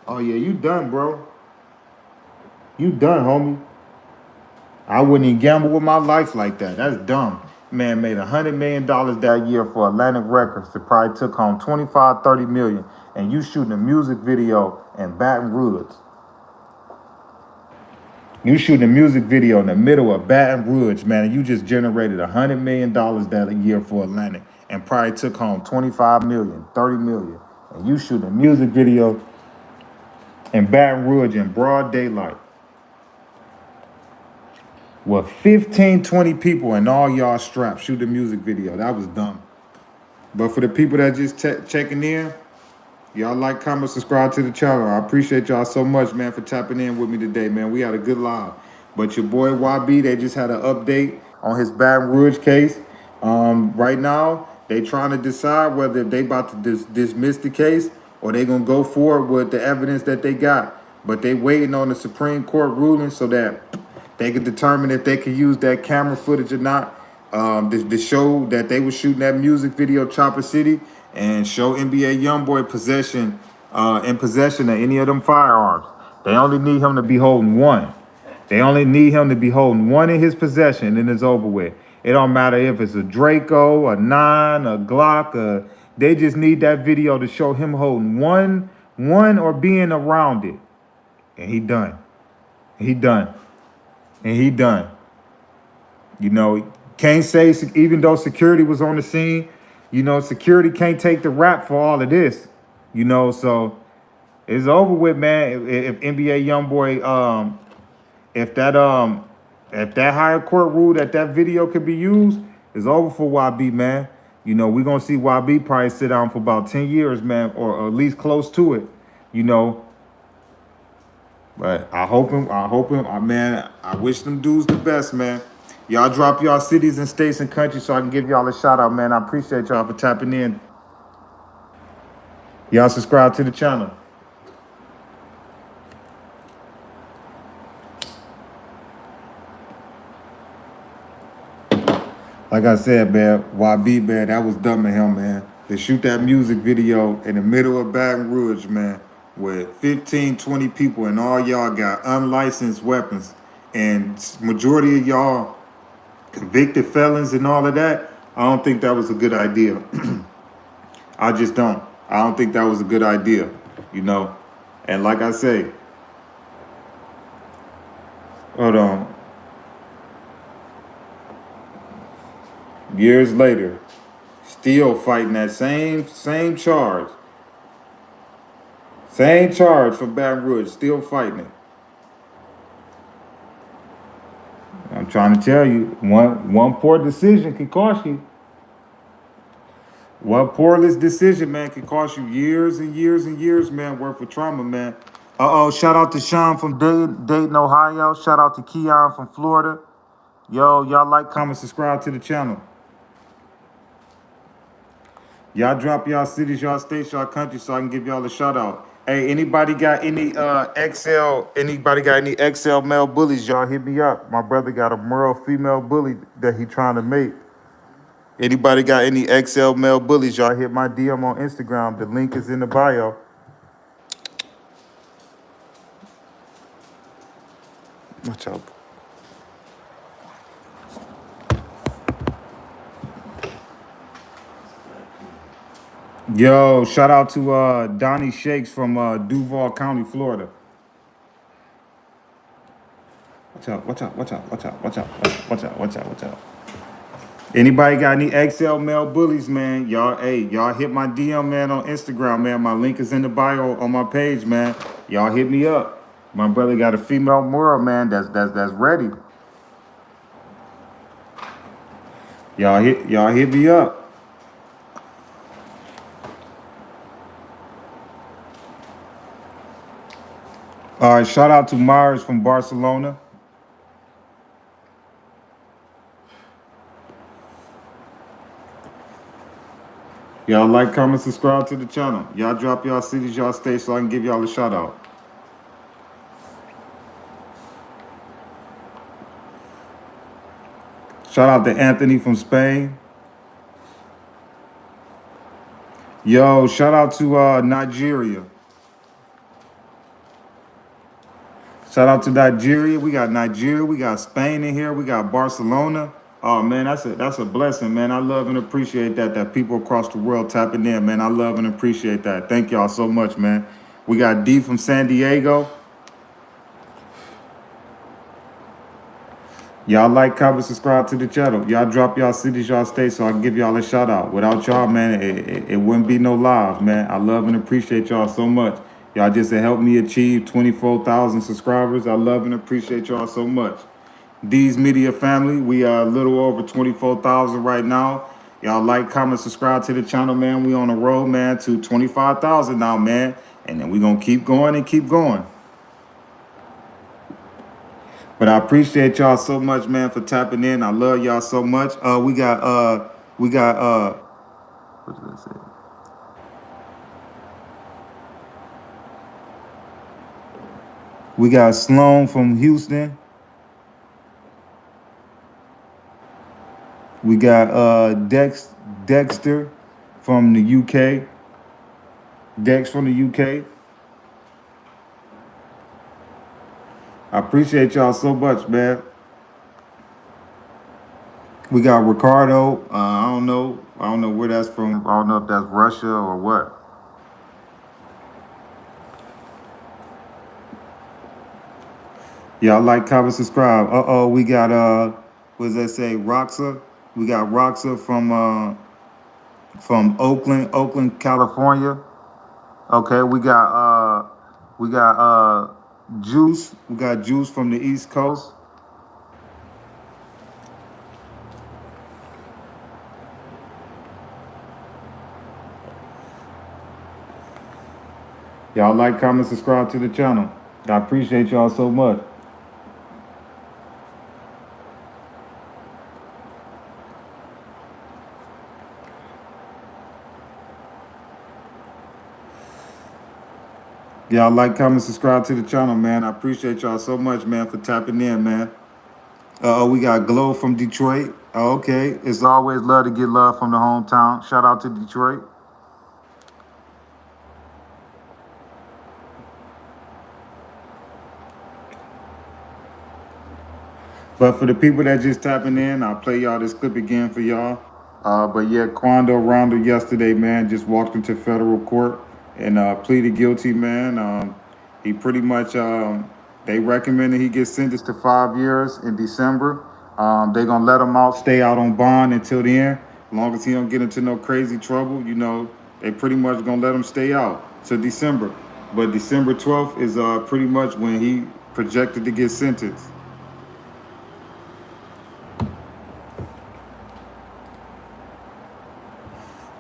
oh yeah, you done, bro. You done, homie. I wouldn't even gamble with my life like that. That's dumb. Man made $100 million that year for Atlantic Records. That probably took home 25, 30 million. And you shooting a music video in Baton Rouge. You shooting a music video in the middle of Baton Rouge, man, and you just generated $100 million that year for Atlantic and probably took home 25 million, 30 million. And you shooting a music video in Baton Rouge in broad daylight. With 15, 20 people and all y'all strapped, shoot a music video. That was dumb. But for the people that just checking in, y'all like, comment, subscribe to the channel. I appreciate y'all so much, man, for tapping in with me today, man. We had a good live. But your boy YB, they just had an update on his Baton Rouge case. Right now, they trying to decide whether they about to dismiss the case or they going to go forward with the evidence that they got. But they waiting on the Supreme Court ruling so that they can determine if they can use that camera footage or not. the show that they were shooting that music video, Chopper City, and show NBA YoungBoy in possession of any of them firearms. They only need him to be holding one. They only need him to be holding one in his possession, and it's over with. It don't matter if it's a Draco, a 9, a Glock, they just need that video to show him holding one or being around it. And he done. He done. And he done. You know, can't say, even though security was on the scene, you know, security can't take the rap for all of this. You know, so it's over with, man. If NBA YoungBoy, if that higher court ruled that video could be used, it's over for YB, man. You know, we're gonna see YB probably sit down for about 10 years, man, or at least close to it, you know. But I hope him, man, I wish them dudes the best, man. Y'all drop y'all cities and states and countries so I can give y'all a shout out, man. I appreciate y'all for tapping in. Y'all subscribe to the channel. Like I said, man, YB, man, that was dumb of him, man. To shoot that music video in the middle of Baton Rouge, man, with 15, 20 people, and all y'all got unlicensed weapons. And majority of y'all convicted felons and all of that. I don't think that was a good idea. I just don't. I don't think that was a good idea, you know. And like I say, hold on. Years later, still fighting that same charge. Same charge from Baton Rouge, still fighting it. I'm trying to tell you, one poor decision can cost you. One poorless decision, man, can cost you years and years and years, man, worth of trauma, man. Shout out to Sean from Dayton, Ohio. Shout out to Keon from Florida. Yo, y'all like, comment, subscribe to the channel. Y'all drop y'all cities, y'all states, y'all countries so I can give y'all a shout out. Hey, anybody got any XL male bullies, y'all hit me up. My brother got a male female bully that he trying to make. Anybody got any XL male bullies, y'all hit my DM on Instagram. The link is in the bio. Watch out. Yo, shout out to Donnie Shakes from Duval County, Florida. Watch out. Anybody got any XL male bullies, man? Y'all hit my DM, man, on Instagram, man. My link is in the bio on my page, man. Y'all hit me up. My brother got a female Mura, man, that's ready. Y'all hit me up. All right, shout out to Myers from Barcelona. Y'all like, comment, subscribe to the channel. Y'all drop y'all cities, y'all states so I can give y'all a shout out. Shout out to Anthony from Spain. Yo, shout out to Nigeria. Shout out to Nigeria. We got Spain in here. We got Barcelona. Oh man, that's a blessing, man. I love and appreciate that people across the world tapping in, man. I love and appreciate that. Thank y'all so much, man. We got D from San Diego. Y'all like, comment, subscribe to the channel. Y'all drop y'all cities, y'all states so I can give y'all a shout out. Without y'all, man, it wouldn't be no live, man. I love and appreciate y'all so much. Y'all just helped me achieve 24,000 subscribers. I love and appreciate y'all so much. D's Media family, we are a little over 24,000 right now. Y'all like, comment, subscribe to the channel, man. We on the road, man, to 25,000 now, man. And then we gonna keep going and keep going. But I appreciate y'all so much, man, for tapping in. I love y'all so much. We got what did I say? We got Sloan from Houston. We got Dexter from the UK. Dex from the UK. I appreciate y'all so much, man. We got Ricardo. I don't know. I don't know where that's from. I don't know if that's Russia or what. Y'all like, comment, subscribe. We got what does that say? Roxa. We got Roxa from Oakland, California. Okay, we got Juice. We got Juice from the East Coast. Y'all like, comment, subscribe to the channel. I appreciate y'all so much. Y'all like, comment, subscribe to the channel, man. I appreciate y'all so much, man, for tapping in, man. We got Glow from Detroit. Okay. It's always love to get love from the hometown. Shout out to Detroit. But for the people that just tapping in, I'll play y'all this clip again for y'all. But yeah, Quando Rondo yesterday, man, just walked into federal court and pleaded guilty, man. He pretty much, they recommended he gets sentenced to 5 years in December. They're going to let him out, stay out on bond until the end. As long as he don't get into no crazy trouble, you know, they pretty much going to let him stay out to December. But December 12th is pretty much when he projected to get sentenced.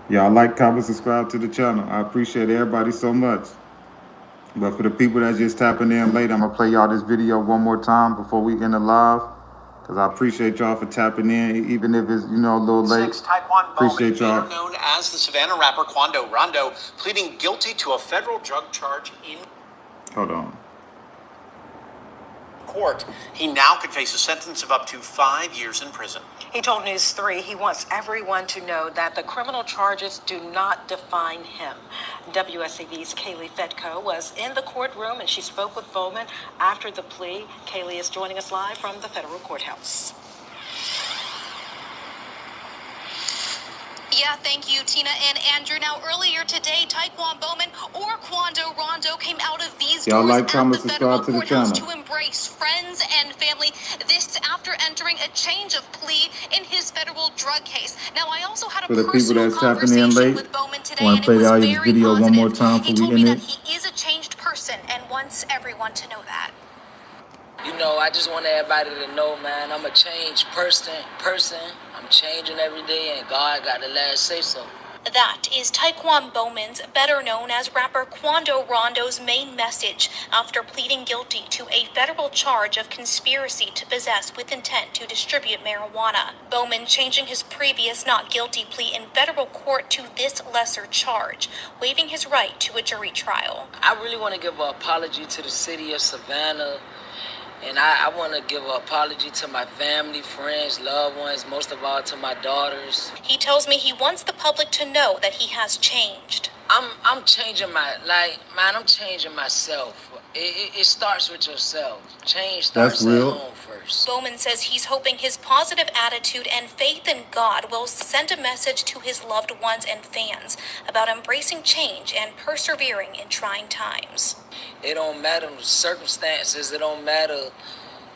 Y'all like, comment, subscribe to the channel. I appreciate everybody so much. But for the people that's just tapping in late, I'm going to play y'all this video one more time before we end the live. Because I appreciate y'all for tapping in, even if it's, you know, a little late. Appreciate y'all. Known as the Savannah rapper Quando Rondo, pleading guilty to a federal drug charge in Hold on. court. He now could face a sentence of up to 5 years in prison. He told News 3 he wants everyone to know that the criminal charges do not define him. WSAV's Kaylee Fedko was in the courtroom and she spoke with Bowman after the plea. Kaylee is joining us live from the federal courthouse. Yeah, thank you, Tina and Andrew. Now, earlier today, Taekwon Bowman or Quando Rondo came out of these Y'all doors like, at comment, the federal subscribe to the courthouse channel. to embrace friends and family. This after entering a change of plea in his federal drug case. Now, I also had a For the people personal that's tapping in conversation late, with Bowman today, want and to it play was y'all this very video positive. one more time He before told we me end that it. he is a changed person and wants everyone to know that. You know, I just want everybody to know, man, I'm a changed person. I'm changing every day, and God got the last say so. That is Taekwon Bowman's, better known as rapper Quando Rondo's, main message after pleading guilty to a federal charge of conspiracy to possess with intent to distribute marijuana. Bowman changing his previous not guilty plea in federal court to this lesser charge, waiving his right to a jury trial. I really want to give an apology to the city of Savannah. And I want to give an apology to my family, friends, loved ones, most of all to my daughters. He tells me he wants the public to know that he has changed. I'm changing I'm changing myself. It starts with yourself. Change starts That's real. at home first. Bowman says he's hoping his positive attitude and faith in God will send a message to his loved ones and fans about embracing change and persevering in trying times. It don't matter the circumstances. It don't matter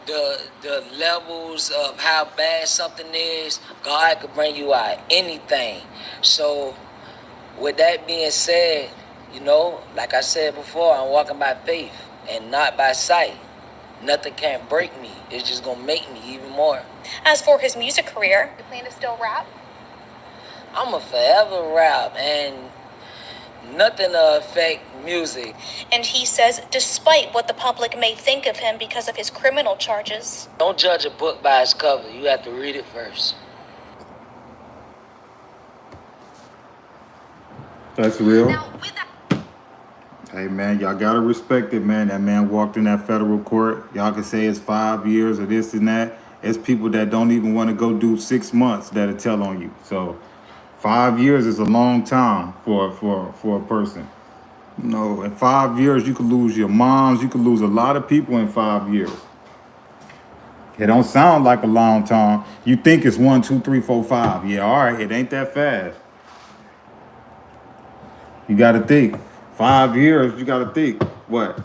the levels of how bad something is. God could bring you out anything. So with that being said, you know, like I said before, I'm walking by faith and not by sight. Nothing can break me. It's just gonna make me even more. As for his music career, you plan to still rap? I'm a forever rap, and nothing to affect music. And he says despite what the public may think of him because of his criminal charges. Don't judge a book by its cover. You have to read it first. That's real. Now, with that, Hey, man, y'all got to respect it, man. That man walked in that federal court. Y'all can say it's 5 years or this and that. it's people that don't even want to go do 6 months that'll tell on you. So 5 years is a long time for a person. You know, in 5 years you could lose your moms, you could lose a lot of people in 5 years. It don't sound like a long time. You think it's 1, 2, 3, 4, 5. Yeah, all right, it ain't that fast. You got to think. 5 years, you got to think. What?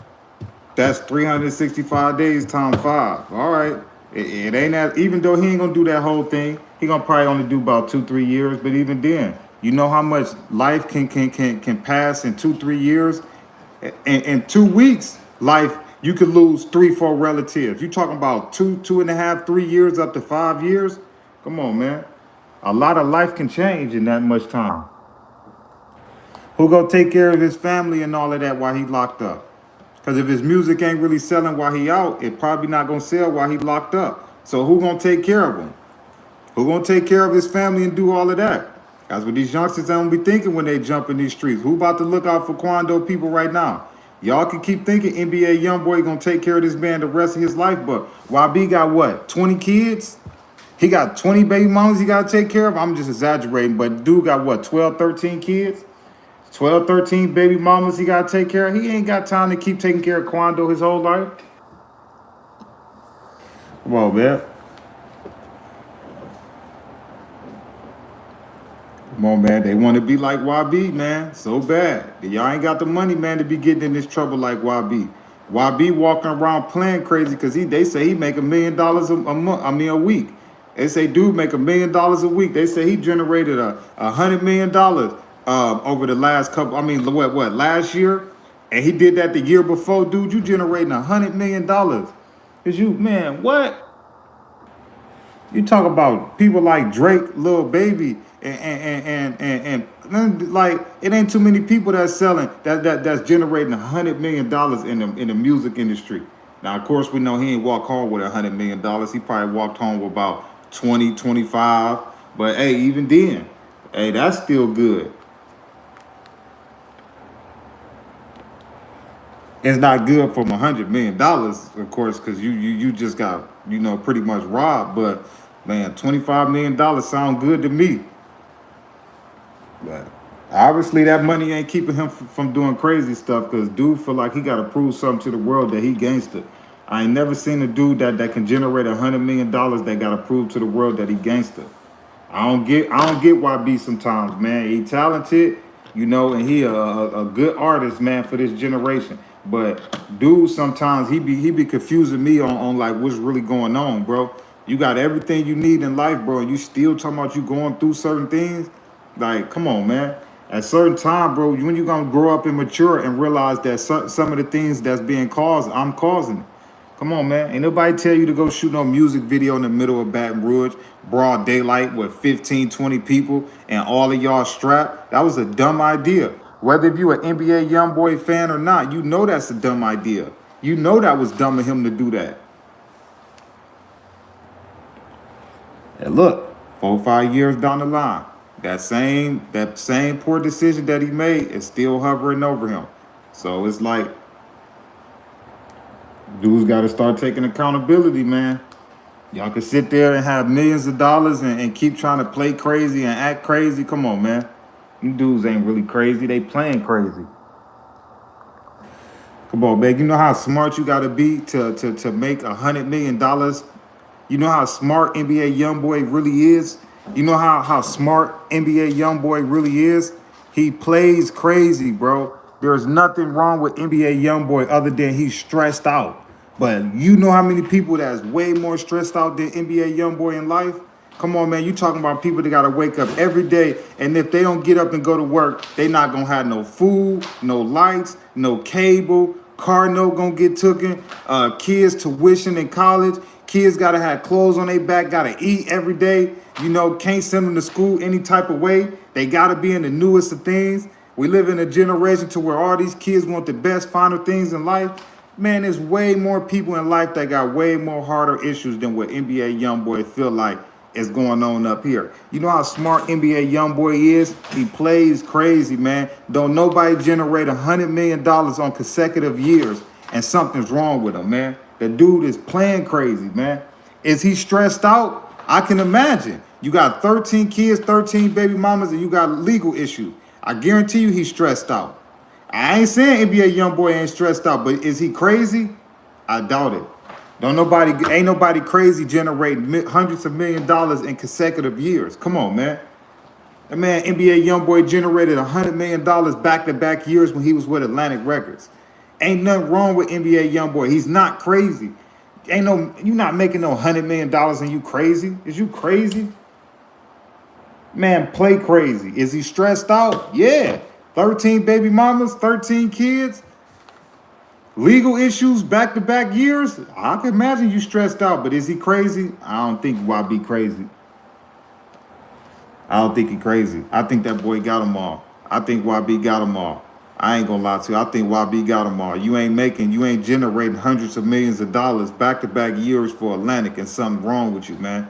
That's 365 days times 5. All right. It ain't that, even though he ain't going to do that whole thing, he going to probably only do about 2, 3 years. But even then, you know how much life can pass in 2, 3 years? In 2 weeks, life, you could lose 3, 4 relatives. You talking about 2, 2.5, 3 years up to 5 years? Come on, man. A lot of life can change in that much time. Who gonna take care of his family and all of that while he locked up? Because if his music ain't really selling while he out, it probably not gonna sell while he locked up. So who gonna take care of him? Who gonna take care of his family and do all of that? That's what these youngsters don't be thinking when they jump in these streets. Who about to look out for Quando people right now? Y'all can keep thinking NBA YoungBoy gonna take care of this man the rest of his life, but YB got what, 20 kids? He got 20 baby mamas he gotta take care of? I'm just exaggerating, but dude got what, 12, 13 kids? 12, 13 baby mamas he got to take care of. He ain't got time to keep taking care of Quando his whole life. Come on, man. Come on, man. They want to be like YB, man. So bad. Y'all ain't got the money, man, to be getting in this trouble like YB. YB walking around playing crazy because they say he make $1 million a month. I mean, a week. They say dude make $1 million a week. They say he generated $100 million over the last couple. I mean, what last year? And he did that the year before, dude. You generating $100 million. Cause you, man, what? You talk about people like Drake, Lil Baby, and like it ain't too many people that's selling that's generating $100 million in the music industry. Now, of course, we know he ain't walk home with $100 million. He probably walked home with about 20, 25. But hey, even then, hey, that's still good. It's not good from $100 million, of course, because you just got pretty much robbed. But man, $25 million sound good to me. But obviously, that money ain't keeping him from doing crazy stuff. Because dude feel like he got to prove something to the world that he gangster. I ain't never seen a dude that can generate $100 million that got to prove to the world that he gangster. I don't get YB sometimes, man. He talented, and he a good artist, man, for this generation. But dude, sometimes he be confusing me on like what's really going on, bro. You got everything you need in life, bro, and you still talking about you going through certain things. Like, come on, man. At certain time, bro, when you gonna grow up and mature and realize that some of the things that's being caused, I'm causing it. Come on, man. Ain't nobody tell you to go shoot no music video in the middle of Baton Rouge, broad daylight with 15, 20 people and all of y'all strapped. That was a dumb idea. Whether if you an NBA YoungBoy fan or not, you know that's a dumb idea. You know that was dumb of him to do that. And look, 4 or 5 years down the line, that same poor decision that he made is still hovering over him. So it's like, dudes got to start taking accountability, man. Y'all can sit there and have millions of dollars and keep trying to play crazy and act crazy. Come on, man. You dudes ain't really crazy. They playing crazy. Come on, man. You know how smart you got to be to make $100 million? You know how smart NBA YoungBoy really is? You know how smart NBA YoungBoy really is? He plays crazy, bro. There's nothing wrong with NBA YoungBoy other than he's stressed out. But you know how many people that's way more stressed out than NBA YoungBoy in life? Come on, man. You talking about people that got to wake up every day, and if they don't get up and go to work, they not going to have no food, no lights, no cable, car note going to get taken, kids tuition in college, kids got to have clothes on their back, got to eat every day, can't send them to school any type of way. They got to be in the newest of things. We live in a generation to where all these kids want the best, final things in life. Man, there's way more people in life that got way more harder issues than what NBA YoungBoy feel like is going on up here. You know how smart NBA YoungBoy is? He plays crazy, man. Don't nobody generate $100 million on consecutive years and something's wrong with him, man. The dude is playing crazy, man. Is he stressed out? I can imagine. You got 13 kids, 13 baby mamas, and you got legal issues. I guarantee you he's stressed out. I ain't saying NBA YoungBoy ain't stressed out, but is he crazy? I doubt it. Ain't nobody crazy generating hundreds of $1,000,000 in consecutive years. Come on, man. That man, NBA YoungBoy, generated $100 million back-to-back years when he was with Atlantic Records. Ain't nothing wrong with NBA YoungBoy. He's not crazy. You not making no $100 million and you crazy? Is you crazy? Man, play crazy. Is he stressed out? Yeah. 13 baby mamas, 13 kids, legal issues back-to-back years. I can imagine you stressed out, but is he crazy? I don't think YB crazy. I don't think he crazy. I think that boy got them all. I think YB got them all. I ain't gonna lie to you. I think YB got them all. You ain't generating hundreds of millions of dollars back-to-back years for Atlantic, and something wrong with you, man.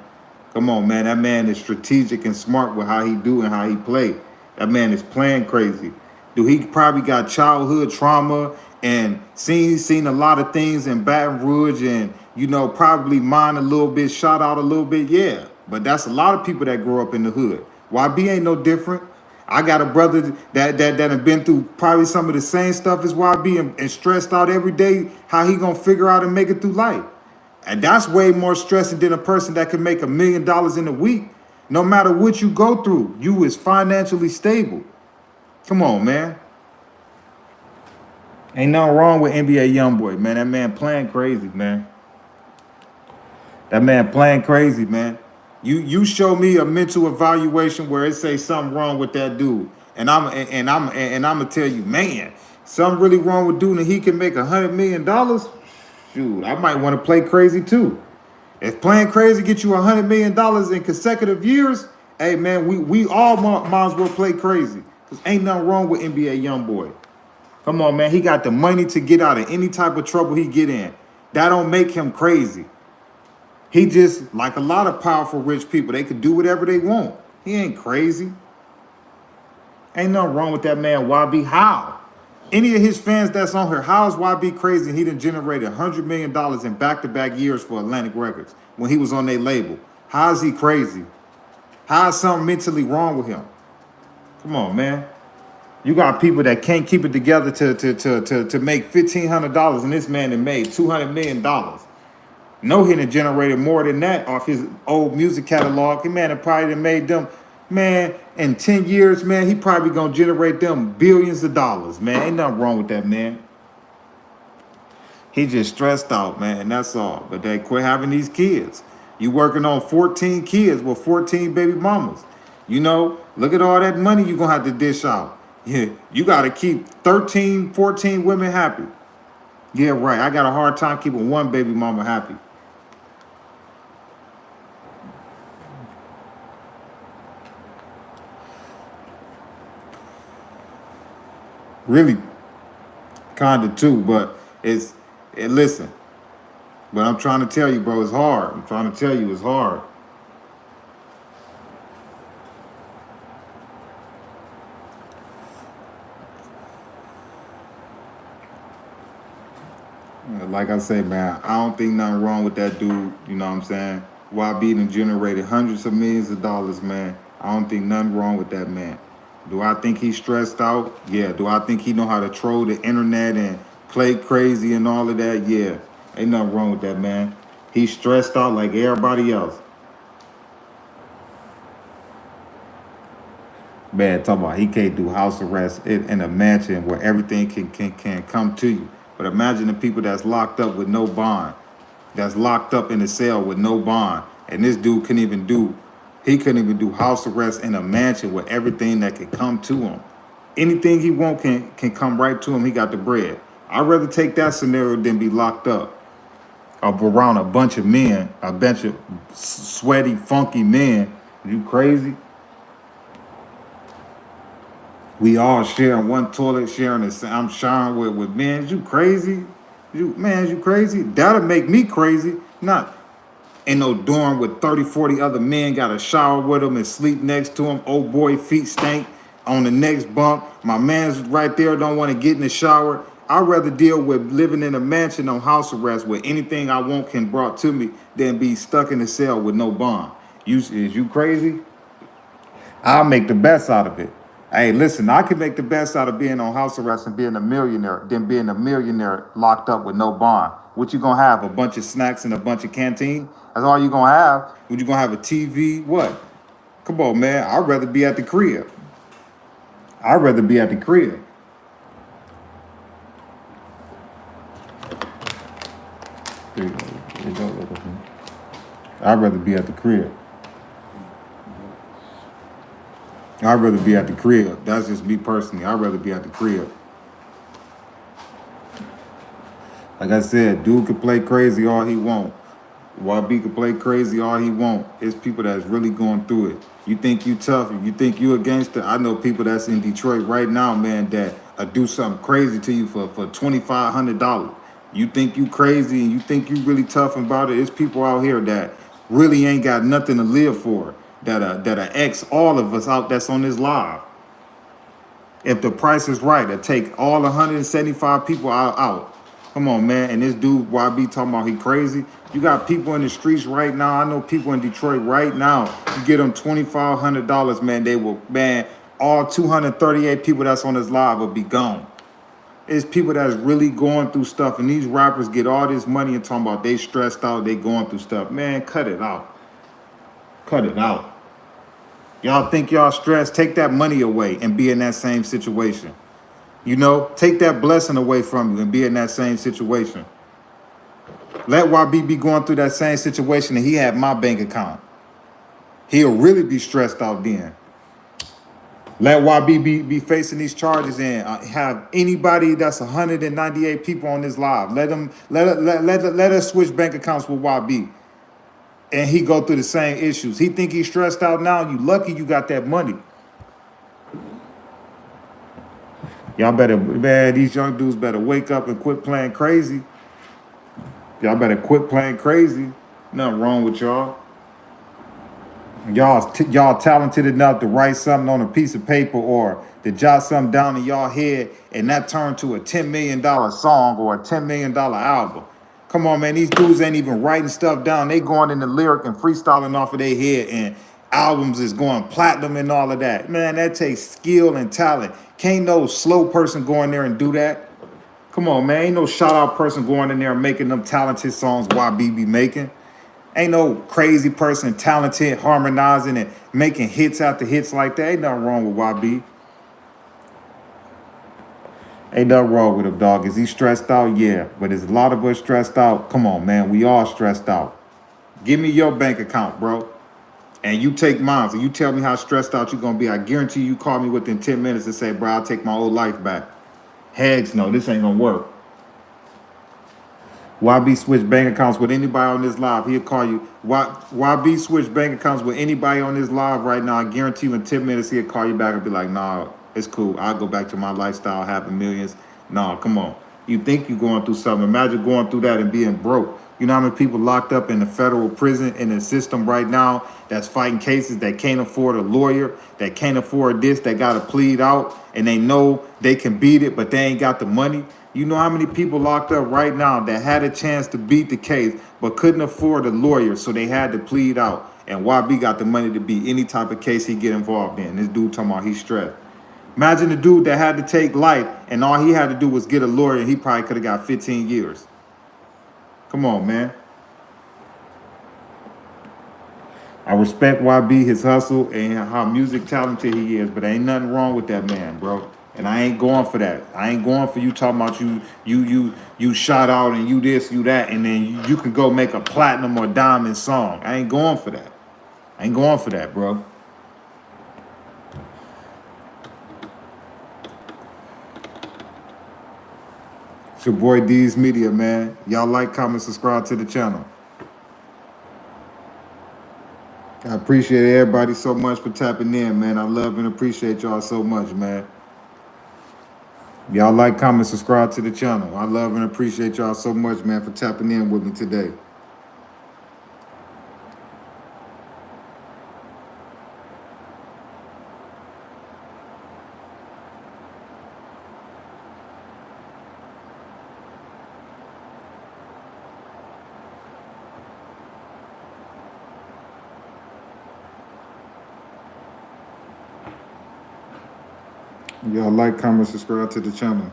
Come on, man. That man is strategic and smart with how he do and how he play. That man is playing crazy. He probably got childhood trauma and seen a lot of things in Baton Rouge, and probably mind a little bit, shot out a little bit, yeah. But that's a lot of people that grow up in the hood. YB ain't no different. I got a brother that have been through probably some of the same stuff as YB and stressed out every day how he gonna figure out and make it through life. And that's way more stressing than a person that can make $1 million in a week. No matter what you go through, you is financially stable. Come on, man. Ain't nothing wrong with NBA YoungBoy, man. That man playing crazy, man. That man playing crazy, man. You show me a mental evaluation where it say something wrong with that dude, and I'm gonna tell you, man, something really wrong with dude, and he can make $100 million. Shoot, I might want to play crazy too. If playing crazy get you $100 million in consecutive years, hey man, we all might as well play crazy, cause ain't nothing wrong with NBA YoungBoy. Come on, man, he got the money to get out of any type of trouble he get in. That don't make him crazy. He just, like a lot of powerful rich people, they could do whatever they want. He ain't crazy. Ain't nothing wrong with that man, YB. How? Any of his fans that's on here, how is YB crazy? He done generated $100 million in back-to-back years for Atlantic Records when he was on their label. How is he crazy? How is something mentally wrong with him? Come on, man. You got people that can't keep it together to make $1,500, and this man that made $200 million. No, he done generated more than that off his old music catalog. He man, probably done made them, man, in 10 years, man, he probably gonna generate them billions of dollars, man. Ain't nothing wrong with that, man. He just stressed out, man, and that's all. But they quit having these kids. You working on 14 kids with 14 baby mamas. Look at all that money you gonna have to dish out. Yeah, you gotta keep 13, 14 women happy. Yeah, right. I got a hard time keeping one baby mama happy. Really, kinda too, but listen. But I'm trying to tell you, bro, it's hard. I'm trying to tell you, it's hard. Like I say, man, I don't think nothing wrong with that dude. You know what I'm saying? YB done generated hundreds of millions of dollars, man. I don't think nothing wrong with that man. Do I think he's stressed out? Yeah. Do I think he know how to troll the internet and play crazy and all of that? Yeah. Ain't nothing wrong with that, man. He's stressed out like everybody else. Man, talking about he can't do house arrest in a mansion where everything can come to you. But imagine the people that's locked up with no bond, that's locked up in a cell with no bond, and this dude couldn't even do house arrest in a mansion with everything that can come to him. Anything he want can come right to him. He got the bread. I'd rather take that scenario than be locked up around a bunch of men, a bunch of sweaty, funky men. You crazy? We all sharing one toilet, sharing the I'm sharing with men. You crazy? You crazy? That'll make me crazy. Not in no dorm with 30, 40 other men, got a shower with them and sleep next to him. Old boy feet stank on the next bunk. My man's right there, don't want to get in the shower. I'd rather deal with living in a mansion on house arrest where anything I want can brought to me than be stuck in a cell with no bond. Is you crazy? I'll make the best out of it. Hey, listen, I can make the best out of being on house arrest and being a millionaire than being a millionaire locked up with no bond. What you gonna have? A bunch of snacks and a bunch of canteen? That's all you gonna have? What you gonna have? A TV? What? Come on, man. I'd rather be at the crib. I'd rather be at the crib. I'd rather be at the crib. I'd rather be at the crib. That's just me personally. I'd rather be at the crib. Like I said, dude can play crazy all he want. YB can play crazy all he want. It's people that's really going through it. You think you tough, you think you a gangster. I know people that's in Detroit right now, man, that do something crazy to you for $2,500. You think you crazy and you think you really tough about it. It's people out here that really ain't got nothing to live for. That X all of us out that's on this live. If the price is right, it take all 175 people out. Come on, man. And this dude, YB, talking about he crazy. You got people in the streets right now. I know people in Detroit right now. You get them $2,500, man. They will, man, all 238 people that's on this live will be gone. It's people that's really going through stuff. And these rappers get all this money and talking about they stressed out, they going through stuff. Man, cut it out. Cut it out. Y'all think y'all stressed? Take that money away and be in that same situation. You know, take that blessing away from you and be in that same situation. Let YB be going through that same situation and he had my bank account. He'll really be stressed out then. Let YB be facing these charges and have anybody that's 198 people on this live. Let us switch bank accounts with YB. And he go through the same issues. He think he's stressed out now. You lucky you got that money. Y'all better, man, these young dudes better wake up and quit playing crazy. Y'all better quit playing crazy. Nothing wrong with y'all. Y'all talented enough to write something on a piece of paper or to jot something down in y'all head and that turn to a $10 million song or a $10 million album. Come on, man. These dudes ain't even writing stuff down. They going in the lyric and freestyling off of their head and albums is going platinum and all of that. Man, that takes skill and talent. Can't no slow person go in there and do that. Come on, man. Ain't no shout-out person going in there and making them talented songs YB be making. Ain't no crazy person talented, harmonizing and making hits after hits like that. Ain't nothing wrong with YB. Ain't nothing wrong with him, dog. Is he stressed out? Yeah. But is a lot of us stressed out? Come on, man. We all stressed out. Give me your bank account, bro. And you take mine. So you tell me how stressed out you're going to be. I guarantee you call me within 10 minutes and say, bro, I'll take my old life back. Heads no, this ain't going to work. YB switch bank accounts with anybody on this live. He'll call you. YB switch bank accounts with anybody on this live right now. I guarantee you in 10 minutes he'll call you back and be like, nah, it's cool. I'll go back to my lifestyle, having millions. Nah, come on. You think you're going through something. Imagine going through that and being broke. You know how many people locked up in the federal prison in the system right now that's fighting cases that can't afford a lawyer, that can't afford this, that got to plead out, and they know they can beat it, but they ain't got the money? You know how many people locked up right now that had a chance to beat the case but couldn't afford a lawyer, so they had to plead out. And YB got the money to beat any type of case he get involved in. This dude talking about he's stressed. Imagine the dude that had to take life and all he had to do was get a lawyer and he probably could have got 15 years. Come on, man. I respect YB, his hustle, and how music talented he is, but ain't nothing wrong with that man, bro. And I ain't going for that. I ain't going for you talking about you shot out and you this, you that, and then you can go make a platinum or diamond song. I ain't going for that. I ain't going for that, bro. It's your boy D's Media, man. Y'all like, comment, subscribe to the channel. I appreciate everybody so much for tapping in, man. I love and appreciate y'all so much, man. Y'all like, comment, subscribe to the channel. I love and appreciate y'all so much, man, for tapping in with me today. Y'all like, comment, subscribe to the channel.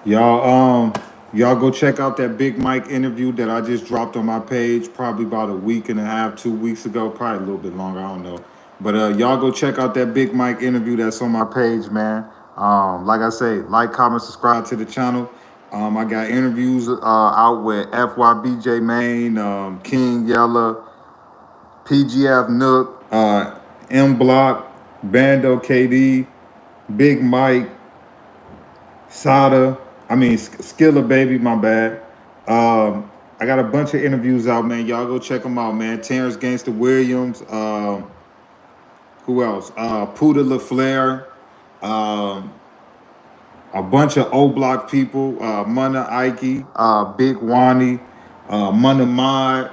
Y'all go check out that Big Mike interview that I just dropped on my page probably about a week and a half, 2 weeks ago, probably a little bit longer, I don't know. But y'all go check out that Big Mike interview that's on my page, man. Like I say, like, comment, subscribe to the channel. I got interviews out with FYBJ Main, King Yella, PGF Nook, M Block, Bando KD, Big Mike, Skilla Baby, my bad. I got a bunch of interviews out, man. Y'all go check them out, man. Terrence Gangsta Williams. Who else? Puda LaFleur. A bunch of O Block people. Munna Ike. Big Wani. Munna Mod.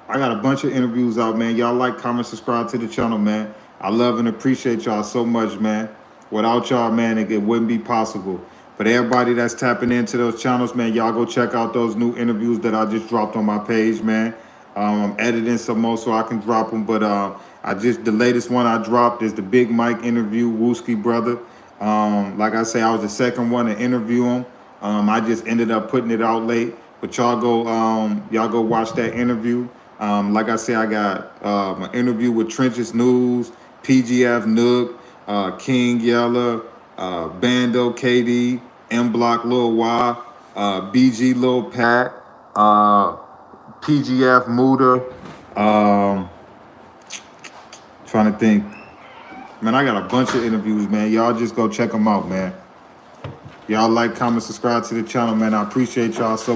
I got a bunch of interviews out, man. Y'all like, comment, subscribe to the channel, man. I love and appreciate y'all so much, man. Without y'all, man, it wouldn't be possible. But everybody that's tapping into those channels, man, y'all go check out those new interviews that I just dropped on my page, man. I'm editing some more so I can drop them. But the latest one I dropped is the Big Mike interview, Wooski brother. Like I say, I was the second one to interview him. I just ended up putting it out late. But y'all go watch that interview. Like I say, I got an interview with Trenches News, PGF Nook, King Yella, Bando KD, M Block Lil Y, BG Lil Pat, PGF Muda. Trying to think. Man, I got a bunch of interviews, man. Y'all just go check them out, man. Y'all like, comment, subscribe to the channel, man. I appreciate y'all so much.